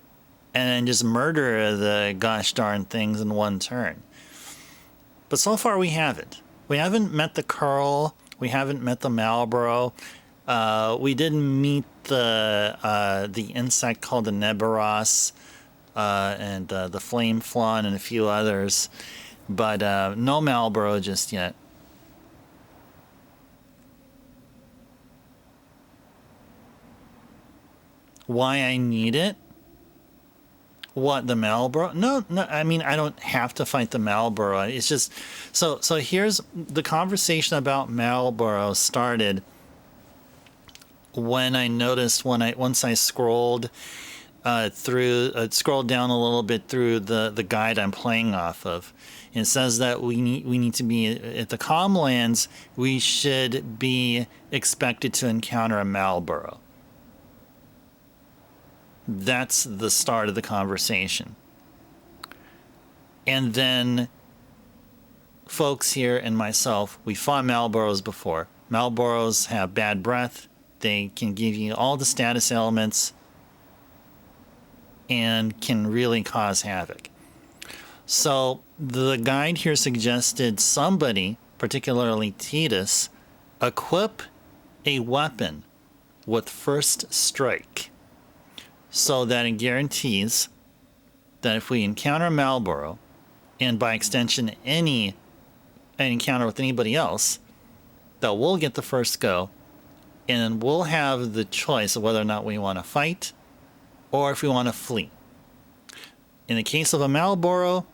then just murder the gosh darn things in one turn. But so far we haven't. We haven't met the Curl. We haven't met the Malboro. We did meet the insect called the Neberos, and the Flame Flawn and a few others, but no Malboro just yet. Why I need it? What, the Malboro? No, I mean, I don't have to fight the Malboro. It's just... So here's... The conversation about Malboro started when I noticed, once I scrolled scroll down a little bit through the guide I'm playing off of. It says that we need to be at the Calmlands. We should be expected to encounter a Malboro. That's the start of the conversation. And then folks here and myself, we fought Malboros before. Malboros have bad breath. They can give you all the status elements and can really cause havoc. So the guide here suggested somebody, particularly Titus, equip a weapon with first strike so that it guarantees that if we encounter Malboro, and by extension any encounter with anybody else, that we'll get the first go, and we'll have the choice of whether or not we want to fight or if we want to flee. In the case of a Malboro,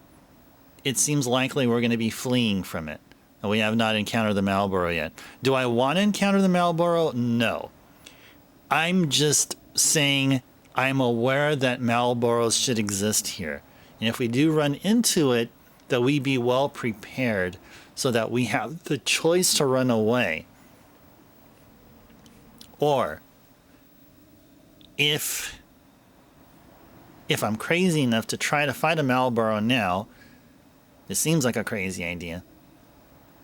it seems likely we're going to be fleeing from it. And we have not encountered the Malboro yet. Do I want to encounter the Malboro? No. I'm just saying I'm aware that Malboros should exist here. And if we do run into it, that we be well prepared so that we have the choice to run away. Or if I'm crazy enough to try to fight a Malboro now, it seems like a crazy idea.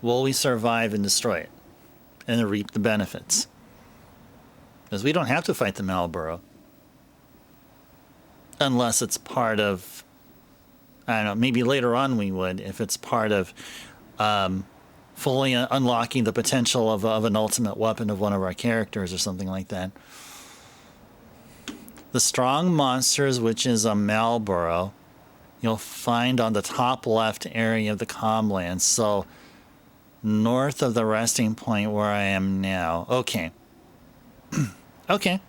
Will we survive and destroy it and reap the benefits? Because we don't have to fight the Malboro. Unless it's part of, I don't know, maybe later on we would, if it's part of fully unlocking the potential of an ultimate weapon of one of our characters or something like that. The strong monsters, which is a Malboro, you'll find on the top left area of the Calmlands. So north of the resting point where I am now. Okay. Okay.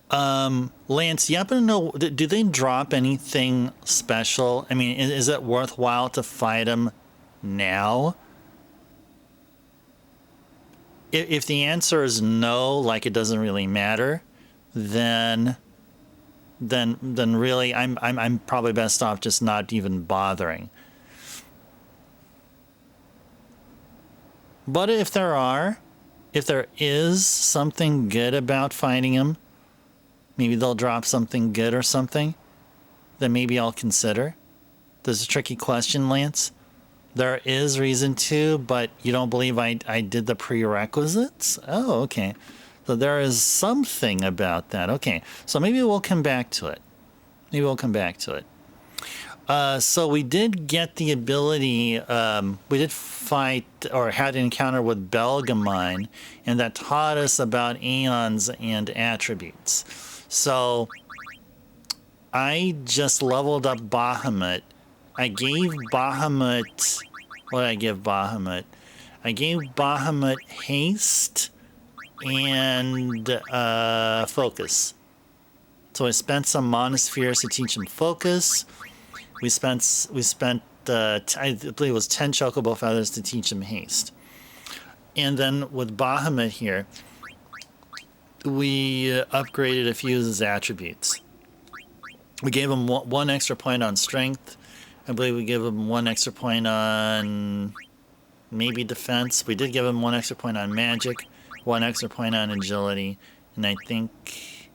Lance, you happen to know, do they drop anything special? I mean, is it worthwhile to fight them now? If the answer is no, like it doesn't really matter, then really I'm probably best off just not even bothering. But if there is something good about fighting them, maybe they'll drop something good or something, then maybe I'll consider. This is a tricky question, Lance. There is reason to, but you don't believe I did the prerequisites? Oh, okay. So there is something about that. Okay, so maybe we'll come back to it. Maybe we'll come back to it. So we did get the ability, we did fight or had an encounter with Belgamine, and that taught us about aeons and attributes. So I just leveled up Bahamut. I gave Bahamut, what did I give Bahamut? I gave Bahamut haste and focus. So I spent some monospheres to teach him focus. We spent I believe it was 10 chocobo feathers to teach him haste. And then with Bahamut here, we upgraded a few of his attributes. We gave him one extra point on strength. I believe we gave him one extra point on maybe defense. We did give him one extra point on magic, one extra point on agility, and I think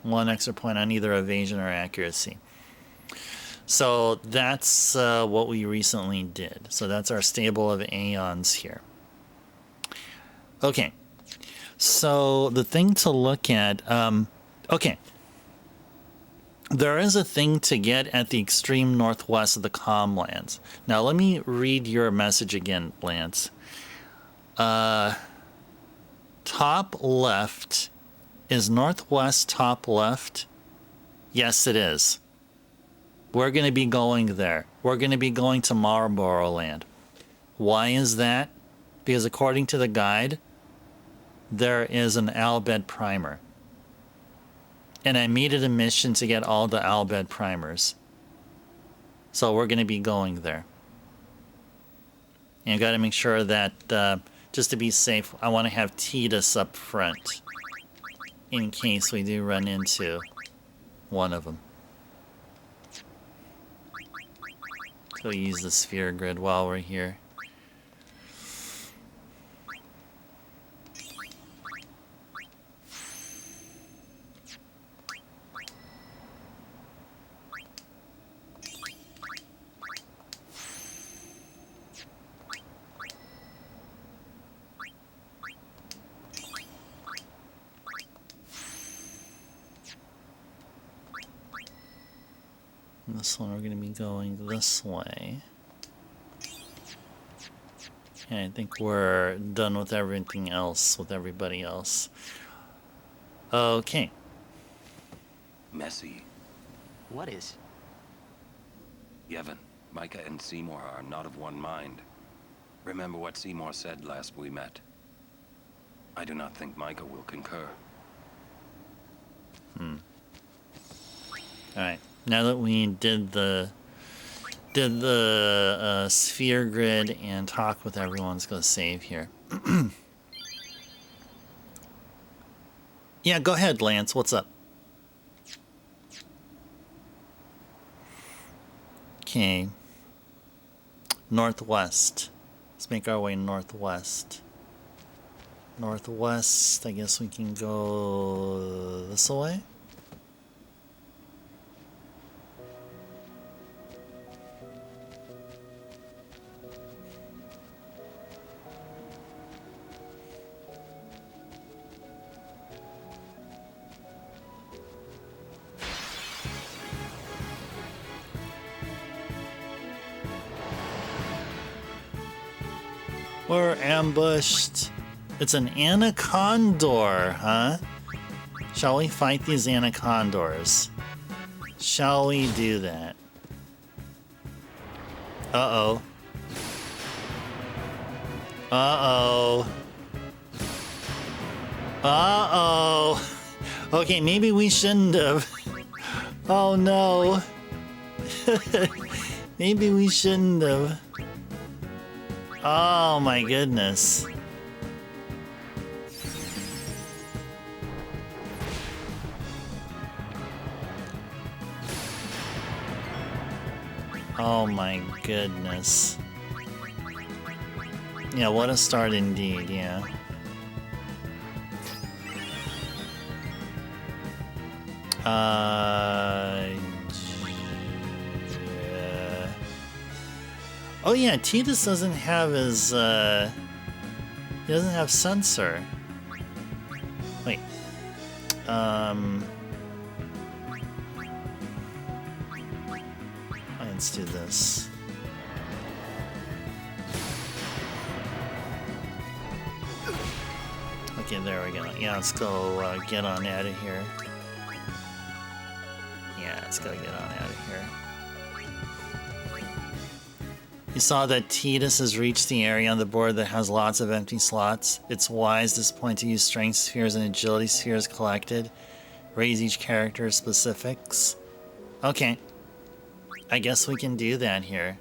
one extra point on either evasion or accuracy. So that's what we recently did. So that's our stable of aeons here. Okay. So the thing to look at, okay. There is a thing to get at the extreme northwest of the Calmlands. Now let me read your message again, Lance. Top left. Is northwest top left? Yes, it is. We're going to be going there. We're going to be going to Marlboro Land. Why is that? Because according to the guide, there is an Albed primer. And I made it a mission to get all the Albed primers. So we're going to be going there. And I've got to make sure that, just to be safe, I want to have Titus up front. in case we do run into one of them. Go use the sphere grid while we're here. This one we're going to be going this way. And I think we're done with everything else, with everybody else. Okay. Messy. What is? Yevon, Micah and Seymour are not of one mind. Remember what Seymour said last we met. I do not think Micah will concur. Alright. Now that we did the sphere grid and talk with everyone, let's go save here. Yeah, go ahead, Lance. What's up? Okay. Northwest. Let's make our way northwest. Northwest, I guess we can go this way. We're ambushed. It's an anacondor, huh? Shall we fight these anacondors? Shall we do that? Uh-oh. Uh-oh. Uh-oh. Okay, maybe we shouldn't have. Oh no. Maybe we shouldn't have. Oh my goodness. Oh my goodness. Yeah, what a start indeed, yeah. Yeah. Oh yeah, Tidus doesn't have his, he doesn't have sensor. Wait. Let's do this. Okay, there we go. Yeah, let's go get on out of here. Yeah, let's go get on out of here. You saw that Tidus has reached the area on the board that has lots of empty slots. It's wise at this point to use strength spheres and agility spheres collected. Raise each character's specifics. Okay. I guess we can do that here.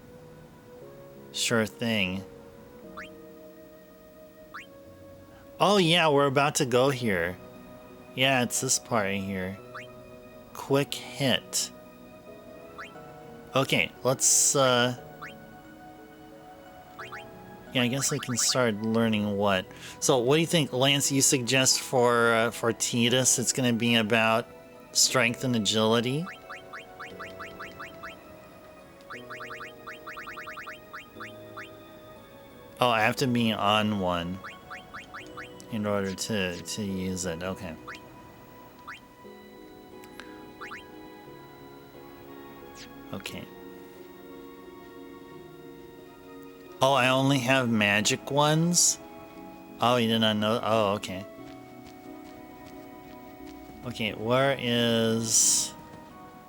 Sure thing. Oh yeah, we're about to go here. Yeah, it's this part right here. Quick hit. Okay, let's yeah, I guess I can start learning what. So what do you think, Lance, you suggest for Tidus it's gonna be about strength and agility? Oh, I have to be on one in order to use it. Okay. Okay. Oh, I only have magic ones? Oh, you did not know? Oh, okay. Okay, where is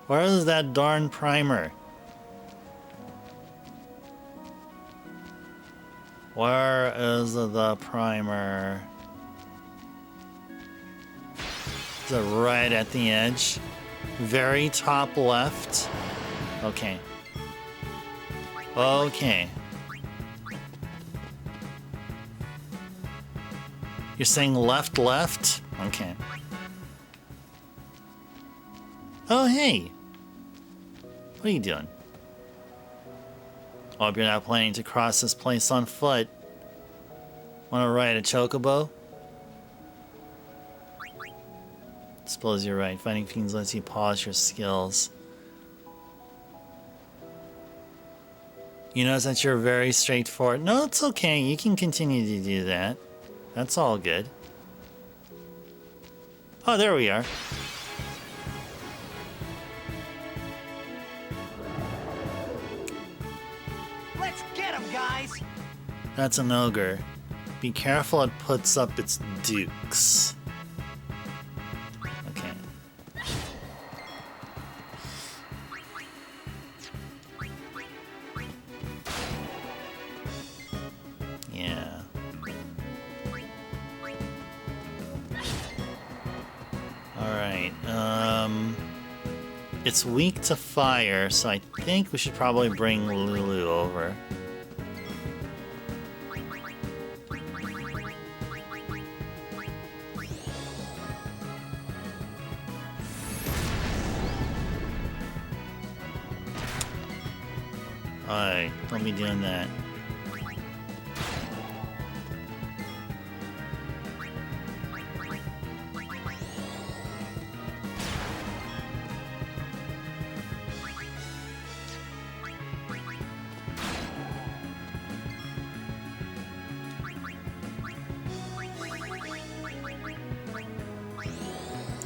that darn primer? Where is the primer? Is it right at the edge? Very top left? Okay. Okay. You're saying left, left? Okay. Oh, hey. What are you doing? Hope you're not planning to cross this place on foot. Wanna ride a chocobo? Suppose you're right. Fighting fiends lets you polish your skills. You notice that you're very straightforward. No, it's okay. You can continue to do that. That's all good. Oh, there we are. Let's get him, guys! That's an ogre. Be careful it puts up its dukes. Okay. Yeah. Alright, it's weak to fire, so I think we should probably bring Lulu over. Alright, don't be doing that.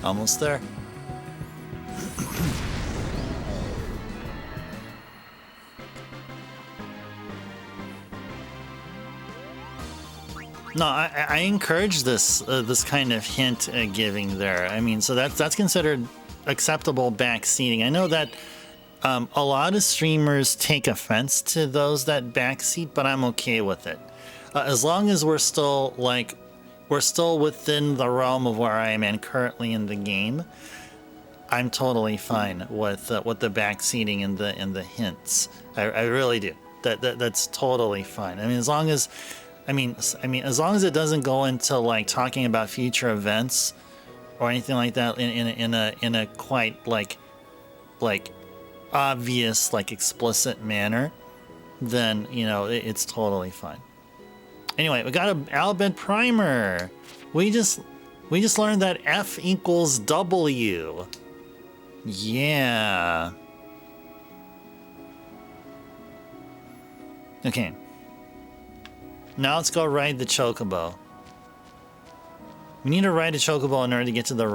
Almost there. No, I encourage this this kind of hint giving there. I mean, so that's considered acceptable backseating. I know that a lot of streamers take offense to those that backseat, but I'm okay with it. As long as we're still within the realm of where I am and currently in the game, I'm totally fine with the backseating and the hints. I really do. That's totally fine. I mean, as long as as long as it doesn't go into like talking about future events or anything like that in a quite like obvious, like explicit manner, then you know it's totally fine. Anyway, we got an Albed primer. We just learned that F equals W. Yeah. Okay. Now let's go ride the chocobo. We need to ride a chocobo in order to get to the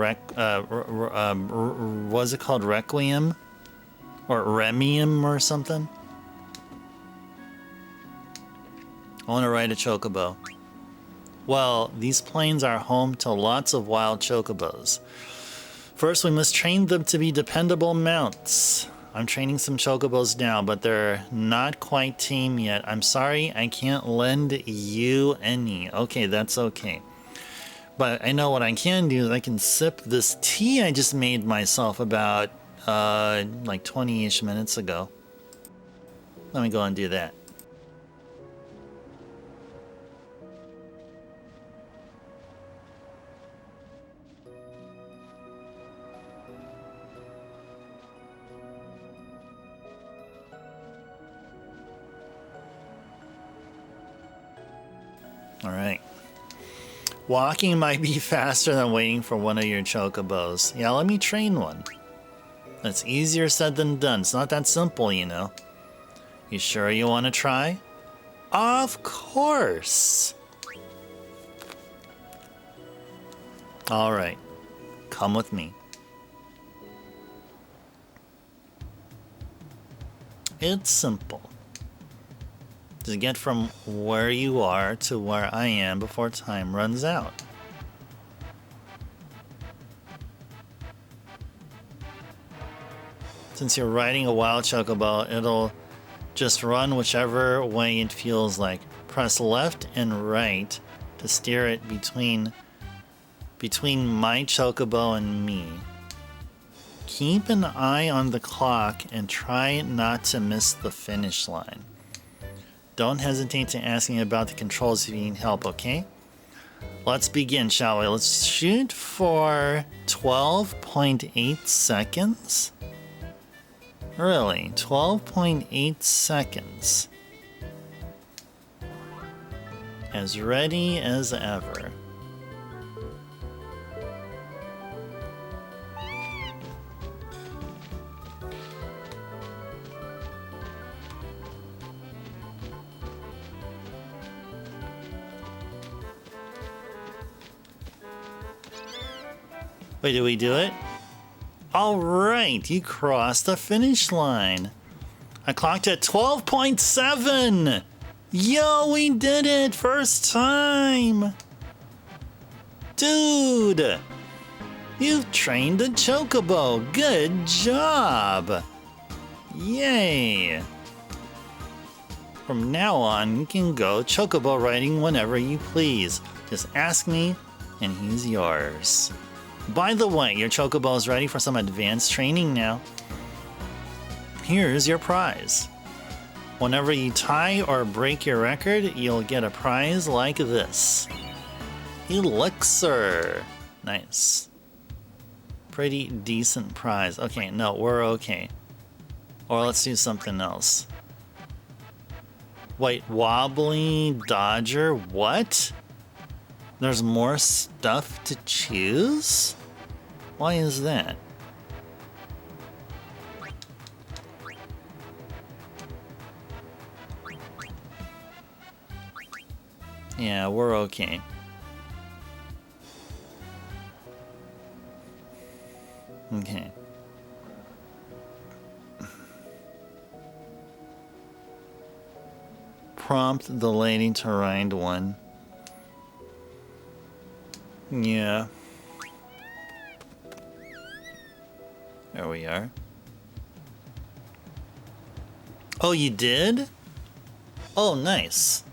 what's it called? Requiem? Or Remium or something? I want to ride a chocobo. Well, these plains are home to lots of wild chocobos. First, we must train them to be dependable mounts. I'm training some chocobos now, but they're not quite tame yet. I'm sorry, I can't lend you any. Okay, that's okay. But I know what I can do is I can sip this tea I just made myself about like 20-ish minutes ago. Let me go and do that. Alright. Walking might be faster than waiting for one of your chocobos. Yeah, let me train one. That's easier said than done. It's not that simple, you know. You sure you want to try? Of course! Alright. Come with me. It's simple. To get from where you are to where I am before time runs out. Since you're riding a wild chocobo, it'll just run whichever way it feels like. Press left and right to steer it between my chocobo and me. Keep an eye on the clock and try not to miss the finish line. Don't hesitate to ask me about the controls if you need help, okay? Let's begin, shall we? Let's shoot for 12.8 seconds. Really? 12.8 seconds. As ready as ever. Wait, did we do it? All right, you crossed the finish line. I clocked at 12.7. Yo, we did it! First time! Dude! You've trained a chocobo. Good job! Yay! From now on, you can go chocobo riding whenever you please. Just ask me, and he's yours. By the way, your chocobo is ready for some advanced training now. Here's your prize. Whenever you tie or break your record, you'll get a prize like this. Elixir. Nice. Pretty decent prize. Okay, no, we're okay. Or let's do something else. Wait, wobbly dodger? What? There's more stuff to choose? Why is that? Yeah, we're okay. Okay. Prompt the lady to ride one. Yeah. There we are. Oh, you did? Oh, nice.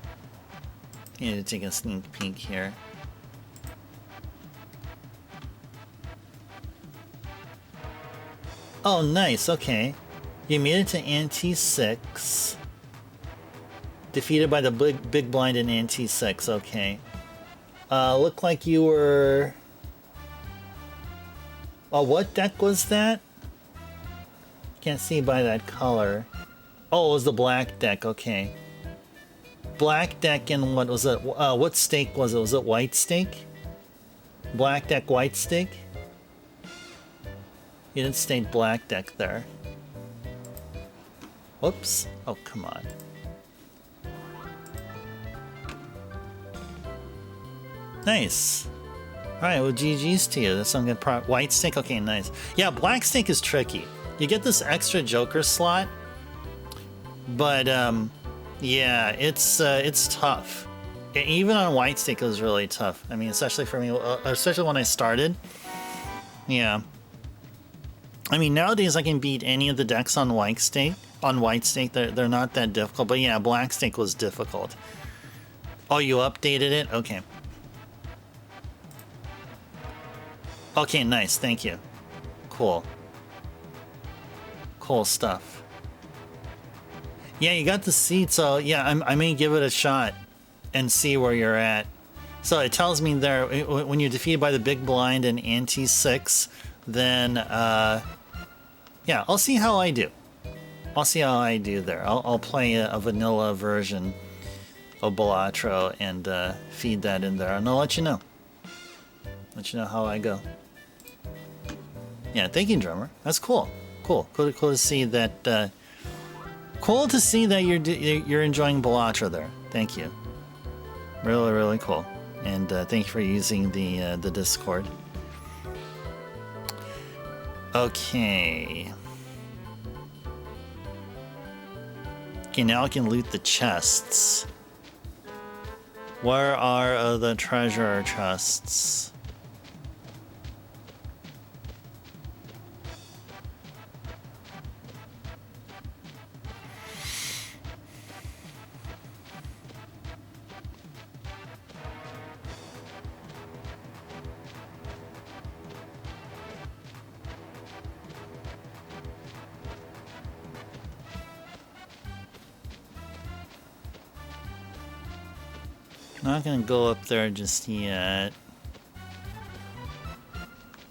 Need to take a sneak peek here. Oh, nice. Okay. You made it to Ante 6. Defeated by the big blind in Ante 6. Okay. Looked like you were... Oh, what deck was that? Can't see by that color. Oh, it was the black deck. Okay. Black deck and what was it? What stake was it? Was it white stake? Black deck, white stake? You didn't state black deck there. Whoops. Oh, come on. Nice. Alright, well, GG's to you. That's some good white stake? Okay, nice. Yeah, black stake is tricky. You get this extra Joker slot, but, yeah, it's tough. Even on white stake, it was really tough. I mean, especially for me, especially when I started. Yeah. I mean, nowadays I can beat any of the decks on white stake. They're not that difficult. But yeah, black stake was difficult. Oh, you updated it? Okay. Okay, nice. Thank you. Cool. Cool stuff. Yeah, you got the seat, so yeah, I may give it a shot and see where you're at. So it tells me there, when you're defeated by the big blind in Ante 6, then, yeah, I'll see how I do. I'll see how I do there. I'll play a vanilla version of Balatro and feed that in there, and I'll let you know. Let you know how I go. Yeah, thank you, drummer. That's cool. Cool to see that. Cool to see that you're enjoying Balatro there. Thank you. Really, really cool. And thank you for using the Discord. Okay. Okay, now I can loot the chests. Where are the treasure chests? Not gonna go up there just yet.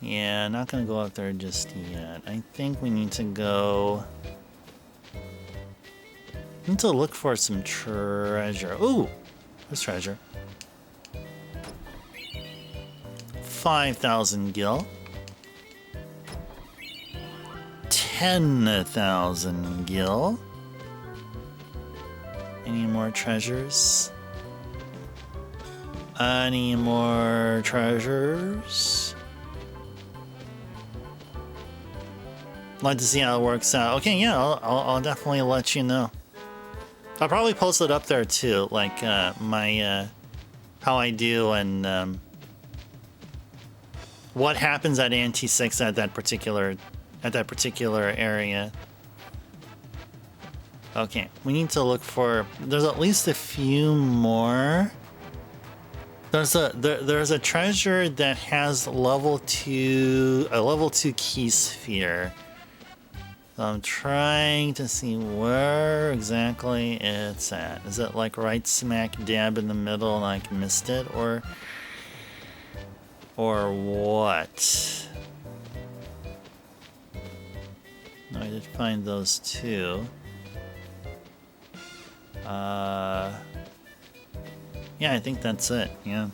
Yeah, not gonna go up there just yet. I think we need to go... need to look for some treasure. Ooh! There's treasure. 5,000 gil. 10,000 gil. Any more treasures? Any more treasures? Like to see how it works out. Okay, yeah, I'll definitely let you know. I'll probably post it up there too, like my how I do and what happens at Ante 6 at that particular area. Okay, we need to look for. There's at least a few more. There's a treasure that has a level 2 key sphere. So I'm trying to see where exactly it's at. Is it like right smack dab in the middle and I missed it, or what? No, I did find those two. Yeah, I think that's it, yeah.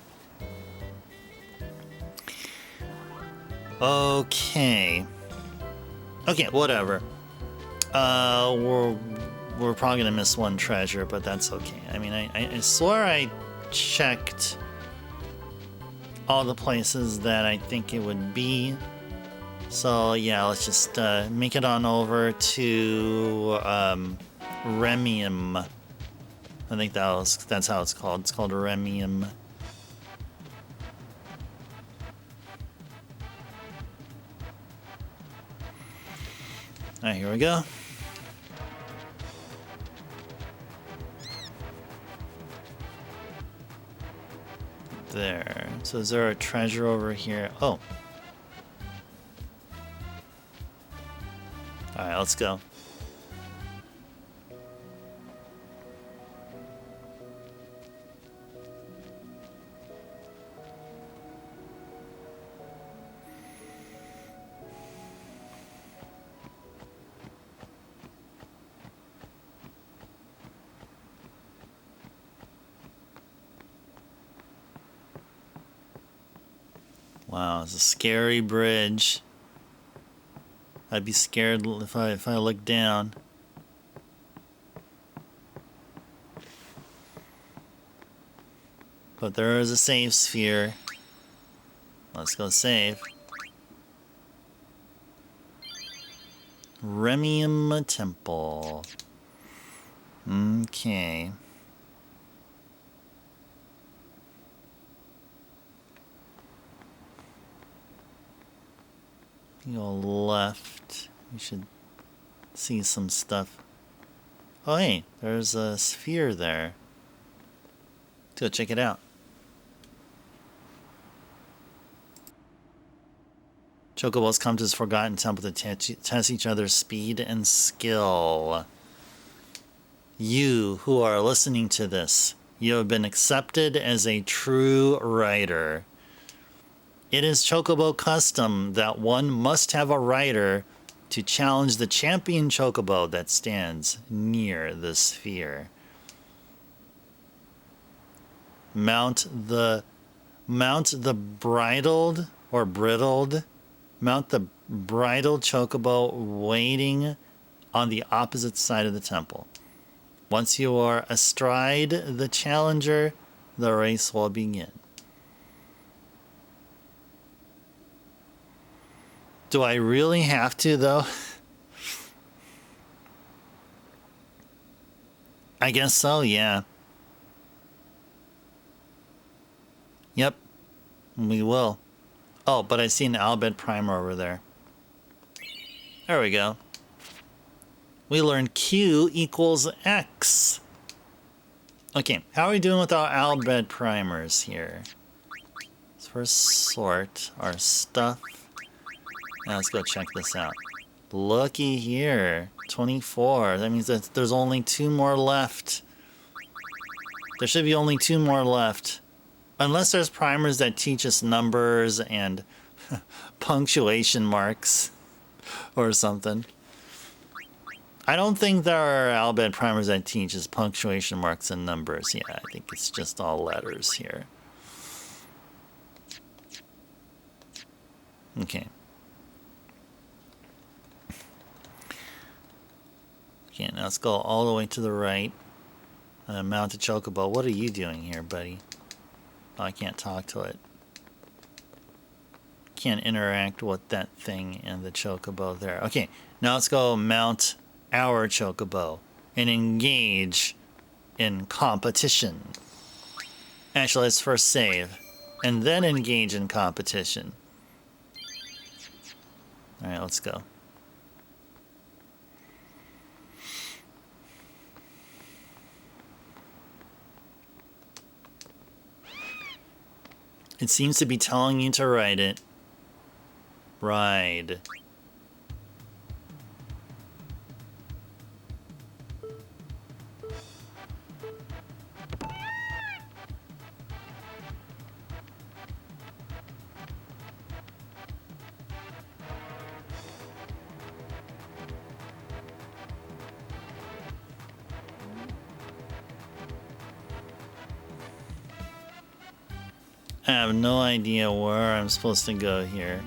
Okay. Okay, whatever. We're probably gonna miss one treasure, but that's okay. I mean, I swear I checked all the places that I think it would be. So yeah, let's just make it on over to Remium. I think that's how it's called. It's called Remium. Alright, here we go. There. So is there a treasure over here? Oh. Alright, let's go. Wow, it's a scary bridge. I'd be scared if I look down. But there is a save sphere. Let's go save. Remium Temple. Okay. Go left. You should see some stuff. Oh hey, there's a sphere there. Let's go check it out. Chocobos come to this forgotten temple to test each other's speed and skill. You who are listening to this, you have been accepted as a true rider. It is Chocobo custom that one must have a rider to challenge the champion Chocobo that stands near the sphere. Mount the bridled Chocobo waiting on the opposite side of the temple. Once you are astride the challenger, the race will begin. Do I really have to, though? I guess so, yeah. Yep, we will. Oh, but I see an Albed Primer over there. There we go. We learned Q equals X. Okay, how are we doing with our Albed Primers here? Let's first sort our stuff. Now let's go check this out. Looky here, 24. That means that there's only 2 more left. There should be only 2 more left. Unless there's primers that teach us numbers and punctuation marks or something. I don't think there are alphabet primers that teach us punctuation marks and numbers. Yeah, I think it's just all letters here. Okay. Okay, now let's go all the way to the right. Mount a chocobo. What are you doing here, buddy? Oh, I can't talk to it. Can't interact with that thing and the chocobo there. Okay, now let's go mount our chocobo and engage in competition. Actually, let's first save and then engage in competition. Alright, let's go. It seems to be telling you to ride it. Ride. I have no idea where I'm supposed to go here.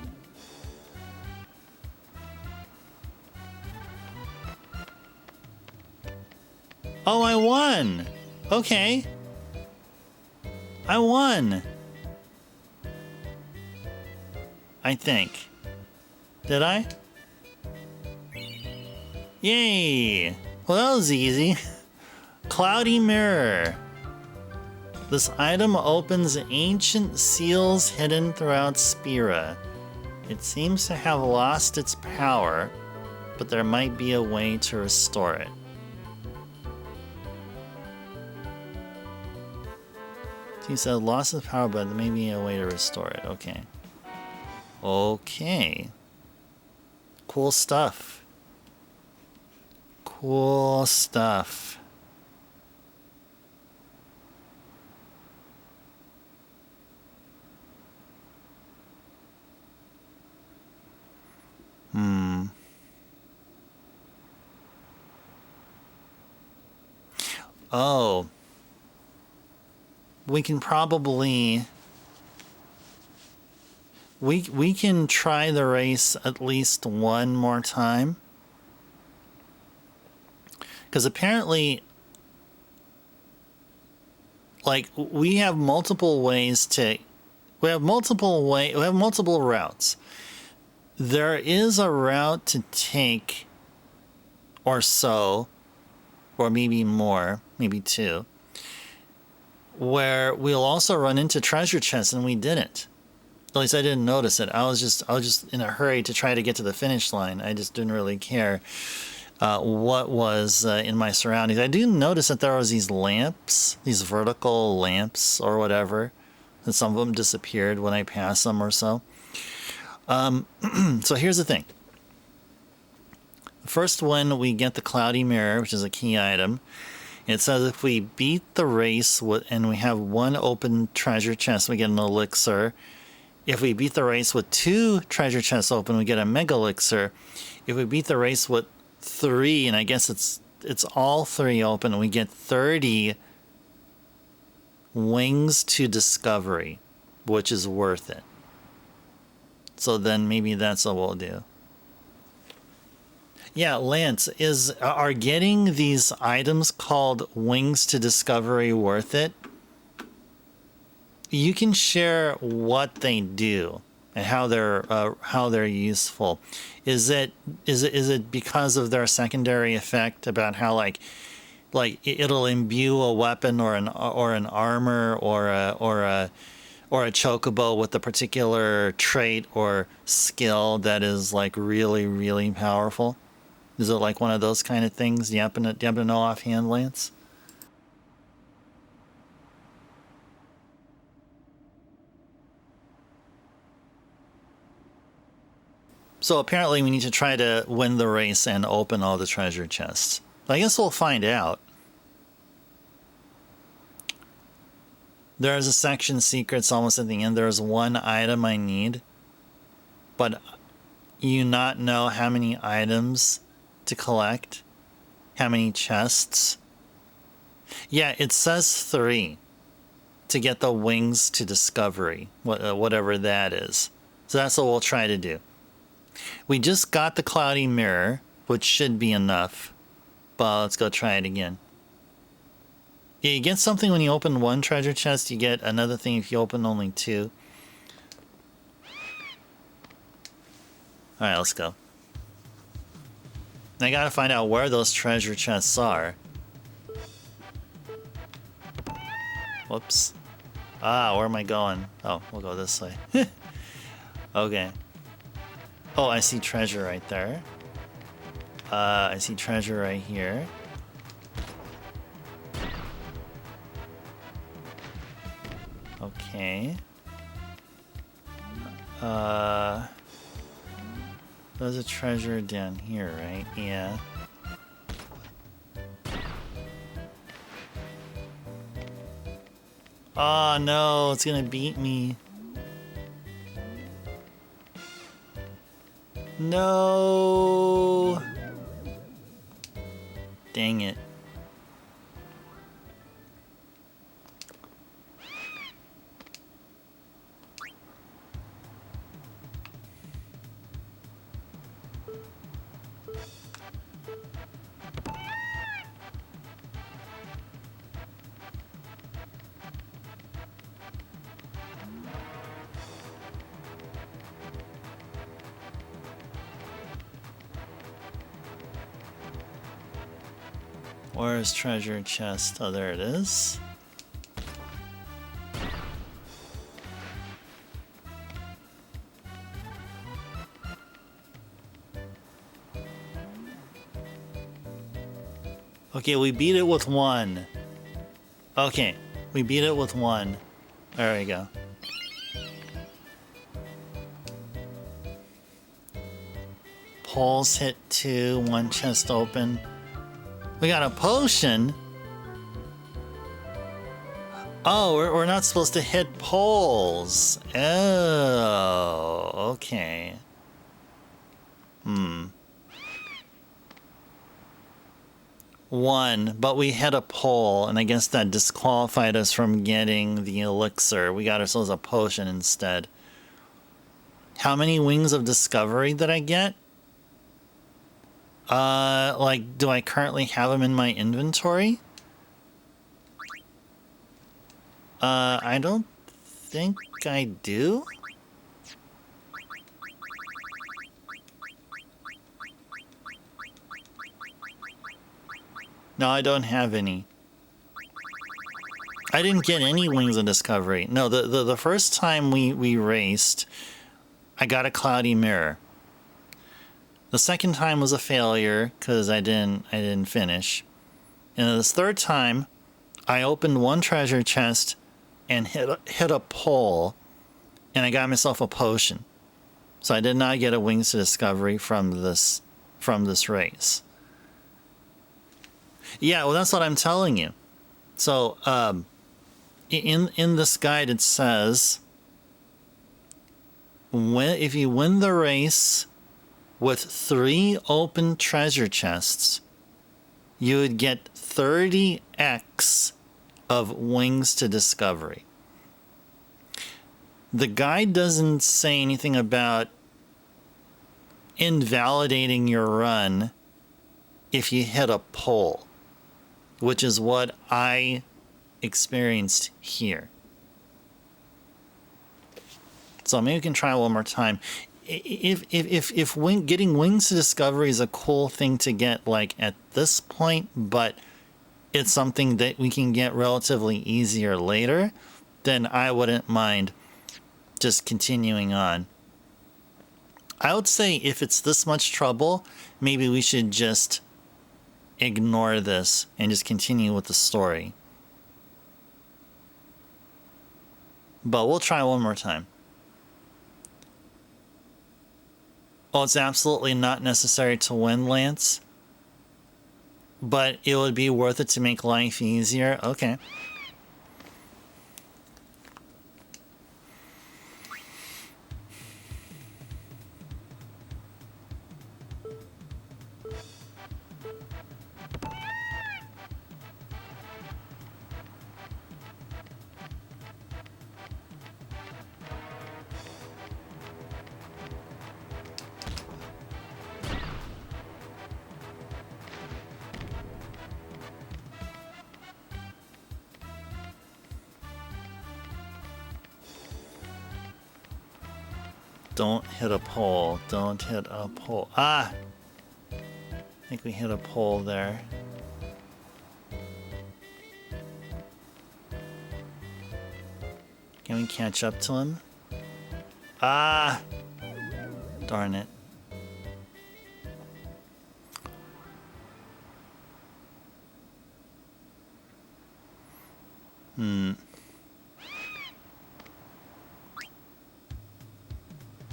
Oh, I won! Okay. I won! I think. Did I? Yay! Well, that was easy. Cloudy Mirror. This item opens ancient seals hidden throughout Spira. It seems to have lost its power, but there might be a way to restore it. He said lost its power, but there may be a way to restore it. Okay. Okay. Cool stuff. Cool stuff. Oh. We can probably... We can try the race at least one more time. Because apparently... Like, we have multiple ways to... We have multiple routes. There is a route to take, or so, or maybe more, maybe 2, where we'll also run into treasure chests, and we didn't. At least I didn't notice it. I was just in a hurry to try to get to the finish line. I just didn't really care what was in my surroundings. I do notice that there was these lamps, these vertical lamps or whatever, and some of them disappeared when I passed them or so. So here's the thing. First, when we get the Cloudy Mirror, which is a key item, it says if we beat the race and we have 1 open treasure chest, we get an elixir. If we beat the race with 2 treasure chests open, we get a mega elixir. If we beat the race with 3, and I guess it's all 3 open, we get 30 wings to discovery, which is worth it. So then maybe that's what we'll do. Yeah, Lance, are getting these items called Wings to Discovery worth it? You can share what they do and how they're useful. Is it because of their secondary effect about how like it'll imbue a weapon or an armor or a chocobo with a particular trait or skill that is like really, really powerful? Is it like one of those kind of things? Do you happen to know offhand, Lance? So apparently we need to try to win the race and open all the treasure chests. I guess we'll find out. There's a section secrets almost at the end. There's one item I need, but you not know how many items to collect, how many chests. Yeah, it says 3 to get the wings to discovery, whatever that is. So that's what we'll try to do. We just got the cloudy mirror, which should be enough, but let's go try it again. Yeah, you get something when you open one treasure chest, you get another thing if you open only 2. Alright, let's go. I gotta find out where those treasure chests are. Whoops. Ah, where am I going? Oh, we'll go this way. Okay. Oh, I see treasure right there. I see treasure right here. Okay. There's a treasure down here, right? Yeah. Oh no, it's gonna beat me. No. Dang it. Where's treasure chest? Oh, there it is. Okay, we beat it with 1. Okay, we beat it with 1. There we go. Poles hit 2, 1 chest open. We got a potion? Oh, we're not supposed to hit poles. Oh, okay. 1, but we hit a pole, and I guess that disqualified us from getting the elixir. We got ourselves a potion instead. How many wings of discovery did I get? Like, do I currently have them in my inventory? I don't think I do. No, I don't have any. I didn't get any wings of discovery. No, the first time we raced, I got a cloudy mirror. The second time was a failure because I didn't finish. And this third time, I opened one treasure chest and hit a pole, and I got myself a potion. So I did not get a wings to discovery from this race. Yeah, well, that's what I'm telling you. So in this guide it says, if you win the race with 3 open treasure chests, you would get 30x of wings to discovery. The guide doesn't say anything about invalidating your run if you hit a pole, which is what I experienced here. So maybe we can try one more time. If getting wings to discovery is a cool thing to get, like, at this point, but it's something that we can get relatively easier later, then I wouldn't mind just continuing on. I would say if it's this much trouble, maybe we should just ignore this and just continue with the story. But we'll try one more time. Oh, it's absolutely not necessary to win, Lance, but it would be worth it to make life easier. Okay. Don't hit a pole. Don't hit a pole. Ah! I think we hit a pole there. Can we catch up to him? Ah! Darn it.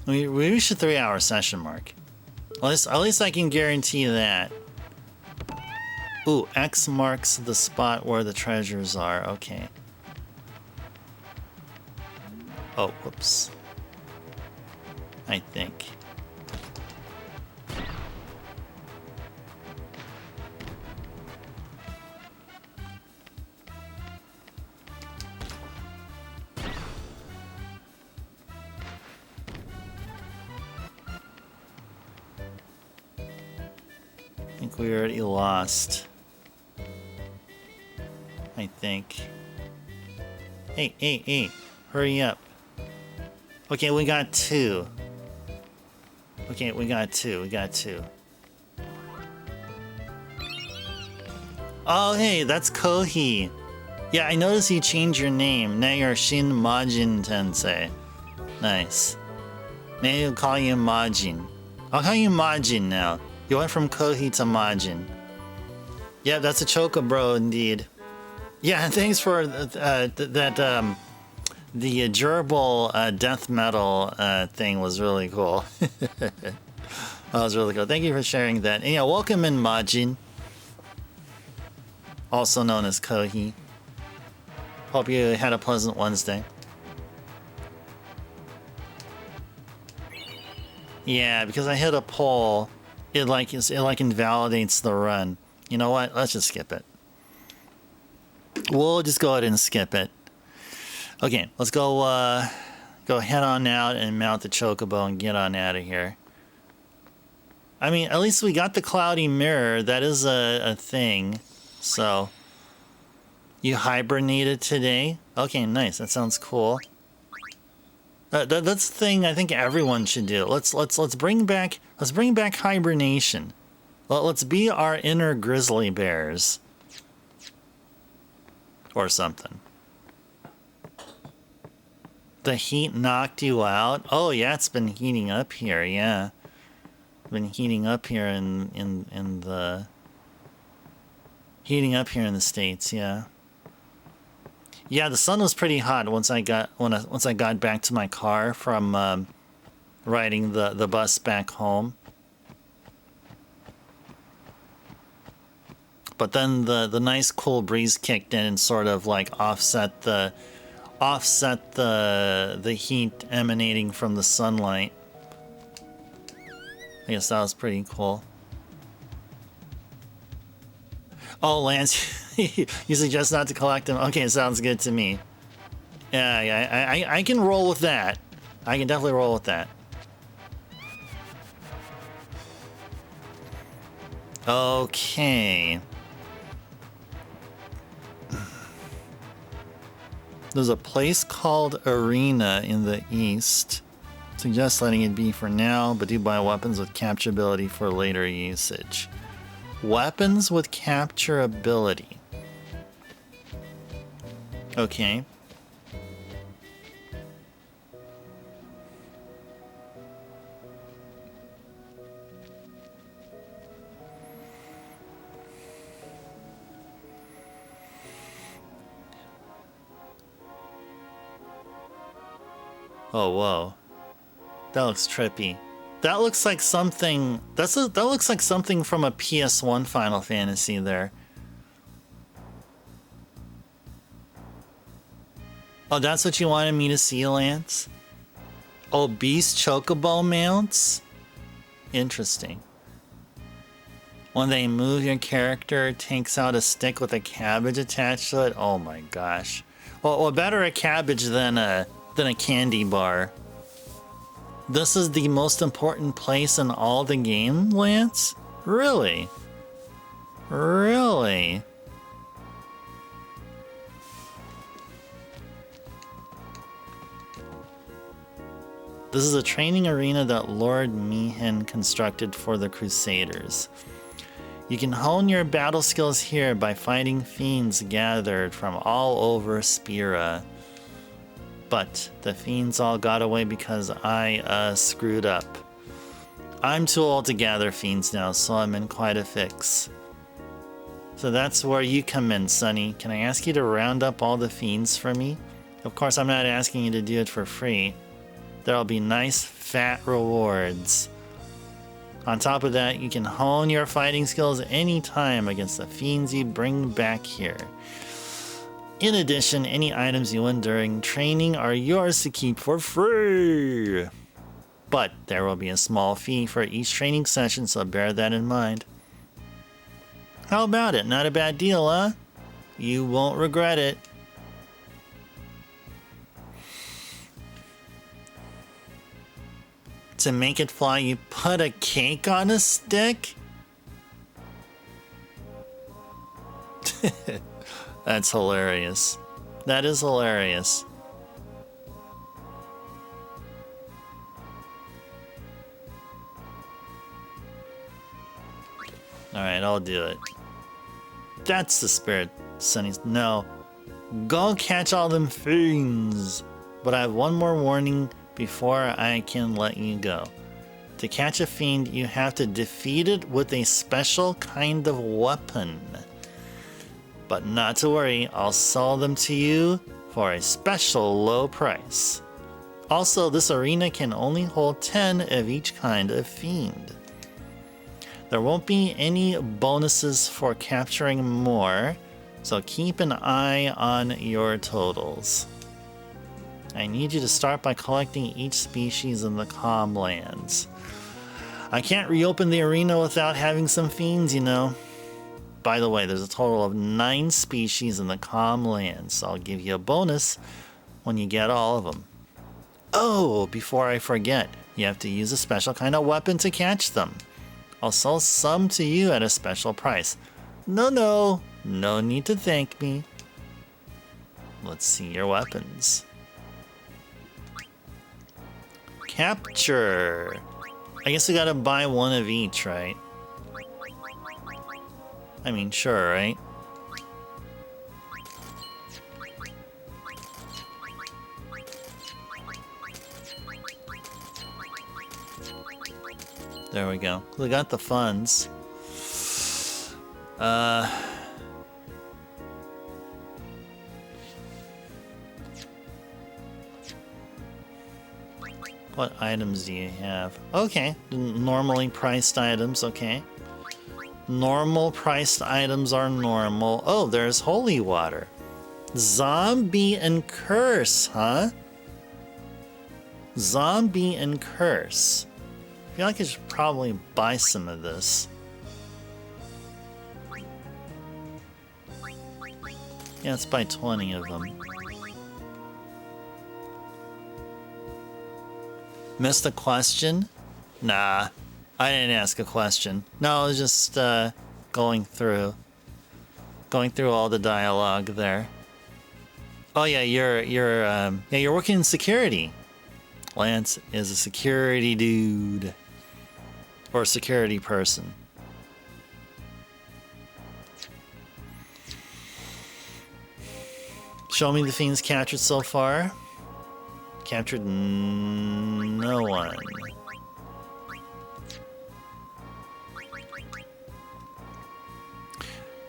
We reached a 3-hour session mark. At least I can guarantee that. Ooh, X marks the spot where the treasures are. Okay. Oh, whoops. I think. I think we already lost. I think. Hey, hurry up. Okay, we got 2. Okay, we got two. Oh, hey, that's Kohi. Yeah, I noticed you changed your name. Now you're Shin Majin Tensei. Nice. Maybe I'll call you Majin. I'll call you Majin now. You went from Kohi to Majin. Yeah, that's a Chocobro indeed. Yeah, thanks for the gerbil death metal thing was really cool. That was really cool. Thank you for sharing that. And yeah, welcome in Majin. Also known as Kohi. Hope you had a pleasant Wednesday. Yeah, because I hit a pole, it invalidates the run. You know what? Let's just skip it. We'll just go ahead and skip it. Okay, let's go head on out and mount the Chocobo and get on out of here. I mean, at least we got the cloudy mirror. That is a thing. So, you hibernated today? Okay, nice. That sounds cool. That's the thing I think everyone should do. Let's bring back hibernation. Let's be our inner grizzly bears. Or something. The heat knocked you out? Oh yeah, it's been heating up here, yeah. Been heating up here in the States, yeah. Yeah, the sun was pretty hot once I got back to my car from riding the bus back home. But then the nice cool breeze kicked in and sort of like offset the heat emanating from the sunlight. I guess that was pretty cool. Oh, Lance, you suggest not to collect them? Okay, sounds good to me. Yeah, I can roll with that. I can definitely roll with that. Okay. There's a place called Arena in the east. Suggest letting it be for now, but do buy weapons with capture ability for later usage. Weapons with capture ability. Okay. Oh, whoa. That looks trippy. That looks like something... That looks like something from a PS1 Final Fantasy there. Oh, that's what you wanted me to see, Lance? Obese Chocobo mounts? Interesting. When they move, your character takes out a stick with a cabbage attached to it. Oh my gosh. Well, better a cabbage than a candy bar. This is the most important place in all the game, Lance? Really? Really? This is a training arena that Lord Meehan constructed for the Crusaders. You can hone your battle skills here by fighting fiends gathered from all over Spira. But the fiends all got away because I screwed up. I'm too old to gather fiends now, so I'm in quite a fix. So that's where you come in, Sonny. Can I ask you to round up all the fiends for me? Of course, I'm not asking you to do it for free. There'll be nice fat rewards. On top of that, you can hone your fighting skills anytime against the fiends you bring back here. In addition, any items you win during training are yours to keep for free. But there will be a small fee for each training session, so bear that in mind. How about it? Not a bad deal, huh? You won't regret it. To make it fly, you put a cake on a stick? That's hilarious. That is hilarious. Alright, I'll do it. That's the spirit, Sonny. No. Go catch all them fiends. But I have one more warning before I can let you go. To catch a fiend, you have to defeat it with a special kind of weapon. But not to worry, I'll sell them to you for a special low price. Also, this arena can only hold 10 of each kind of fiend. There won't be any bonuses for capturing more, so keep an eye on your totals. I need you to start by collecting each species in the Calm Lands. I can't reopen the arena without having some fiends, you know. By the way, there's a total of 9 species in the Calm Lands, so I'll give you a bonus when you get all of them. Oh, before I forget, you have to use a special kind of weapon to catch them. I'll sell some to you at a special price. No need to thank me. Let's see your weapons. Capture. I guess we gotta buy one of each, right? I mean, sure, right? There we go. We got the funds. What items do you have? Okay, normally priced items, okay. Normal priced items are normal. Oh, there's holy water. Zombie and curse, huh? Zombie and curse. I feel like I should probably buy some of this. Yeah, let's buy 20 of them. Missed a question? Nah, I didn't ask a question. No, I was just going through all the dialogue there. Oh yeah, you're working in security. Lance is a security dude or security person. Show me the fiends captured so far. Captured no one.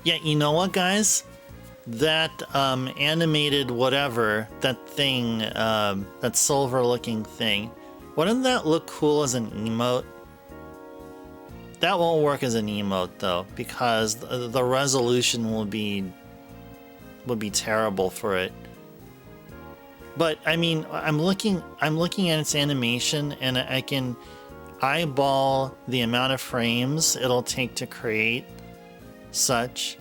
Yeah, you know what, guys? That animated whatever, that thing, that silver-looking thing, wouldn't that look cool as an emote? That won't work as an emote though, because the resolution would be terrible for it. But I mean, I'm looking at its animation, and I can eyeball the amount of frames it'll take to create such,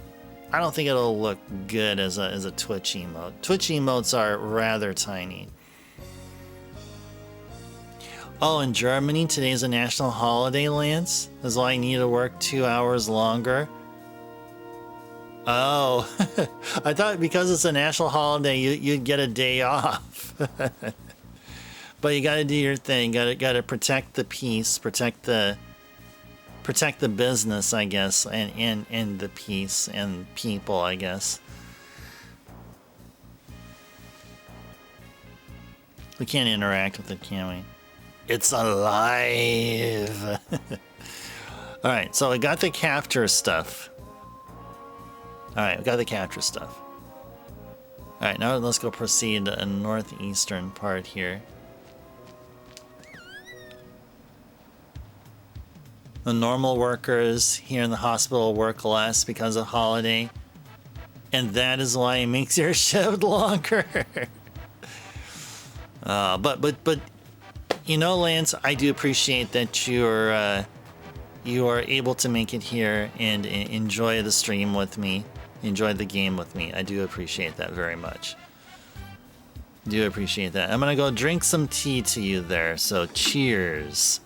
I don't think it'll look good as a Twitch emote. Twitch emotes are rather tiny. Oh, in Germany, today's a national holiday, Lance? That's why I need to work 2 hours longer? Oh, I thought because it's a national holiday, you'd get a day off. But you gotta do your thing. Gotta protect the peace, protect the business, I guess, and the peace and people, I guess. We can't interact with it, can we? It's alive. All right, so I got the capture stuff. All right, we got the capture stuff. All right, now let's go proceed to a northeastern part here. The normal workers here in the hospital work less because of holiday, and that is why it makes your shift longer. But you know, Lance, I do appreciate that you are able to make it here and enjoy the stream with me, enjoy the game with me. I do appreciate that very much. Do appreciate that. I'm gonna go drink some tea to you there. So cheers.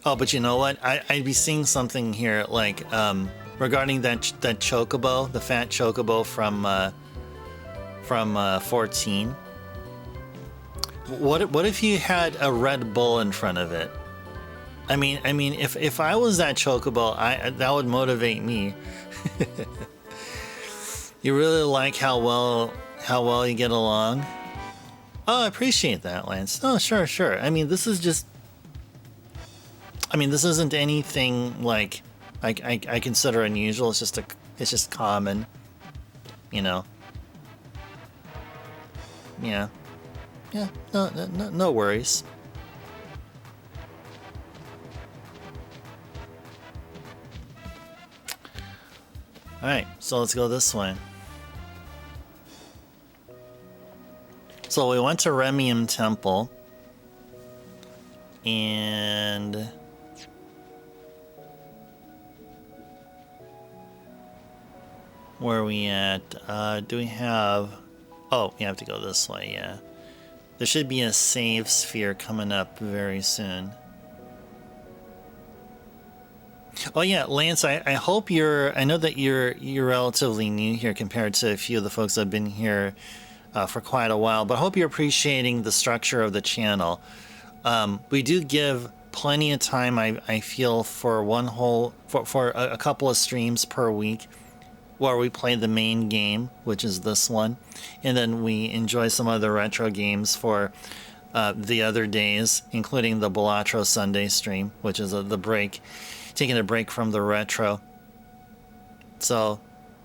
Oh, but you know what? I'd be seeing something here, like regarding that chocobo, the fat chocobo from 14. What if you had a Red Bull in front of it? I mean, if I was that chocobo, that would motivate me. You really like how well you get along? Oh, I appreciate that, Lance. Oh, sure. I mean, this isn't anything like I consider unusual. It's just common, you know. Yeah. No worries. All right, so let's go this way. So we went to Remium Temple, and where are we at? Do we have... Oh, you have to go this way, yeah. There should be a save sphere coming up very soon. Oh yeah, Lance, I hope I know that you're relatively new here compared to a few of the folks that have been here for quite a while, but I hope you're appreciating the structure of the channel. We do give plenty of time, I feel, for for a couple of streams per week, where we play the main game, which is this one, and then we enjoy some other retro games for the other days, including the Balatro Sunday stream, which is taking a break from the retro. So,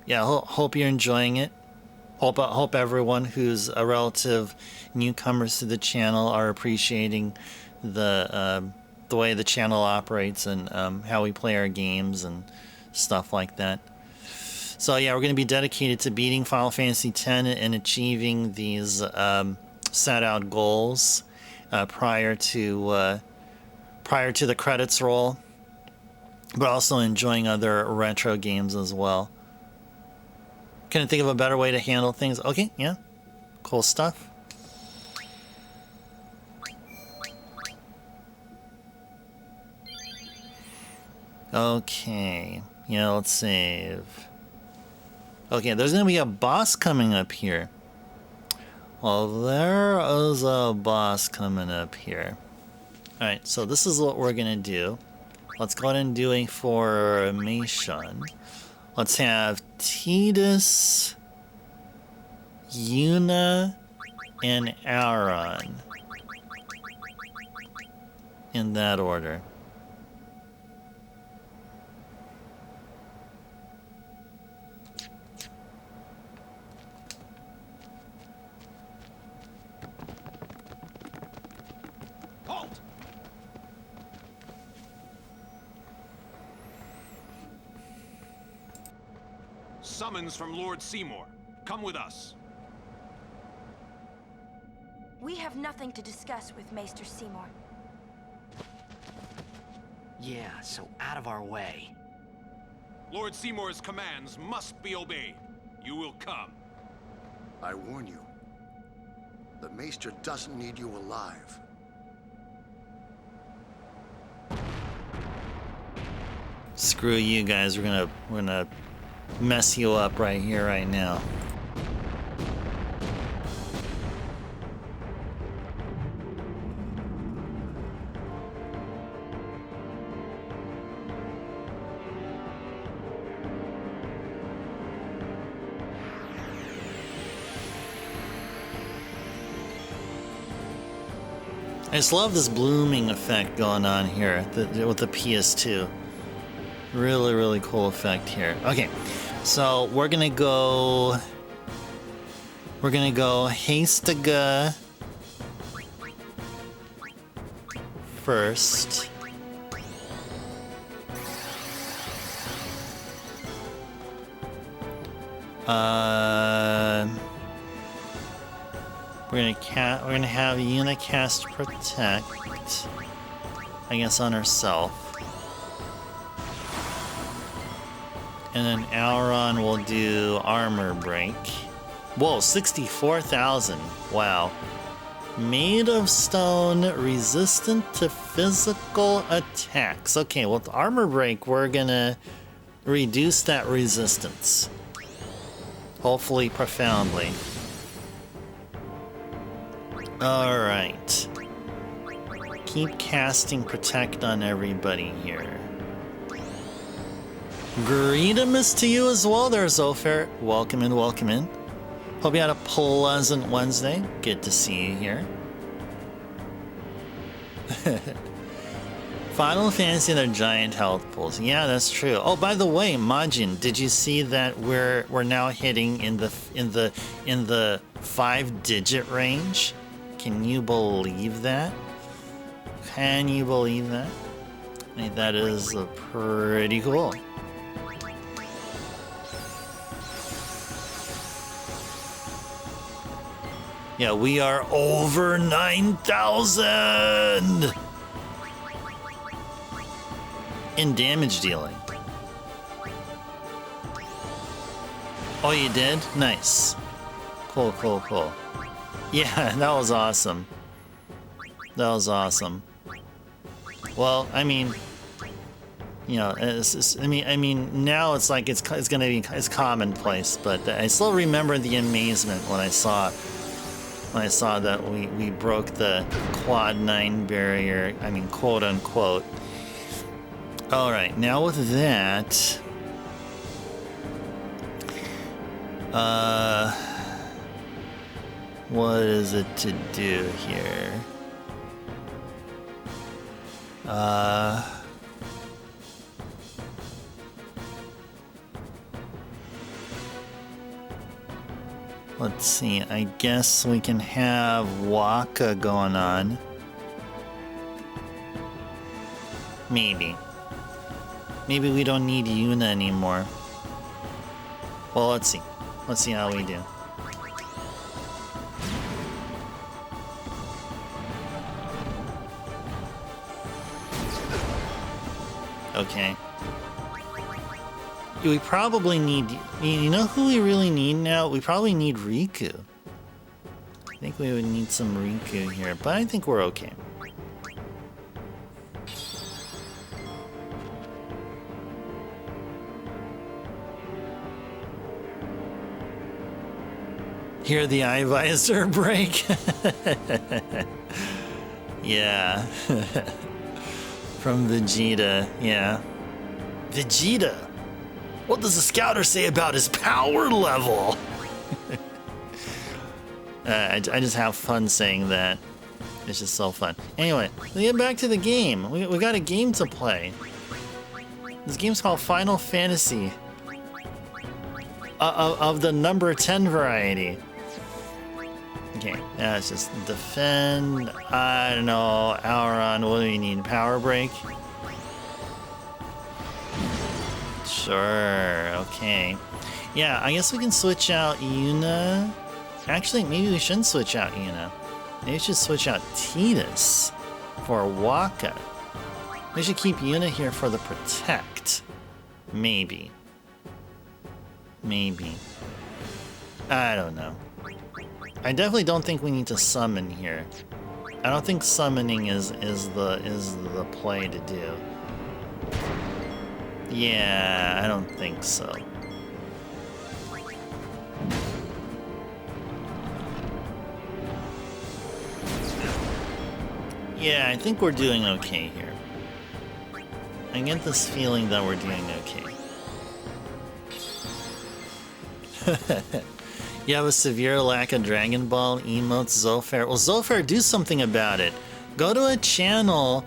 yeah, hope you're enjoying it. Hope everyone who's a relative newcomers to the channel are appreciating the way the channel operates and how we play our games and stuff like that. So yeah, we're going to be dedicated to beating Final Fantasy X and achieving these set out goals prior to the credits roll, but also enjoying other retro games as well. Couldn't think of a better way to handle things. Okay, yeah, cool stuff. Okay, yeah, let's save. Okay, there's gonna be a boss coming up here. Well, there is a boss coming up here. Alright, so this is what we're gonna do. Let's go ahead and do a formation. Let's have Tidus, Yuna, and Aaron. In that order. summons from Lord Seymour. Come with us. We have nothing to discuss with Maester Seymour. Yeah, so out of our way. Lord Seymour's commands must be obeyed. You will come. I warn you, the Maester doesn't need you alive. Screw you guys, we're gonna mess you up right here, right now. I just love this blooming effect going on here with the PS2. Really, really cool effect here. Okay, so we're gonna go Hastiga first. We're gonna have Yuna cast Protect, I guess, on herself. And then Auron will do Armor Break. Whoa, 64,000. Wow. Made of stone, resistant to physical attacks. Okay, well, with Armor Break, we're gonna reduce that resistance. Hopefully profoundly. Alright. Keep casting Protect on everybody here. Greetings to you as well there, Zofair. Welcome in, welcome in. Hope you had a pleasant Wednesday. Good to see you here. Final Fantasy and their giant health pools. Yeah, that's true. Oh, by the way, Majin, did you see that we're now hitting in the 5-digit range? Can you believe that? Can you believe that? I mean, that is pretty cool. Yeah, we are over 9,000 in damage dealing. Oh, you did? Nice. Cool, cool, cool. Yeah, that was awesome. That was awesome. Well, I mean, you know, I mean, now it's like it's commonplace, but I still remember the amazement when I saw that we broke the quad 9 barrier. I mean, quote unquote. All right, now with that, what is it to do here? Let's see, I guess we can have Waka going on. Maybe. Maybe we don't need Yuna anymore. Well, let's see. Let's see how we do. Okay. We probably need... You know who we really need now? We probably need Riku. I think we would need some Riku here, but I think we're okay. Hear the eye visor break? Yeah. From Vegeta, yeah. Vegeta! What does the scouter say about his power level? I just have fun saying that. It's just so fun. Anyway, let's get back to the game. We got a game to play. This game's called Final Fantasy. Of the number 10 variety. Okay, it's just defend. I don't know. Auron, what do we need? Power break? Sure, okay. Yeah, I guess we can switch out Yuna. Actually, maybe we shouldn't switch out Yuna. Maybe we should switch out Tidus for Waka. We should keep Yuna here for the protect. Maybe. Maybe. I don't know. I definitely don't think we need to summon here. I don't think summoning is the play to do. Yeah, I don't think so. Yeah, I think we're doing okay here. I get this feeling that we're doing okay. You have a severe lack of Dragon Ball emotes, Zofair. Well, Zofair, do something about it. Go to a channel.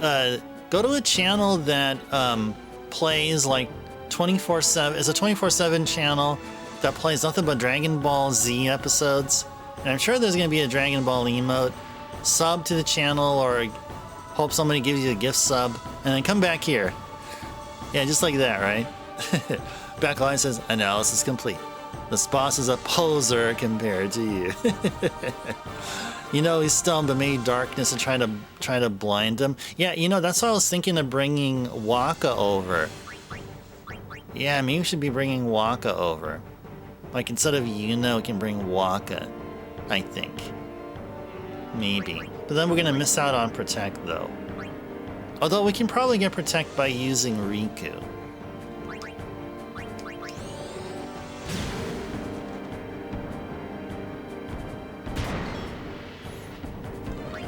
Go to a channel that plays like 24/7. It's a 24/7 channel that plays nothing but Dragon Ball Z episodes. And I'm sure there's gonna be a Dragon Ball emote. Sub to the channel, or hope somebody gives you a gift sub, and then come back here. Yeah, just like that, right? Backline says, analysis complete. This boss is a poser compared to you. You know, he's stunned but made darkness and try to blind him. Yeah, you know, that's why I was thinking of bringing Waka over. Yeah, maybe we should be bringing Waka over. Like, instead of Yuna, we can bring Waka, I think. Maybe. But then we're gonna miss out on Protect, though. Although we can probably get Protect by using Riku.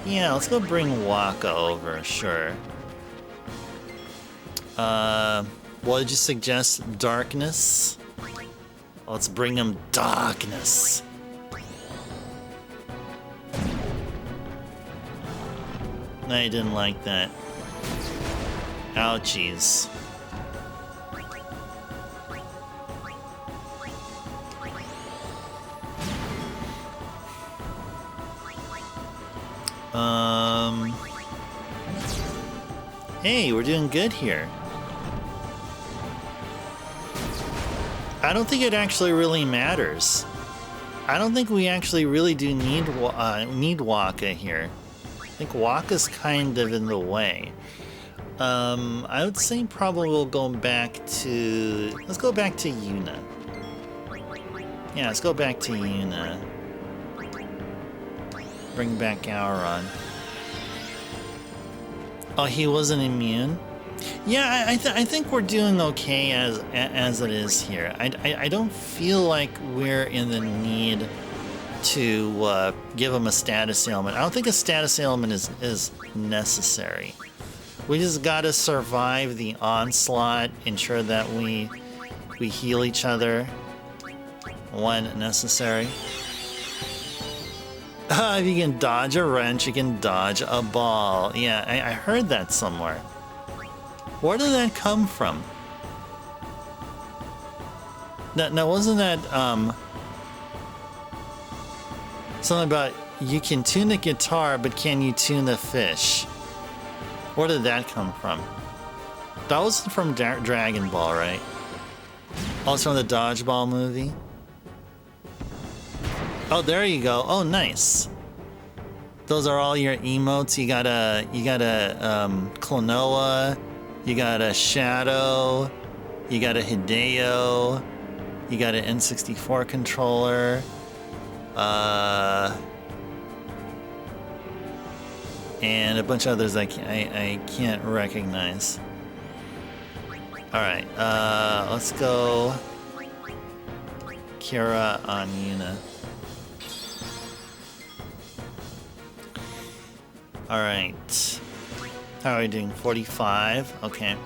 Yeah, let's go bring Waka over, sure. What did you suggest? Darkness? Let's bring him Darkness. I didn't like that. Ouchies. Hey, we're doing good here. I don't think it actually really matters. I don't think we actually really do need Waka here. I think Waka's kind of in the way. I would say probably we'll go back to... Let's go back to Yuna. Yeah, let's go back to Yuna. Bring back Auron. Oh, he wasn't immune? Yeah, I think we're doing okay as it is here. I don't feel like we're in the need to give him a status ailment. I don't think a status ailment is necessary. We just gotta survive the onslaught, ensure that we heal each other when necessary. If you can dodge a wrench, you can dodge a ball. Yeah, I heard that somewhere. Where did that come from? Now wasn't that something about you can tune a guitar, but can you tune a fish? Where did that come from? That was from Dragon Ball, right? Oh, it's from the Dodgeball movie? Oh, there you go. Oh, nice. Those are all your emotes. You got a Klonoa, you got a Shadow, you got a Hideo, you got an N64 controller, and a bunch of others I can't recognize. Alright, let's go Kira on Yuna. Alright. How are we doing? 45? Okay.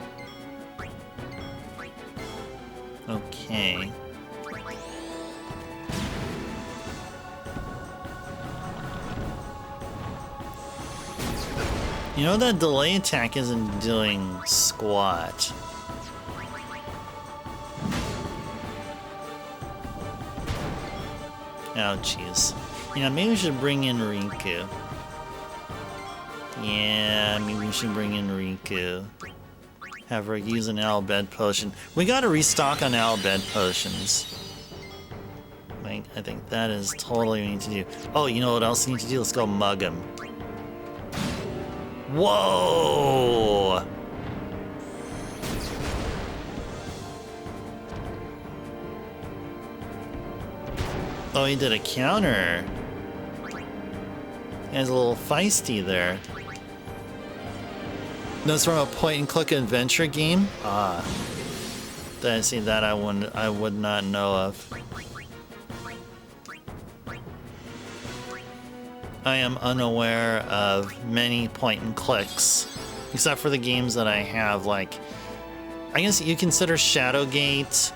Okay. You know that delay attack isn't doing squat. Oh, jeez. You know, maybe we should bring in Riku. Yeah, maybe we should bring in Riku. Have her use an Al Bed potion. We gotta restock on Al Bed potions. I think that is totally what we need to do. Oh, you know what else we need to do? Let's go mug him. Whoa! Oh, he did a counter. He's a little feisty there. That's from a point-and-click adventure game? Ah. I see that I would not know of. I am unaware of many point-and-clicks, except for the games that I have, like, I guess you consider Shadowgate,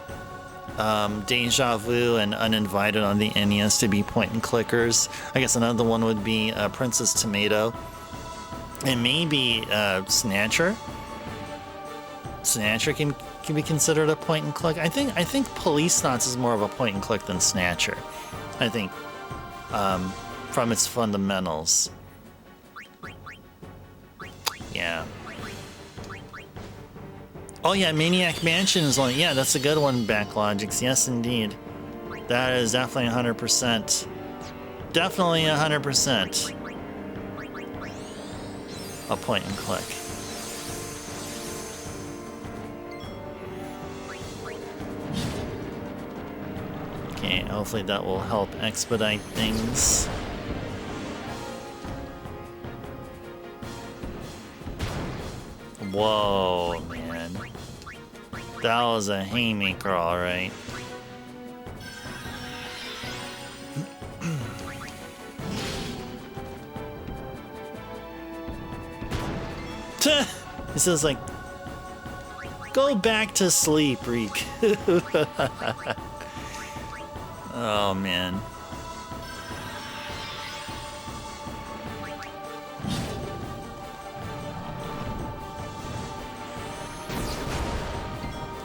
Deja Vu, and Uninvited on the NES to be point-and-clickers. I guess another one would be Princess Tomato. And maybe Snatcher. Snatcher can be considered a point-and-click. I think Police Knots is more of a point-and-click than Snatcher. I think, from its fundamentals. Yeah. Oh yeah, Maniac Mansion is only, yeah, that's a good one, Backlogics. Yes, indeed. That is definitely 100%. Definitely 100%. A point and click. Okay, hopefully that will help expedite things. Whoa, man. That was a haymaker, alright. He says, like, go back to sleep, Reek. Oh, man.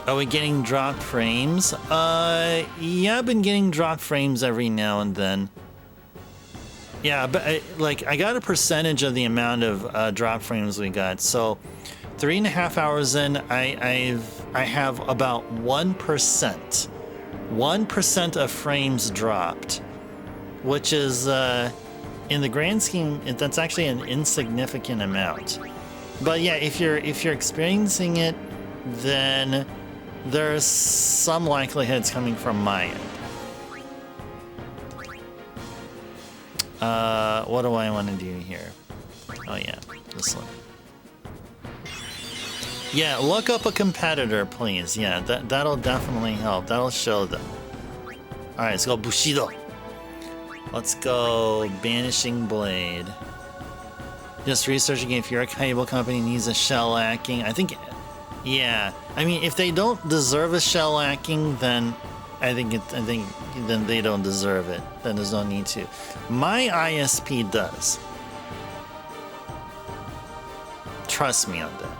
Are we getting dropped frames? Yeah, I've been getting dropped frames every now and then. Yeah, but I got a percentage of the amount of drop frames we got. So 3.5 hours in, I have about 1%. 1% of frames dropped, which is in the grand scheme, that's actually an insignificant amount. But yeah, if you're experiencing it, then there's some likelihood it's coming from my end. What do I want to do here? Oh yeah, this one. Yeah, look up a competitor, please. Yeah, that'll definitely help. That'll show them. Alright, let's go Bushido. Let's go Banishing Blade. Just researching if your cable company needs a shellacking. I think, yeah. I mean, if they don't deserve a shellacking, then I think then they don't deserve it. Then there's no need to. My ISP does. Trust me on that.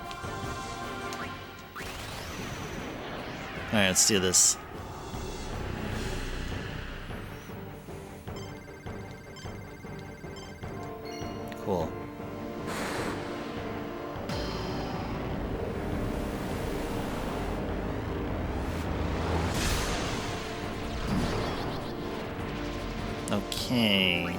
Alright, let's do this. Cool. Okay.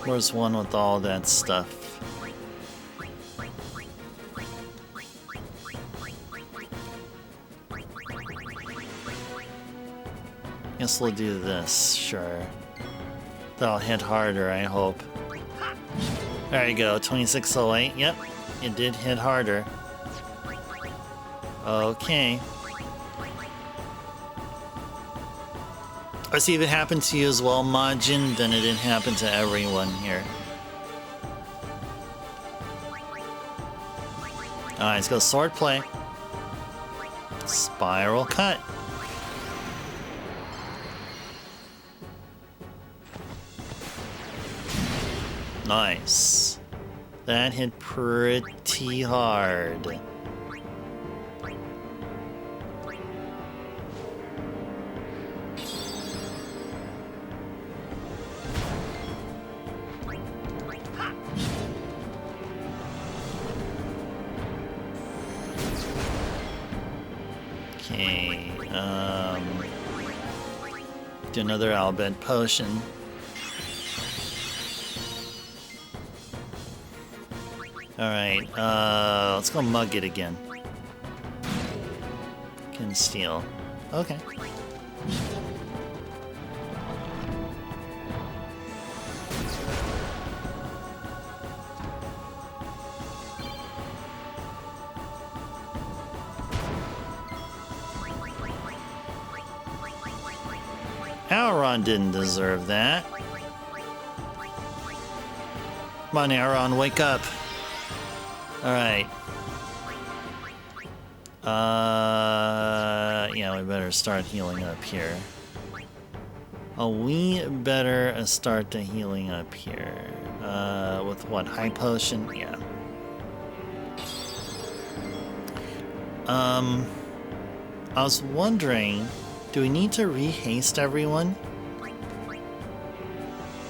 Where's one with all that stuff? Guess we'll do this, sure. That'll hit harder, I hope. There you go, 2608. Yep, it did hit harder. Okay. Let's see if it happened to you as well, Majin. Then it didn't happen to everyone here. Alright, let's go swordplay. Spiral cut. Nice. That hit pretty hard. Okay, do another Albed potion. Alright, let's go mug it again. Can steal. Okay. Auron didn't deserve that. Come on, Auron, wake up. Alright. Yeah, we better start healing up here. Oh, we better start the healing up here. With what? High potion? Yeah. I was wondering, do we need to rehaste everyone?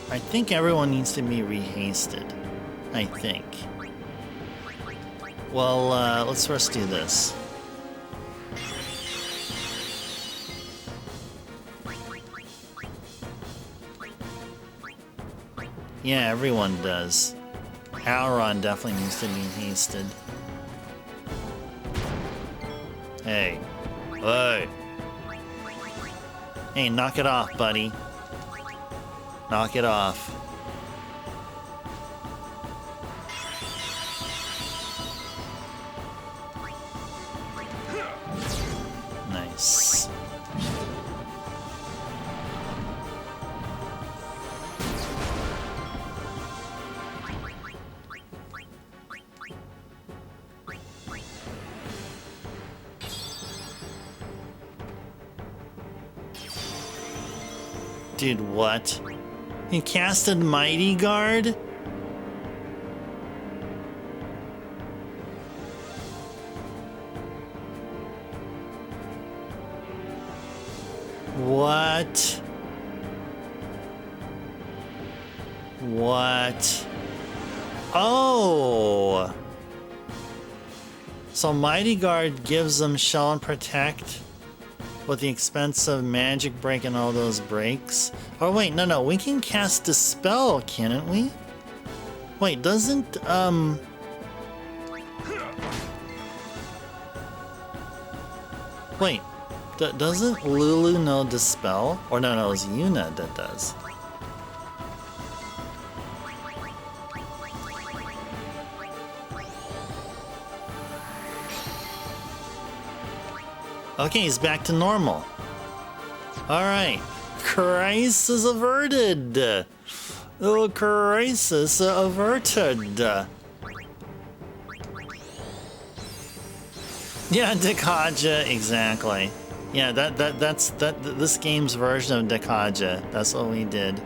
I think everyone needs to be rehasted. I think. Well, let's first do this. Yeah, everyone does. Auron definitely needs to be hasted. Hey. Hey. Hey, knock it off, buddy. Knock it off. Nice. Dude, what? He casted Mighty Guard? What? What? Oh! So Mighty Guard gives them Shell and Protect with the expense of Magic Break and all those breaks. Oh wait, no, we can cast Dispel, can't we? Wait, doesn't, Wait, doesn't Lulu know Dispel? Or no, it's Yuna that does. Okay, he's back to normal. Alright. Crisis averted. Oh, crisis averted. Yeah, Dekaja, exactly. Yeah, that's this game's version of Dekaja. That's what we did.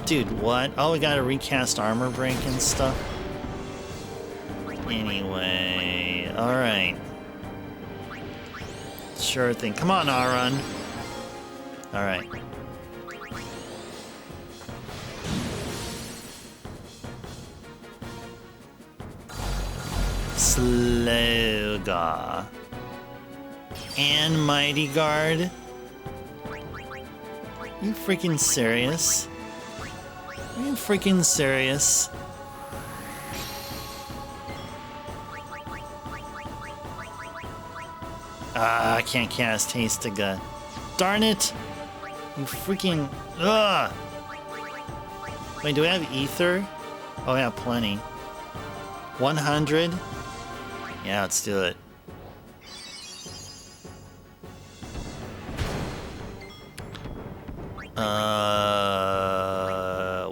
Dude, what? Oh, we gotta recast armor break and stuff. Anyway, alright. Sure thing. Come on, Auron. Alright. Sloga. And Mighty Guard. You freaking serious? Are you freaking serious? I can't cast Hastiga. Darn it! You freaking... Ugh! Wait, do we have Ether? Oh, yeah, plenty. 100? Yeah, let's do it.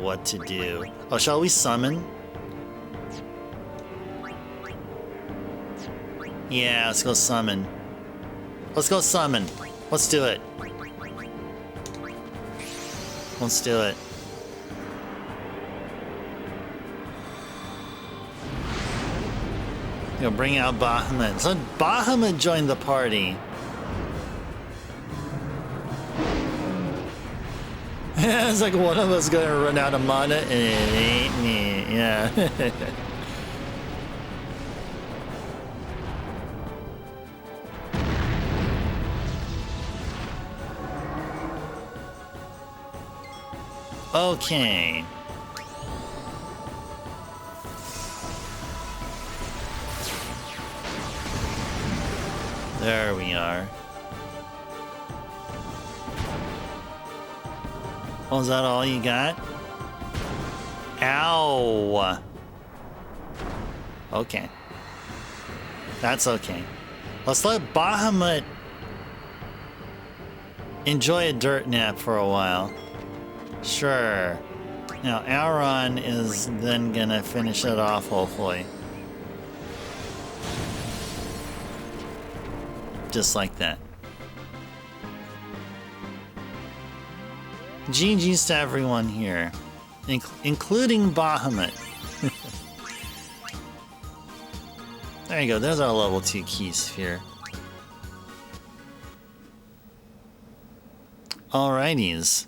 What to do? Oh, shall we summon? Yeah, let's go summon. Let's go summon. Let's do it. Let's do it. Yo, bring out Bahamut. So Bahamut joined the party. It's like one of us gonna run out of mana and it ain't me. Yeah. Okay. There we are. Oh, is that all you got? Ow! Okay. That's okay. Let's let Bahamut enjoy a dirt nap for a while. Sure. Now, Auron is then gonna finish it off, hopefully. Just like that. GG's to everyone here, including Bahamut. There you go, there's our level 2 key sphere. Alrighties.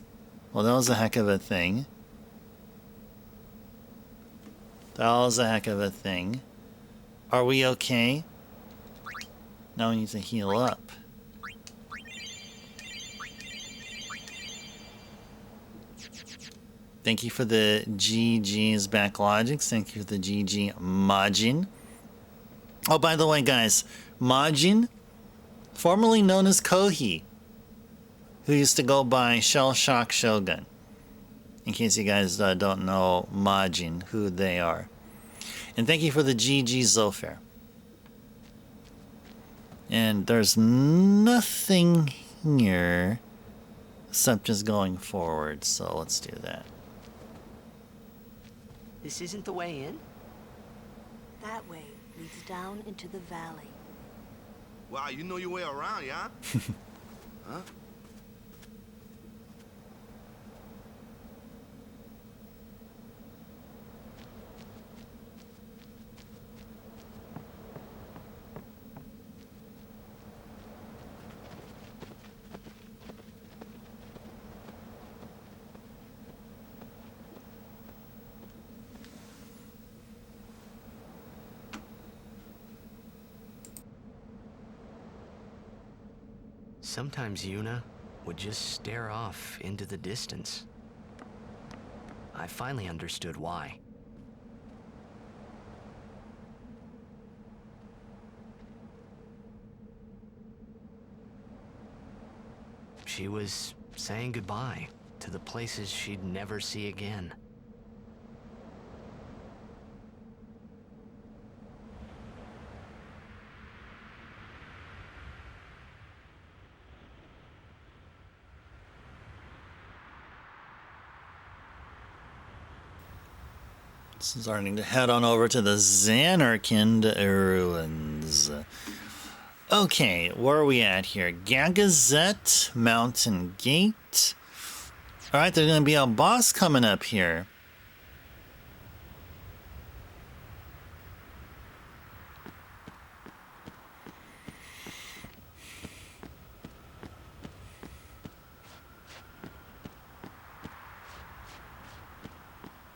Well, that was a heck of a thing. That was a heck of a thing. Are we okay? Now we need to heal up. Thank you for the GG's Backlogics. Thank you for the GG Majin. Oh, by the way, guys, Majin, formerly known as Kohi, who used to go by Shell Shock Shogun. In case you guys don't know Majin, who they are. And thank you for the GG Zofair. And there's nothing here except just going forward, so let's do that. This isn't the way in? That way leads down into the valley. Wow, you know your way around, yeah? Huh? Sometimes Yuna would just stare off into the distance. I finally understood why. She was saying goodbye to the places she'd never see again. Starting to head on over to the Zanarkand ruins. Okay, where are we at here? Gagazet Mountain Gate. Alright, there's gonna be a boss coming up here.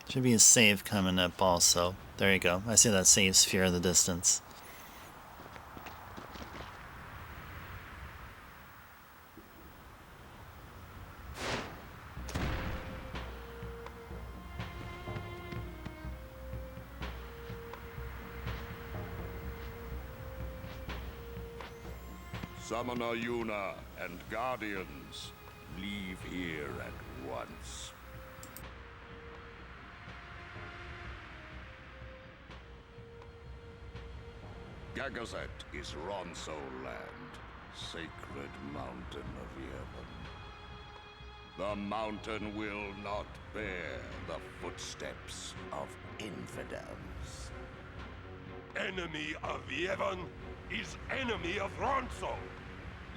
Should be a save coming up also. There you go. I see that save sphere in the distance. Summoner Yuna and Guardians, leave here at once. Gagazet is Ronso land, sacred mountain of Yevon. The mountain will not bear the footsteps of infidels. Enemy of Yevon is enemy of Ronso.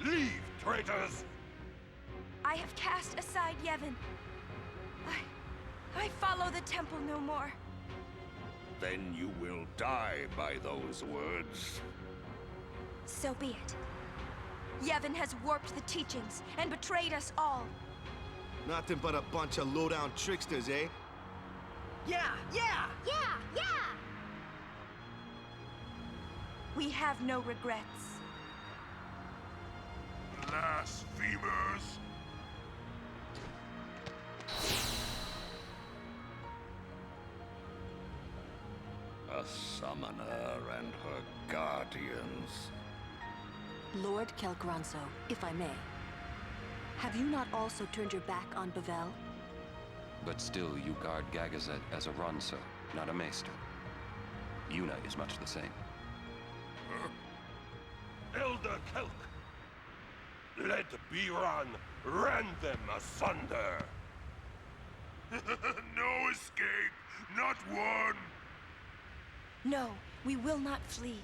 Leave, traitors! I have cast aside Yevon. I follow the temple no more. Then you will die by those words. So be it. Yevon has warped the teachings and betrayed us all. Nothing but a bunch of low-down tricksters, eh? Yeah! We have no regrets. Blasphemers! Summoner and her guardians. Lord Kelgranso, if I may. Have you not also turned your back on Bavel? But still, you guard Gagazet as a Ronso, not a Maester. Yuna is much the same. Elder Kelk, let Biran rend them asunder. No escape, not one! No, we will not flee.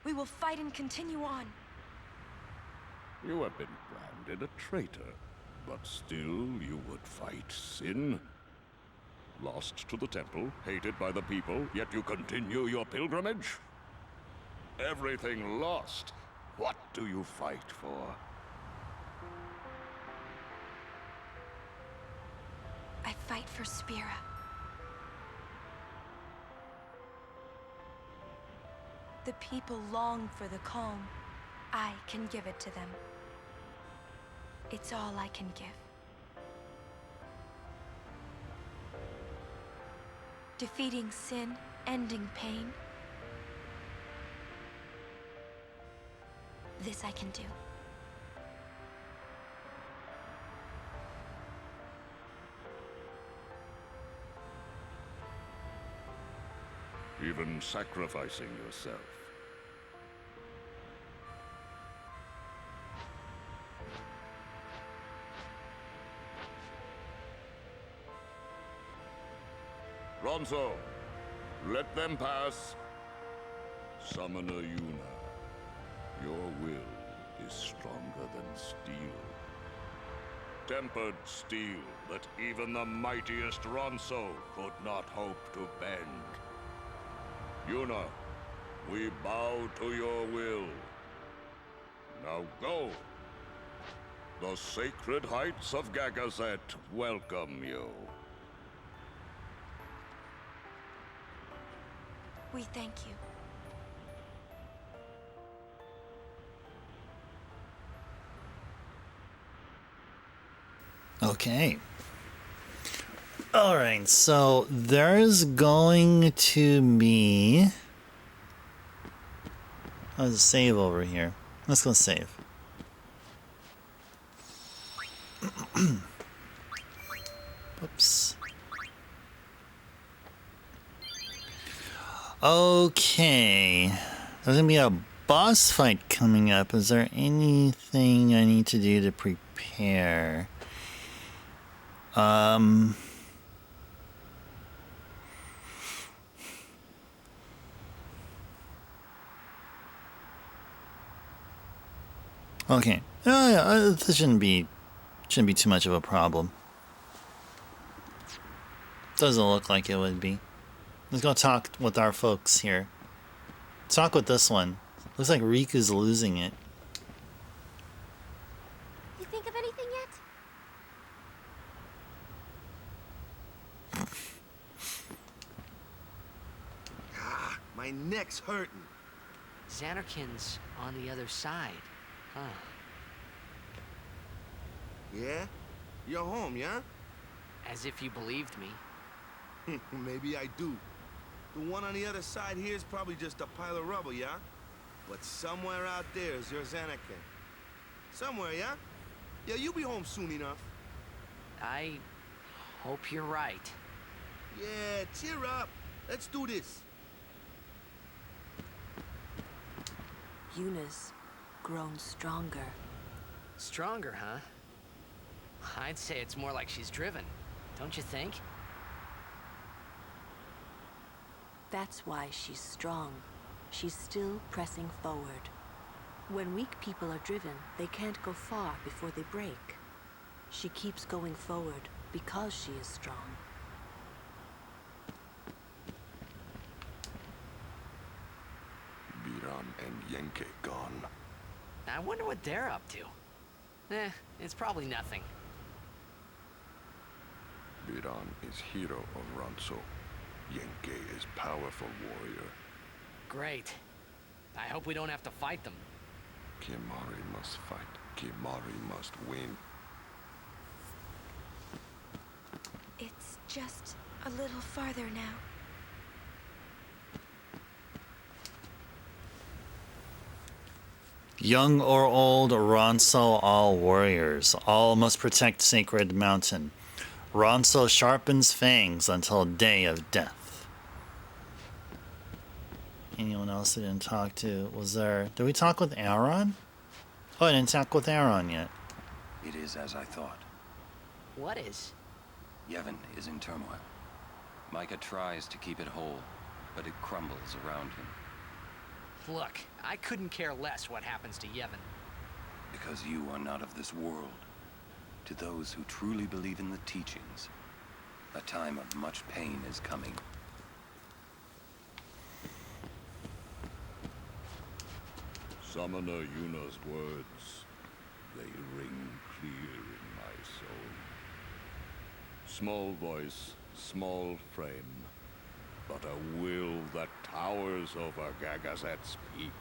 We will fight and continue on. You have been branded a traitor, but still you would fight sin. Lost to the temple, hated by the people, yet you continue your pilgrimage? Everything lost. What do you fight for? I fight for Spira. The people long for the calm. I can give it to them. It's all I can give. Defeating sin, ending pain. This I can do. Even sacrificing yourself. Ronso, let them pass. Summoner Yuna, your will is stronger than steel. Tempered steel that even the mightiest Ronso could not hope to bend. Yuna, we bow to your will. Now go. The sacred heights of Gagazet welcome you. We thank you. Okay. Alright, so there's going to be... There's a save over here. Let's go save. Oops. Okay. There's gonna be a boss fight coming up. Is there anything I need to do to prepare? Okay. This shouldn't be too much of a problem. Doesn't look like it would be. Let's go talk with our folks here. Talk with this one. Looks like Riku's losing it. You think of anything yet? My neck's hurting. Xanarkin's on the other side, huh? Yeah? You're home, yeah? As if you believed me. Maybe I do. The one on the other side here is probably just a pile of rubble, yeah? But somewhere out there is your Xanakin. Somewhere, yeah? Yeah, you'll be home soon enough. I hope you're right. Yeah, cheer up. Let's do this. Yuna's grown stronger. Stronger, huh? I'd say it's more like she's driven. Don't you think? That's why she's strong. She's still pressing forward. When weak people are driven, they can't go far before they break. She keeps going forward because she is strong. Biran and Yenke gone. I wonder what they're up to. It's probably nothing. Biran is hero of Ronso. Yenke is powerful warrior. Great. I hope we don't have to fight them. Kimari must fight. Kimari must win. It's just a little farther now. Young or old, Ronso, all warriors. All must protect Sacred Mountain. Ronso sharpens fangs until day of death. Anyone else I didn't talk to? Was there... Did we talk with Aaron? Oh, I didn't talk with Aaron yet. It is as I thought. What is? Yevon is in turmoil. Micah tries to keep it whole, but it crumbles around him. Look, I couldn't care less what happens to Yevon. Because you are not of this world. To those who truly believe in the teachings, a time of much pain is coming. Summoner Yuna's words, they ring clear in my soul. Small voice, small frame, but a will that towers over Gagazet's peak.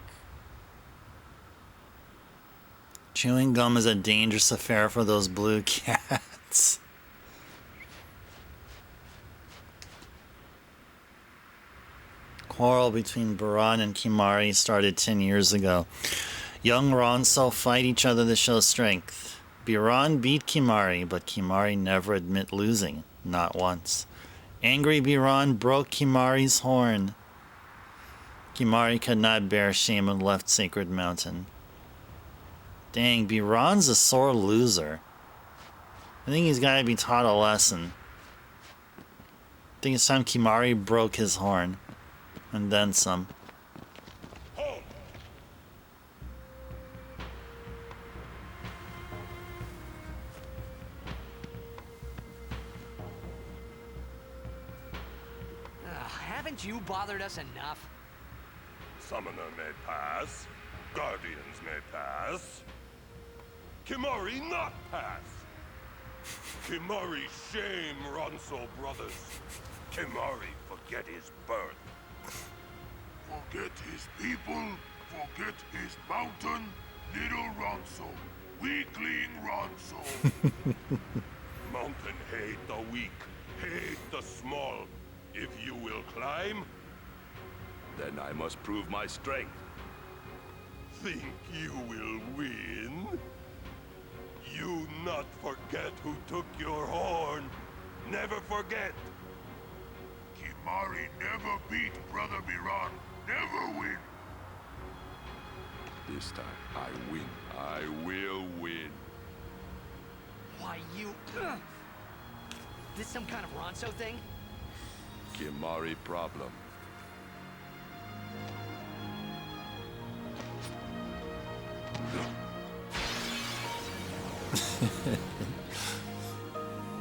Chewing gum is a dangerous affair for those blue cats. Quarrel between Baran and Kimahri started 10 years ago. Young Ronso fight each other to show strength. Baran beat Kimahri, but Kimahri never admit losing, not once. Angry Baran broke Kimahri's horn. Kimahri could not bear shame and left Sacred Mountain. Dang, Baran's a sore loser. I think he's got to be taught a lesson. I think it's time Kimahri broke his horn. And then some. Haven't you bothered us enough? Summoner may pass. Guardians may pass. Kimahri not pass. Kimahri shame Ronso brothers. Kimahri forget his birth. Forget his people, forget his mountain, little Ronso, weakling Ronso. Mountain hate the weak, hate the small. If you will climb, Then I must prove my strength. think you will win? You not forget who took your horn. Never forget. Kimahri never beat Brother Miran, never win. This time, I win. I will win. Why, you... This some kind of Ronso thing? Kimahri problem.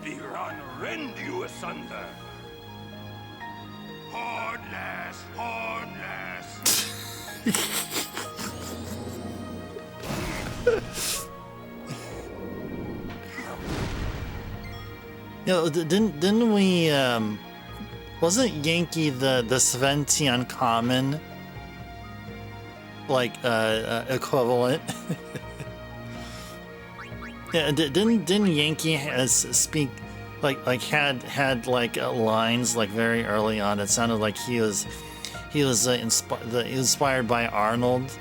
Biran rend you asunder. Hornless, hornless. Yo, didn't we wasn't Yankee the Sventi uncommon like equivalent? Yeah, didn't Yankee speak like had like lines like very early on? It sounded like he was inspired by Arnold.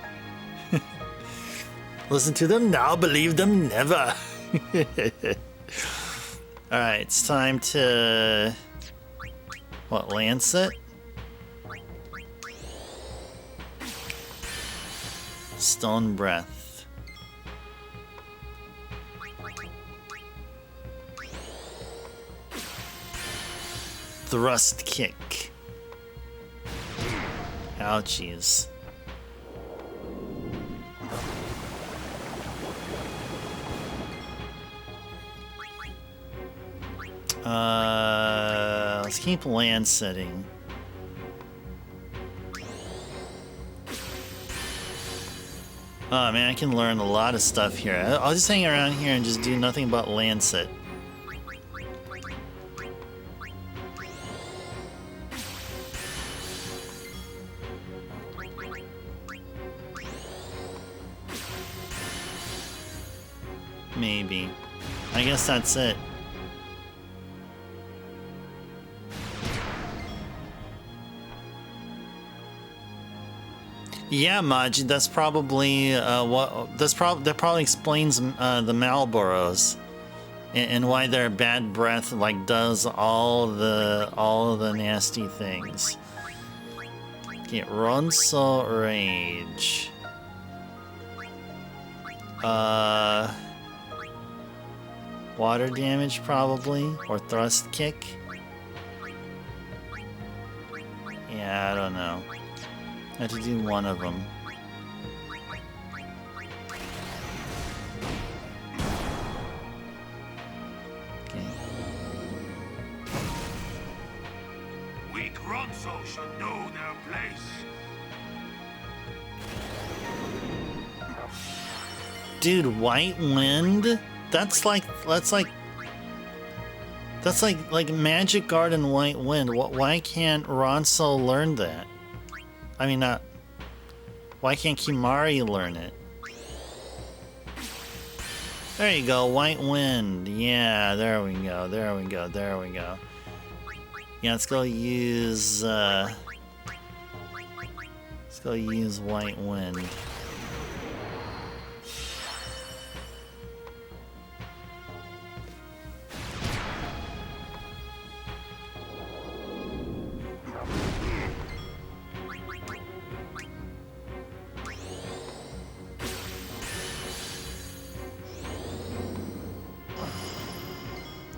Listen to them now, believe them never. All right, it's time to lance it. Stone breath. Thrust kick. Ouchies. Let's keep land setting. Oh man, I can learn a lot of stuff here. I'll just hang around here and just do nothing but land set. Maybe. I guess that's it. Yeah, Maj, that's probably that probably explains the Malboros and why their bad breath like does all of the nasty things. Okay, Ronso Rage. Water damage probably, or thrust kick. Yeah, I don't know. I had to do one of them. Okay. Weak Ronso should know their place. Dude, White Wind? That's like Magic Guard and White Wind. Why can't Ronso learn that? I mean, not. Why can't Kimari learn it? There you go, White Wind. Yeah, there we go. There we go. There we go. Yeah, let's go use. Let's go use White Wind.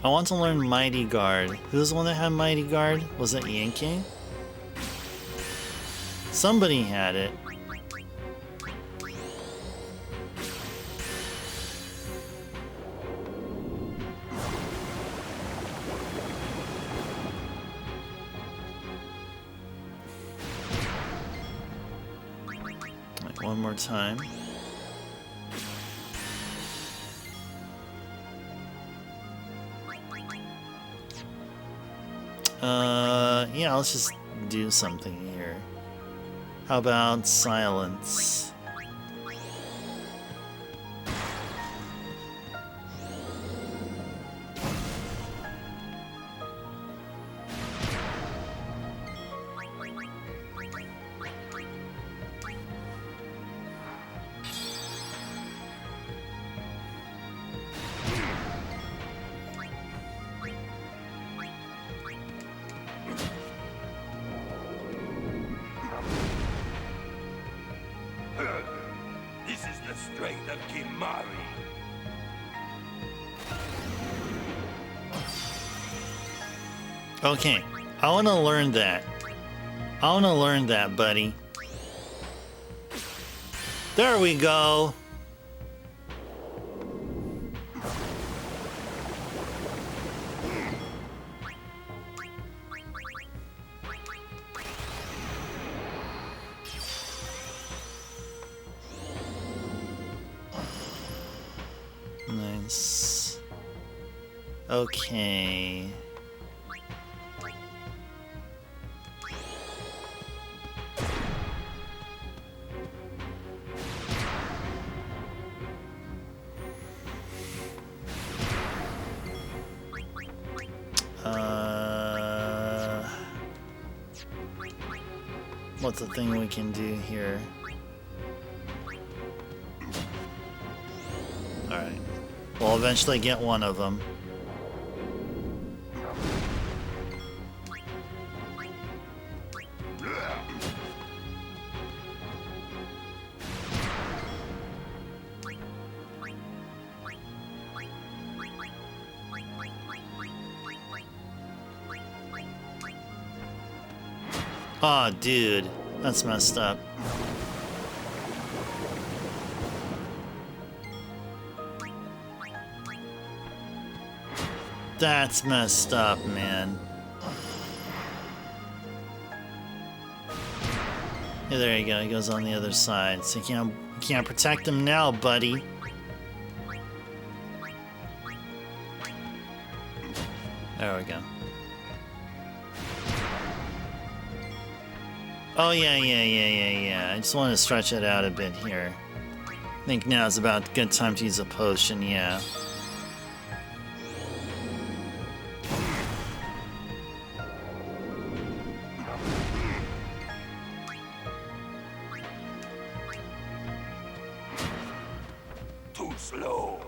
I want to learn Mighty Guard. Who's the one that had Mighty Guard? Was it Yankee? Somebody had it. Like one more time. Yeah, let's just do something here. How about silence? This is the strength of Kimari. Okay, I want to learn that. I want to learn that, buddy. There we go. Nice. Okay. What's the thing we can do here? Alright. We'll eventually get one of them. Aw, dude. That's messed up. That's messed up, man. Yeah, there you go. He goes on the other side. So you can't protect him now, buddy. There we go. Oh, yeah. I just want to stretch it out a bit here. I think now is about a good time to use a potion, yeah. slow.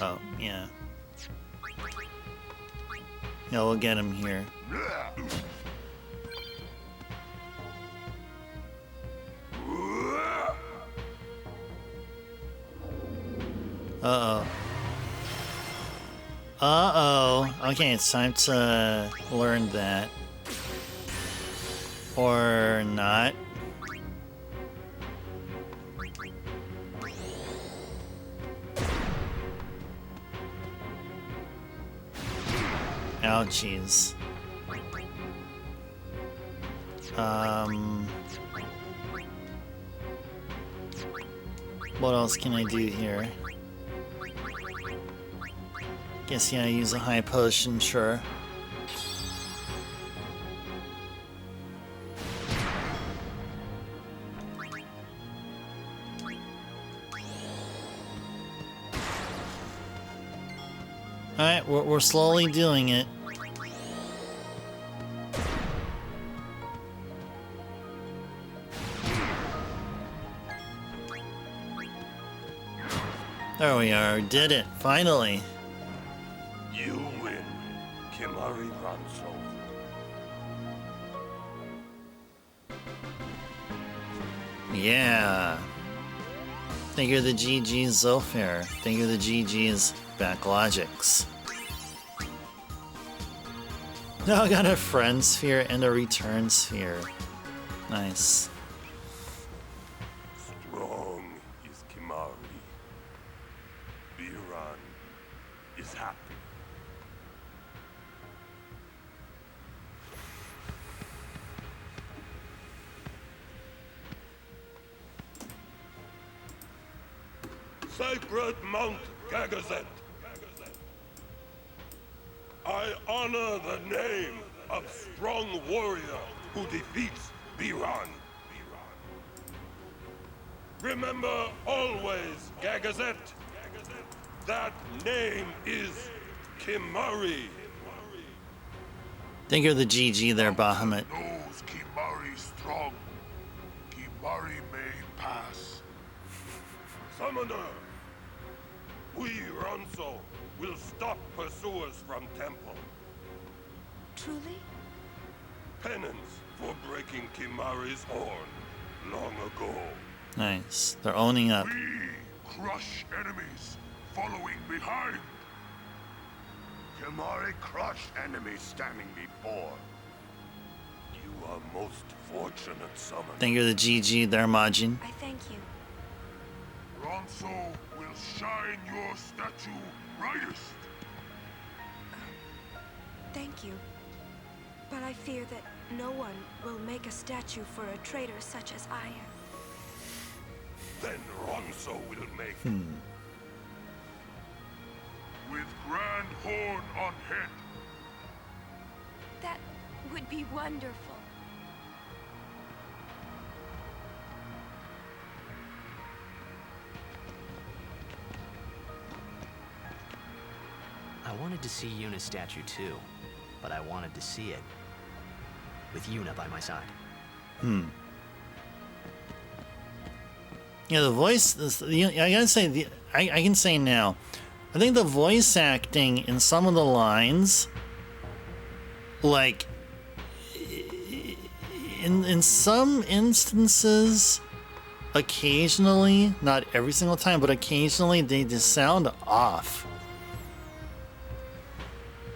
Oh, yeah. Yeah, we'll get him here. Uh-oh. Uh-oh. Okay, it's time to learn that. Or not. Ouchies. What else can I do here? Guess yeah, use a high potion, sure. Alright, we're slowly doing it. There we are, did it, finally. You win, Kimari Ranso. Yeah. Thank you to the GG's Zofair. Thank you to the GG's Backlogics. Now I got a friend sphere and a return sphere. Nice. Strong is Kimari. Biran is happy. Sacred Mount Gagazet. I honor the name of strong warrior who defeats Biran. Remember always, Gagazet, that name is Kimari. Thank you to the GG there, Bahamut. Knows Kimari strong. Kimari may pass. Summoner, we Ronso will stop pursuers from temple. Truly? Penance for breaking Kimari's horn long ago. Nice. They're owning up. We crush enemies following behind. Kimari crushed enemies standing before. You are most fortunate, Summoner. Thank you to the GG there, Majin. I thank you. Ronso will shine your statue brightest. Thank you. But I fear that no one will make a statue for a traitor such as I am. Then Ronso will make. With grand horn on head. That would be wonderful. I wanted to see Yuna's statue too, but I wanted to see it with Yuna by my side. Yeah, the voice. I gotta say, I can say now. I think the voice acting in some of the lines, like in some instances, occasionally, not every single time, but occasionally, they just sound off.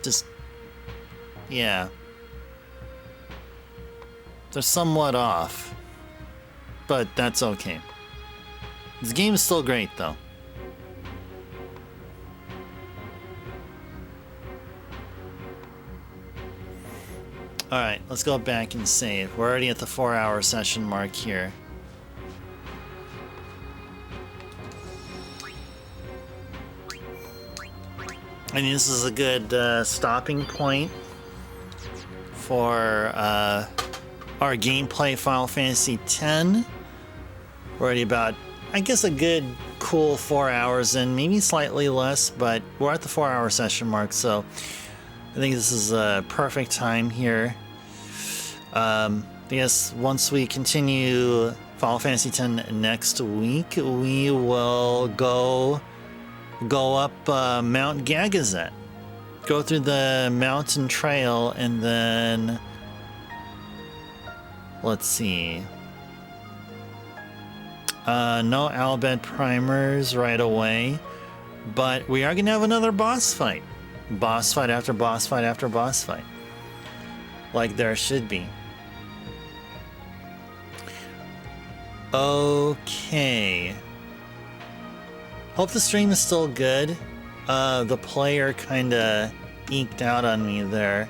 Just, yeah. They're somewhat off. But that's okay. This game is still great, though. Alright, let's go back and save. We're already at the 4-hour session mark here. I mean, this is a good stopping point for our gameplay Final Fantasy X. We're already about, I guess, a good, cool 4 hours in, maybe slightly less, but we're at the 4-hour session mark, so I think this is a perfect time here Yes, once we continue Final Fantasy X next week, we will go up Mount Gagazet, go through the mountain trail, and then let's see. No Albed primers right away, but we are gonna have another boss fight. Boss fight after boss fight after boss fight. Like there should be. Okay. Hope the stream is still good. The player kinda eked out on me there.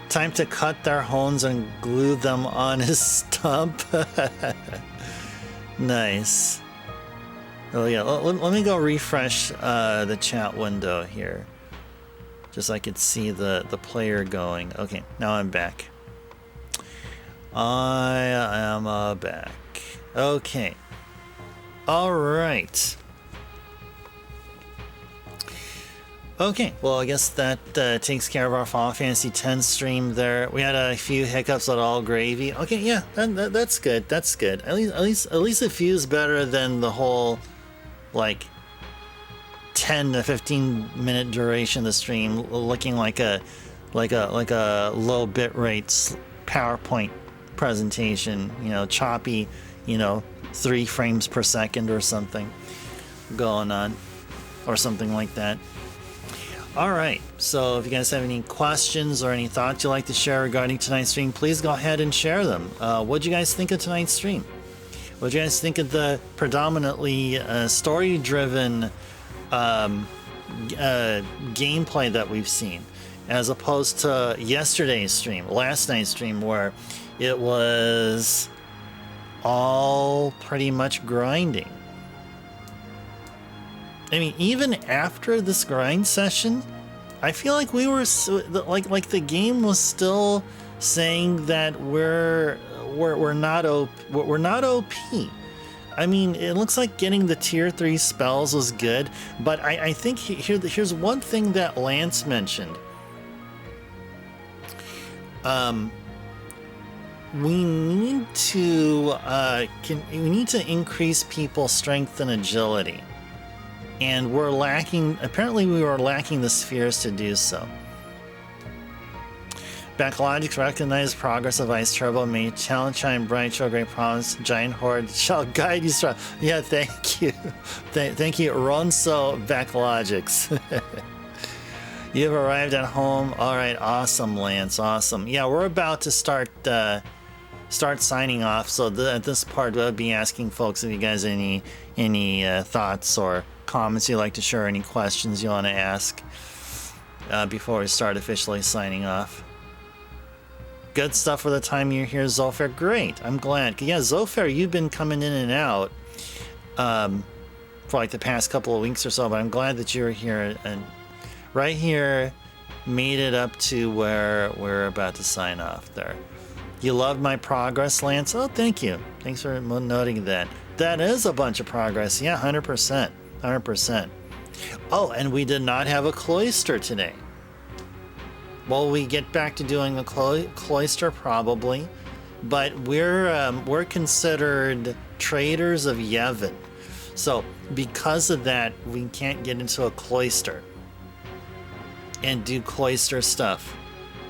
Time to cut their horns and glue them on his stump. Nice. Oh yeah, let me go refresh the chat window here. Just so I could see the player going. Okay, now I'm back. I am back. Okay. Alright. Okay, well I guess that takes care of our Final Fantasy X stream there. We had a few hiccups at All Gravy. Okay, yeah, that's good. That's good. At least it feels better than the whole like 10 to 15 minute duration of the stream looking like a low bitrate PowerPoint presentation, you know, choppy, you know, 3 frames per second or something going on, or something like that. All right, so if you guys have any questions or any thoughts you'd like to share regarding tonight's stream, please go ahead and share them. What'd you guys think of tonight's stream? What'd you guys think of the predominantly story-driven gameplay that we've seen, as opposed to yesterday's stream, last night's stream, where it was all pretty much grinding? I mean, even after this grind session, I feel like we were like the game was still saying that we're not OP. I mean, it looks like getting the tier 3 spells was good, but I think here's one thing that Lance mentioned. We need to increase people's strength and agility. And we're lacking, apparently we were lacking the spheres to do so. Backlogic's recognized progress of Ice Turbo may challenge Shine Bright, show great promise, Giant Horde shall guide you strong. Yeah, thank you. Thank you, Ronso Backlogics. You've arrived at home. All right, awesome, Lance, awesome. Yeah, we're about to start signing off, so at this part we'll be asking folks if you guys have any thoughts or comments you'd like to share, any questions you want to ask before we start officially signing off. Good stuff for the time you're here, Zolfair. Great, I'm glad. Yeah, Zolfair, you've been coming in and out for like the past couple of weeks or so, but I'm glad that you're here and right here made it up to where we're about to sign off there. You loved my progress, Lance? Oh, thank you. Thanks for noting that. That is a bunch of progress. Yeah, 100%. 100%. Oh, and we did not have a cloister today. Well, we get back to doing a cloister probably, but we're considered traders of Yevon. So because of that, we can't get into a cloister and do cloister stuff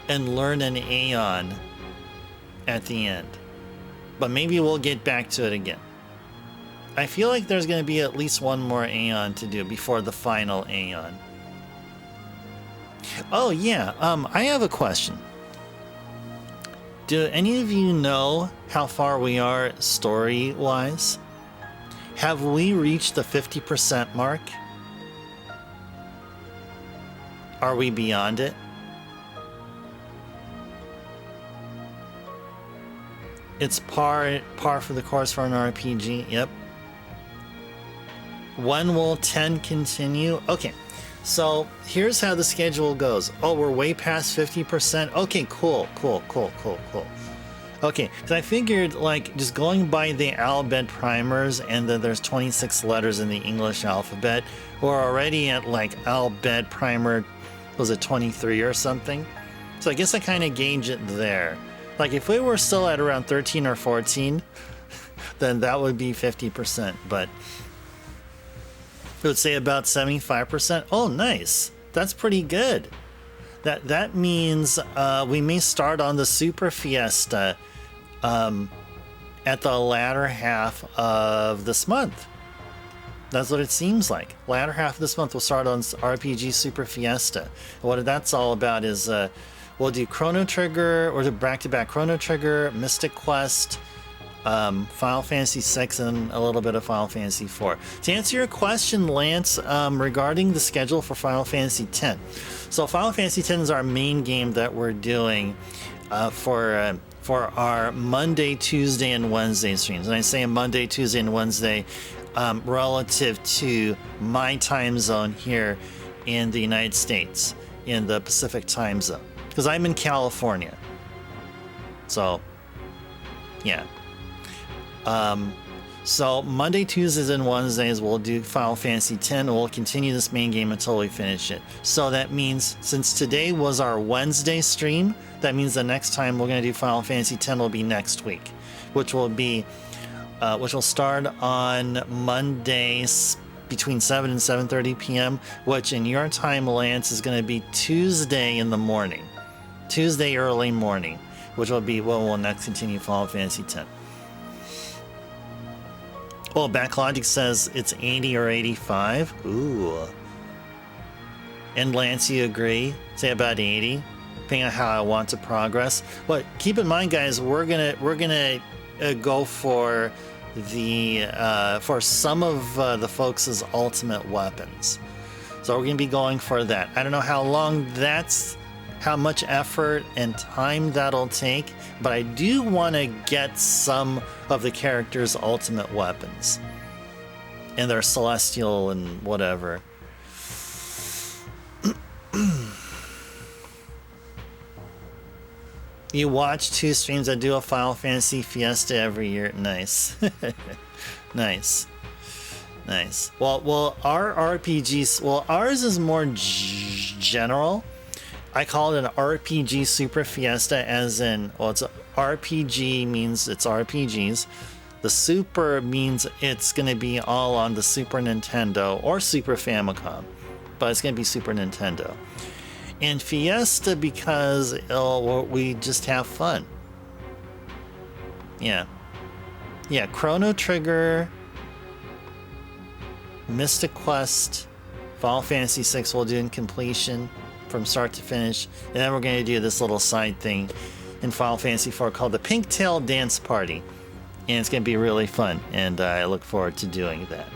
and learn an Aeon at the end. But maybe we'll get back to it again. I feel like there's going to be at least one more Aeon to do before the final Aeon. Oh yeah, I have a question. Do any of you know how far we are story-wise? Have we reached the 50% mark? Are we beyond it? It's par for the course for an RPG, yep. When will 10 continue? Okay, so here's how the schedule goes. Oh, we're way past 50%. Okay, cool. Okay, so I figured like just going by the alphabet primers, and then there's 26 letters in the English alphabet. We're already at like alphabet primer, was it 23 or something? So I guess I kind of gauge it there. Like if we were still at around 13 or 14, then that would be 50%. But it would say about 75%. Oh, nice. That's pretty good. That means we may start on the Super Fiesta at the latter half of this month. That's what it seems like. Latter half of this month we'll start on RPG Super Fiesta. What that's all about is we'll do Chrono Trigger, or the back-to-back Chrono Trigger, Mystic Quest, Final Fantasy X, and a little bit of Final Fantasy IV. To answer your question, Lance, regarding the schedule for Final Fantasy X. So Final Fantasy X is our main game that we're doing for our Monday, Tuesday, and Wednesday streams. And I say Monday, Tuesday, and Wednesday relative to my time zone here in the United States, in the Pacific time zone. Because I'm in California. So, yeah. So Monday, Tuesdays, and Wednesdays we'll do Final Fantasy X, and we'll continue this main game until we finish it. So that means, since today was our Wednesday stream, that means the next time we're going to do Final Fantasy X will be next week, which will start on Mondays between 7 and 7:30 p.m., which in your time, Lance, is going to be Tuesday in the morning. Tuesday early morning, which will be when we'll next continue Final Fantasy X. Well, Backlogic says it's 80 or 85. Ooh. And Lance, you agree? Say about 80, depending on how I want to progress. But keep in mind, guys, we're gonna go for the for some of the folks' ultimate weapons. So we're gonna be going for that. I don't know how long how much effort and time that'll take, but I do want to get some of the characters' ultimate weapons and their celestial and whatever. You watch 2 streams. I do a Final Fantasy Fiesta every year. Nice. Nice. Nice. Well, our RPGs, ours is more general. I call it an RPG Super Fiesta, as in, it's RPG means it's RPGs. The Super means it's going to be all on the Super Nintendo or Super Famicom, but it's going to be Super Nintendo. And Fiesta because we just have fun. Yeah. Yeah, Chrono Trigger, Mystic Quest, Final Fantasy VI we'll do in completion from start to finish, and then we're going to do this little side thing in Final Fantasy IV called the Pink Tail Dance Party, and it's going to be really fun, and I look forward to doing that.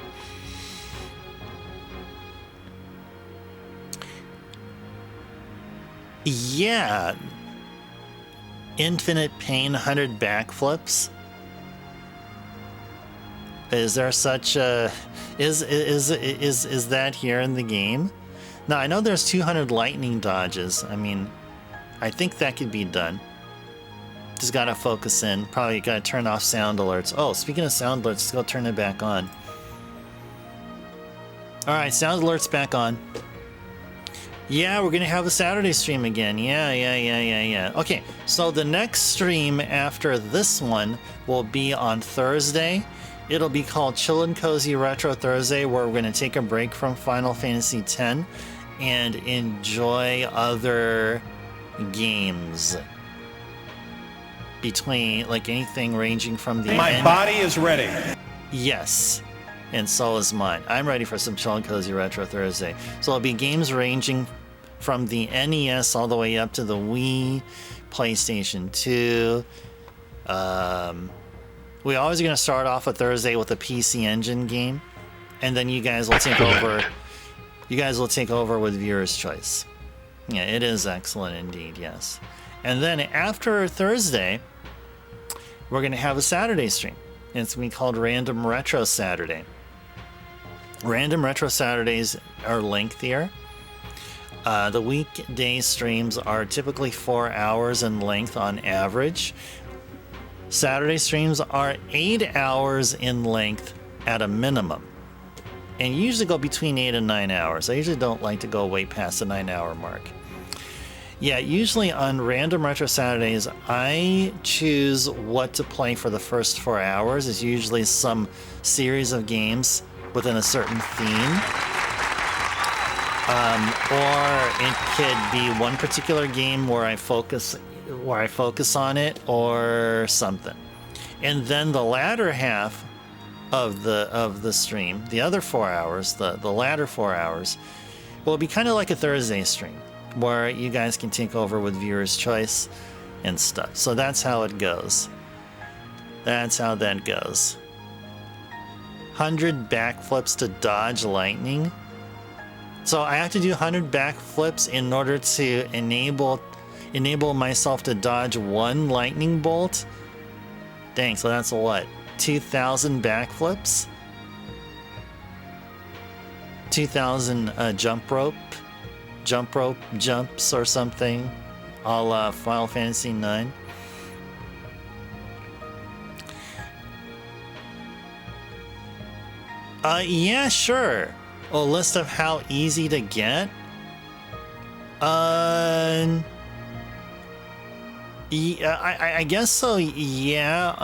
Yeah, Infinite Pain 100 backflips. Is there such a is that here in the game? Now, I know there's 200 lightning dodges. I mean, I think that could be done. Just gotta focus in. Probably gotta turn off sound alerts. Oh, speaking of sound alerts, let's go turn it back on. Alright, sound alerts back on. Yeah, we're gonna have a Saturday stream again. Yeah. Okay, so the next stream after this one will be on Thursday. It'll be called Chill and Cozy Retro Thursday, where we're gonna take a break from Final Fantasy X and enjoy other games. Between, like, anything ranging from the My body is ready. Yes, and so is mine. I'm ready for some Chill and Cozy Retro Thursday. So it'll be games ranging from the NES all the way up to the Wii, PlayStation 2. We always are going to start off a Thursday with a PC Engine game, and then you guys will take over. You guys will take over with Viewer's Choice. Yeah, it is excellent indeed, yes. And then after Thursday, we're going to have a Saturday stream. And it's going to be called Random Retro Saturday. Random Retro Saturdays are lengthier. The weekday streams are typically 4 hours in length on average. Saturday streams are 8 hours in length at a minimum. And usually go between 8 and 9 hours. I usually don't like to go way past the 9-hour mark. Yeah, usually on Random Retro Saturdays, I choose what to play for the first 4 hours. It's usually some series of games within a certain theme. Or it could be one particular game where I focus on it or something. And then the latter half of the stream, the other 4 hours, the latter 4 hours, will be kind of like a Thursday stream where you guys can take over with viewer's choice and stuff. So that's how it goes. That's how that goes. 100 backflips to dodge lightning. So I have to do 100 backflips in order to enable myself to dodge one lightning bolt. Dang, so that's what? 2,000 backflips? 2,000 jump rope jumps or something, a la Final Fantasy IX. Yeah, sure. A list of how easy to get. Yeah, I guess so. Yeah.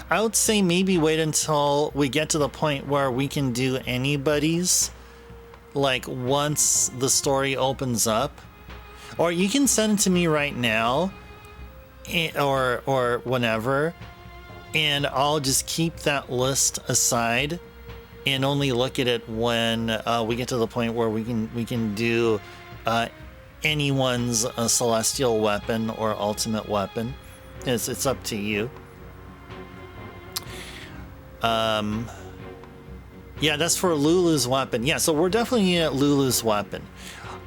I would say maybe wait until we get to the point where we can do anybody's. Like once the story opens up, or you can send it to me right now, or whenever, and I'll just keep that list aside and only look at it when we get to the point where we can do anyone's celestial weapon or ultimate weapon. It's up to you. Yeah, that's for Lulu's weapon. Yeah, so we're definitely at Lulu's weapon.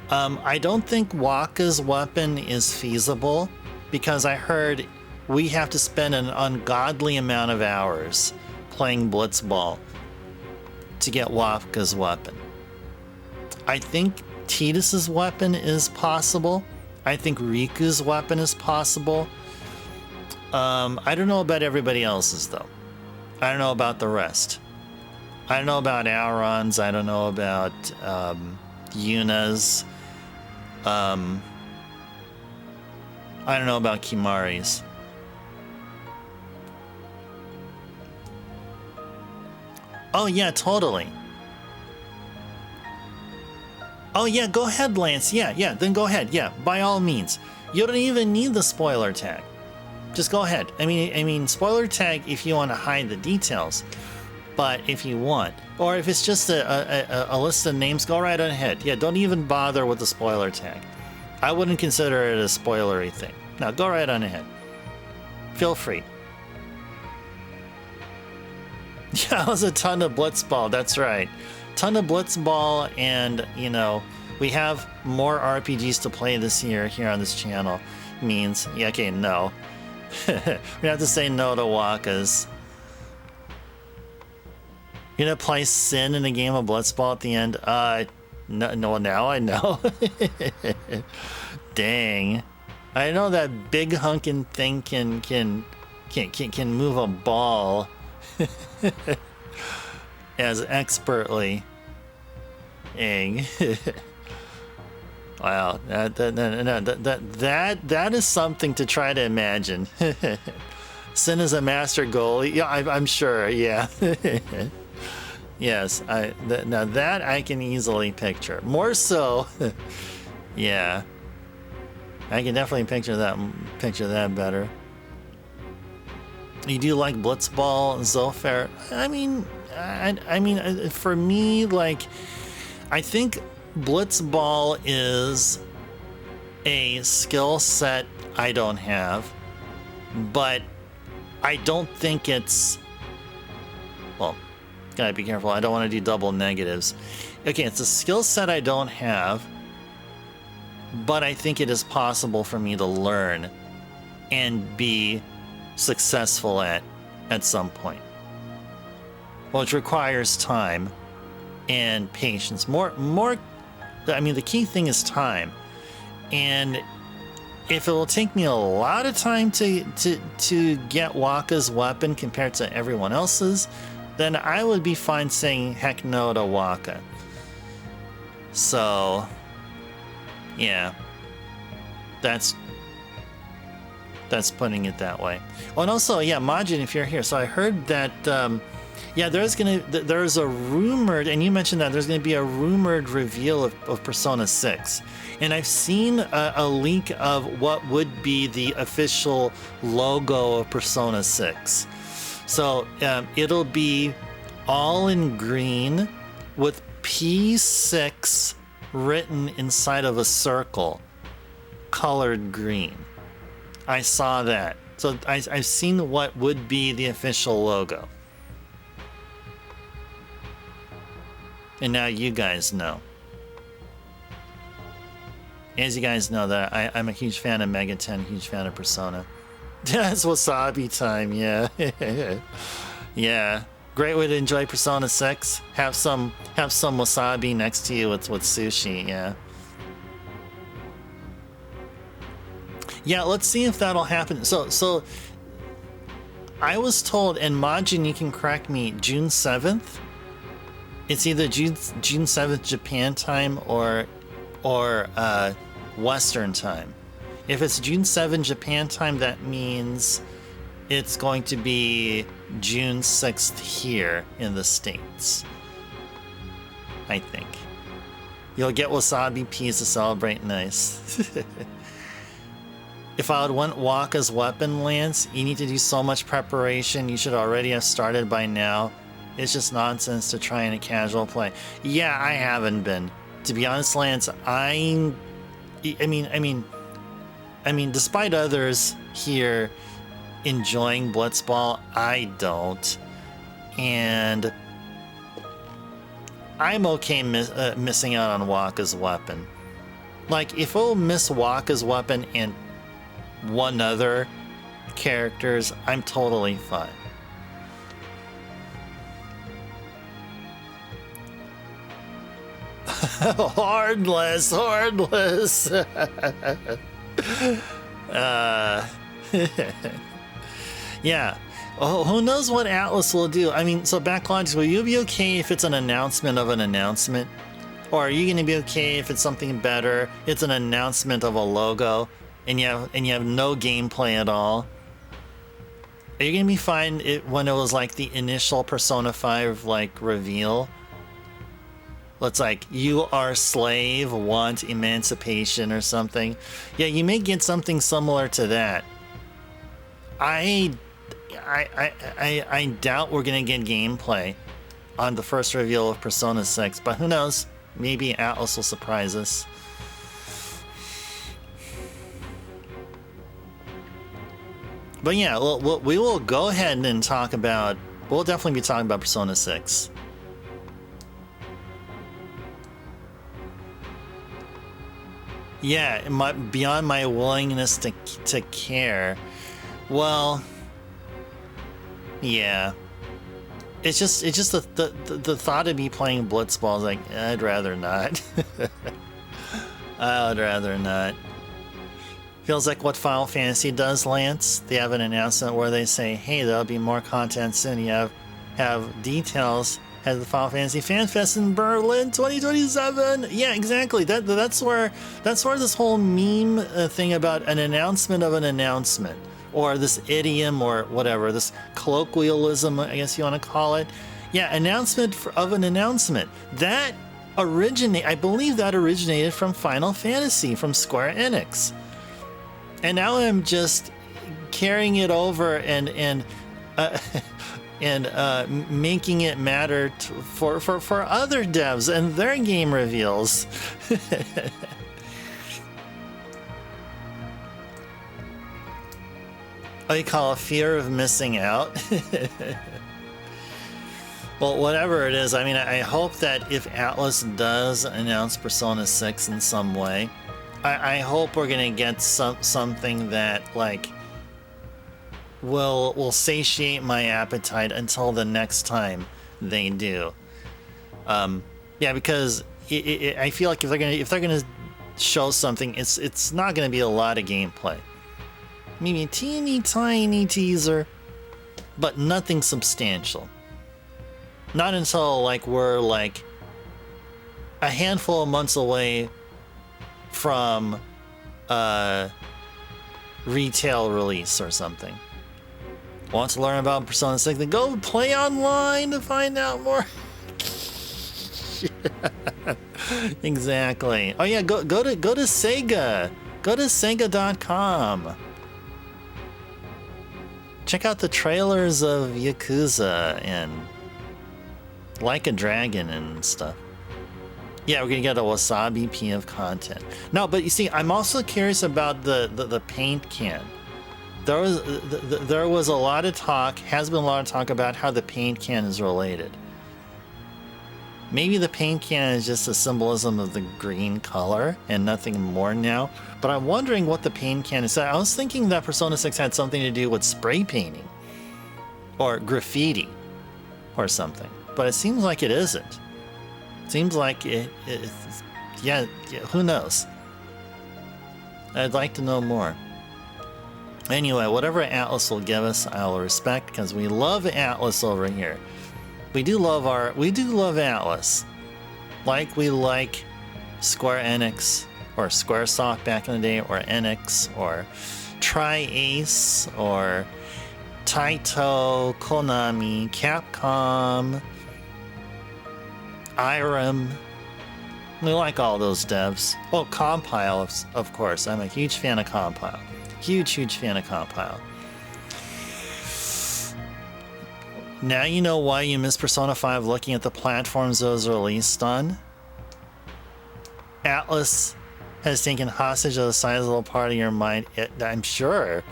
I don't think Waka's weapon is feasible because I heard we have to spend an ungodly amount of hours playing Blitzball to get Waka's weapon. I think Tidus's weapon is possible. I think Riku's weapon is possible. I don't know about everybody else's though. I don't know about the rest. I don't know about Auron's. I don't know about Yuna's. I don't know about Kimari's. Oh yeah, totally. Oh yeah, go ahead, Lance. Yeah, then go ahead. Yeah, by all means. You don't even need the spoiler tag. Just go ahead. I mean, spoiler tag if you want to hide the details. But if you want, or if it's just a list of names, go right ahead. Yeah, don't even bother with the spoiler tag. I wouldn't consider it a spoilery thing. No, go right on ahead. Feel free. Yeah, it was a ton of Blitzball. That's right. Ton of Blitzball, and, you know, we have more RPGs to play this year here on this channel. Means, yeah, okay, no. We have to say no to Waka's. You're gonna play Sin in a game of Blitzball at the end? No, now I know. Dang. I know that big hunkin' thing can move a ball as expertly. Dang. Wow, that is something to try to imagine. Sin is a master goalie. Yeah, I'm sure. Yeah. Yes, now that I can easily picture. More so, yeah. I can definitely picture that better. You do like Blitzball, Zolfair? I mean, for me, like, I think Blitzball is a skill set I don't have, but I don't think it's, well, gotta be careful. I don't want to do double negatives. Okay, it's a skill set I don't have, but I think it is possible for me to learn and be successful at some point. Which requires time and patience. I mean, the key thing is time. And if it will take me a lot of time to get Waka's weapon compared to everyone else's, then I would be fine saying heck no to Waka. So, yeah. That's putting it that way. Oh, and also, yeah, Majin, if you're here, so I heard that, yeah, there's a rumored, and you mentioned that there's gonna be a rumored reveal of Persona 6, and I've seen a leak of what would be the official logo of Persona 6. So it'll be all in green with P6 written inside of a circle, colored green. I saw that. So I've seen what would be the official logo. And now you guys know. As you guys know, that I'm a huge fan of Mega 10, huge fan of Persona. That's wasabi time, yeah. Yeah. Great way to enjoy Persona 6. Have some wasabi next to you with sushi, yeah. Yeah, let's see if that'll happen. So I was told, and Majin, you can correct me, June 7th. It's either June 7th Japan time or Western time. If it's June 7th Japan time, that means it's going to be June 6th here in the States. I think. You'll get wasabi peas to celebrate nice. If I would want Wakka's weapon, Lance, you need to do so much preparation. You should already have started by now. It's just nonsense to try in a casual play. Yeah, I haven't been. To be honest, Lance, I mean, despite others here enjoying Blitzball, I don't. And I'm okay missing out on Wakka's weapon. Like, if I'll miss Wakka's weapon and one other characters, I'm totally fine. Hardless. Yeah. Oh, who knows what Atlas will do? I mean, so Backlogics, will you be okay if it's an announcement of an announcement? Or are you going to be okay if it's something better? It's an announcement of a logo, and you have no gameplay at all. Are you going to be fine when it was like the initial Persona 5 like reveal? It's like, you are slave, want emancipation or something. Yeah, you may get something similar to that. I doubt we're gonna get gameplay on the first reveal of Persona 6, but who knows? Maybe Atlas will surprise us. But yeah, we will go ahead and talk about. We'll definitely be talking about Persona 6. Yeah, beyond my willingness to care. Well, yeah. It's just the thought of me playing Blitzball is like, I'd rather not. I would rather not. Feels like what Final Fantasy does, Lance. They have an announcement where they say, hey, there'll be more content soon. You have details at the Final Fantasy Fan Fest in Berlin 2027. Yeah, exactly. That's where this whole meme thing about an announcement of an announcement, or this idiom or whatever, this colloquialism, I guess you want to call it. Yeah, announcement of an announcement. I believe that originated from Final Fantasy, from Square Enix. And now I'm just carrying it over and making it matter for other devs and their game reveals. Oh, you call it fear of missing out? Well, whatever it is, I mean, I hope that if Atlas does announce Persona 6 in some way, I hope we're gonna get something that like will satiate my appetite until the next time they do. Yeah, because I feel like if they're gonna show something, it's not gonna be a lot of gameplay. Maybe a teeny tiny teaser, but nothing substantial. Not until like we're like a handful of months away from retail release or something. Want to learn about Persona 6? Then go play online to find out more. Exactly. Oh yeah, go to Sega. Go to Sega.com. Check out the trailers of Yakuza and Like a Dragon and stuff. Yeah, we're gonna get a Wasabi P of content. No, but you see, I'm also curious about the paint can. There was a lot of talk, has been a lot of talk about how the paint can is related. Maybe the paint can is just a symbolism of the green color and nothing more now. But I'm wondering what the paint can is. I was thinking that Persona 6 had something to do with spray painting or graffiti or something. But it seems like it isn't. It seems like yeah, who knows? I'd like to know more. Anyway, whatever Atlas will give us, I'll respect because we love Atlas over here. We do love Atlas. Like we like Square Enix or Squaresoft back in the day, or Enix, or Tri-Ace, or Taito, Konami, Capcom, Irem. We like all those devs. Oh, Compile, of course. I'm a huge fan of Compile. Huge fan of Compile. Now you know why you miss Persona 5 looking at the platforms it was released on. Atlas has taken hostage of a sizable part of your mind. I'm sure.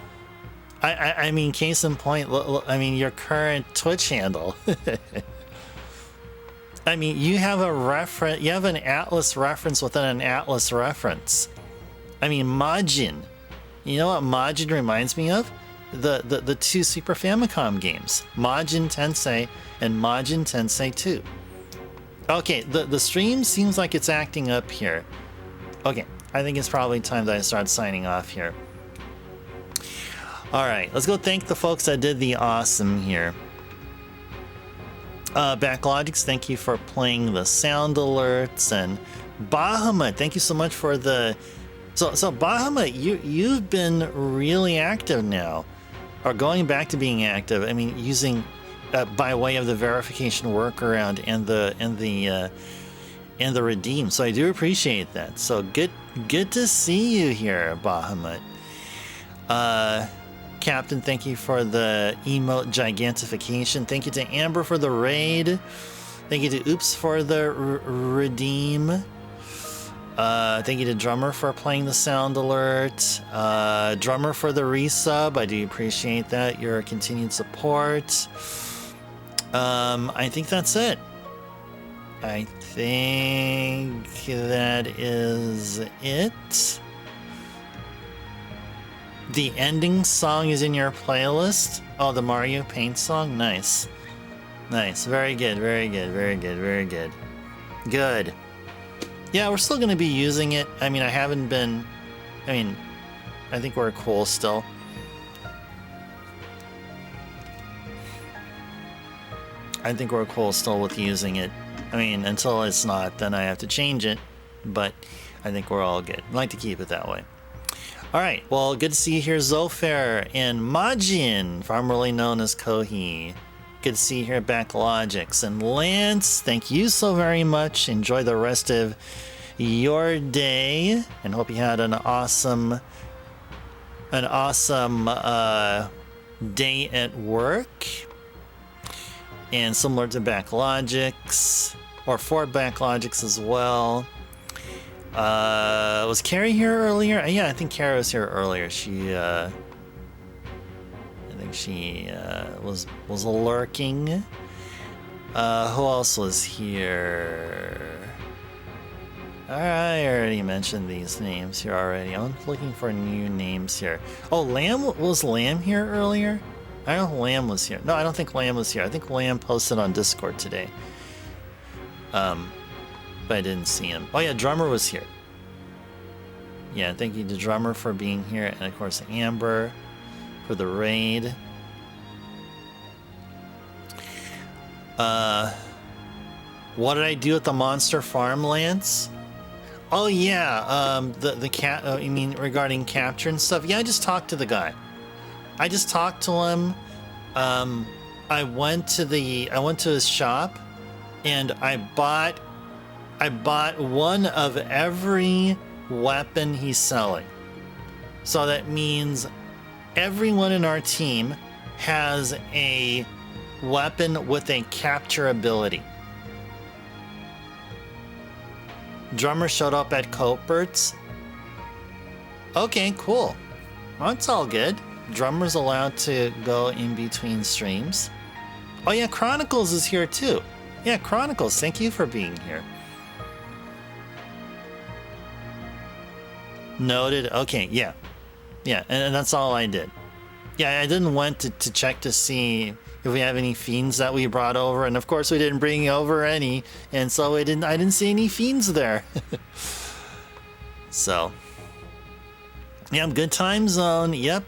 I mean, case in point, I mean, your current Twitch handle. I mean, you have a reference, you have an Atlas reference within an Atlas reference. I mean, Majin. You know what Majin reminds me of? The two Super Famicom games, Majin Tensei and Majin Tensei 2. Okay, the stream seems like it's acting up here. Okay, I think it's probably time that I start signing off here. All right, let's go thank the folks that did the awesome here. Backlogics, thank you for playing the sound alerts, and Bahamut, thank you so much for the. So Bahamut, you've been really active now, or going back to being active. I mean, using by way of the verification workaround and the redeem. So I do appreciate that. So good to see you here, Bahamut. Captain, thank you for the emote gigantification. Thank you to Amber for the raid. Thank you to Oops for the redeem. Thank you to Drummer for playing the sound alert. Drummer for the resub. I do appreciate that. Your continued support. I think that's it. I think that is it. The ending song is in your playlist. Oh, the Mario Paint song? Nice. Nice. Very good, very good, very good, very good. Good. Yeah, we're still going to be using it. I mean, I think we're cool still. I think we're cool still with using it. I mean, until it's not, then I have to change it. But I think we're all good. I like to keep it that way. All right, well, good to see you here, Zofair and Majin, formerly known as Kohi. Good to see you here, Backlogics. And Lance, thank you so very much. Enjoy the rest of your day, and hope you had an awesome day at work. And similar to Backlogics, or for Backlogics as well. Was Carrie here earlier? Yeah, I think Carrie was here earlier. She, I think she was lurking. Who else was here? I already mentioned these names here already. I'm looking for new names here. Oh, was Lamb here earlier? I don't know if Lamb was here. No, I don't think Lamb was here. I think Lamb posted on Discord today. But I didn't see him. Oh yeah, Drummer was here. Yeah, thank you to Drummer for being here, and of course Amber for the raid. What did I do at the Monster Farm, Lance? Oh yeah, the cat. You mean regarding capture and stuff? Yeah, I just talked to the guy. I just talked to him. I went to his shop, and I bought one of every weapon he's selling. So that means everyone in our team has a weapon with a capture ability. Drummer showed up at Copert's. Okay, cool. Well, that's all good. Drummer's allowed to go in between streams. Oh yeah, Chronicles is here too. Yeah, Chronicles, thank you for being here. Noted. Okay, yeah. Yeah, and that's all I did. Yeah, I didn't went to check to see if we have any fiends that we brought over, and of course we didn't bring over any, and so I didn't see any fiends there. So, yeah, good time zone. Yep.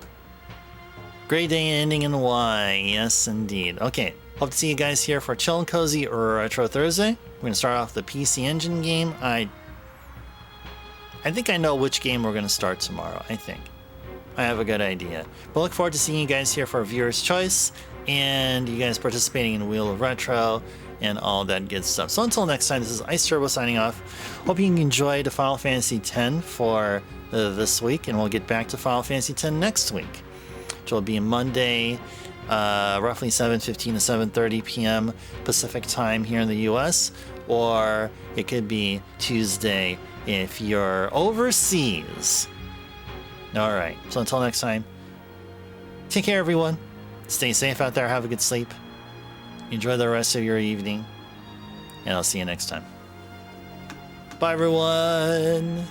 Great day ending in Y. Yes, indeed. Okay, hope to see you guys here for Chill and Cozy Retro Thursday. We're gonna start off the PC Engine game. I think I know which game we're gonna start tomorrow. I have a good idea. But look forward to seeing you guys here for Viewer's Choice and you guys participating in Wheel of Retro and all that good stuff. So until next time, this is Ice Turbo signing off. Hope you enjoyed Final Fantasy X for this week, and we'll get back to Final Fantasy X next week, which will be Monday, roughly 7:15 to 7:30 p.m. Pacific time here in the US, or it could be Tuesday if you're overseas. All right, so until next time, take care, everyone. Stay safe out there. Have a good sleep. Enjoy the rest of your evening, and I'll see you next time. Bye, everyone.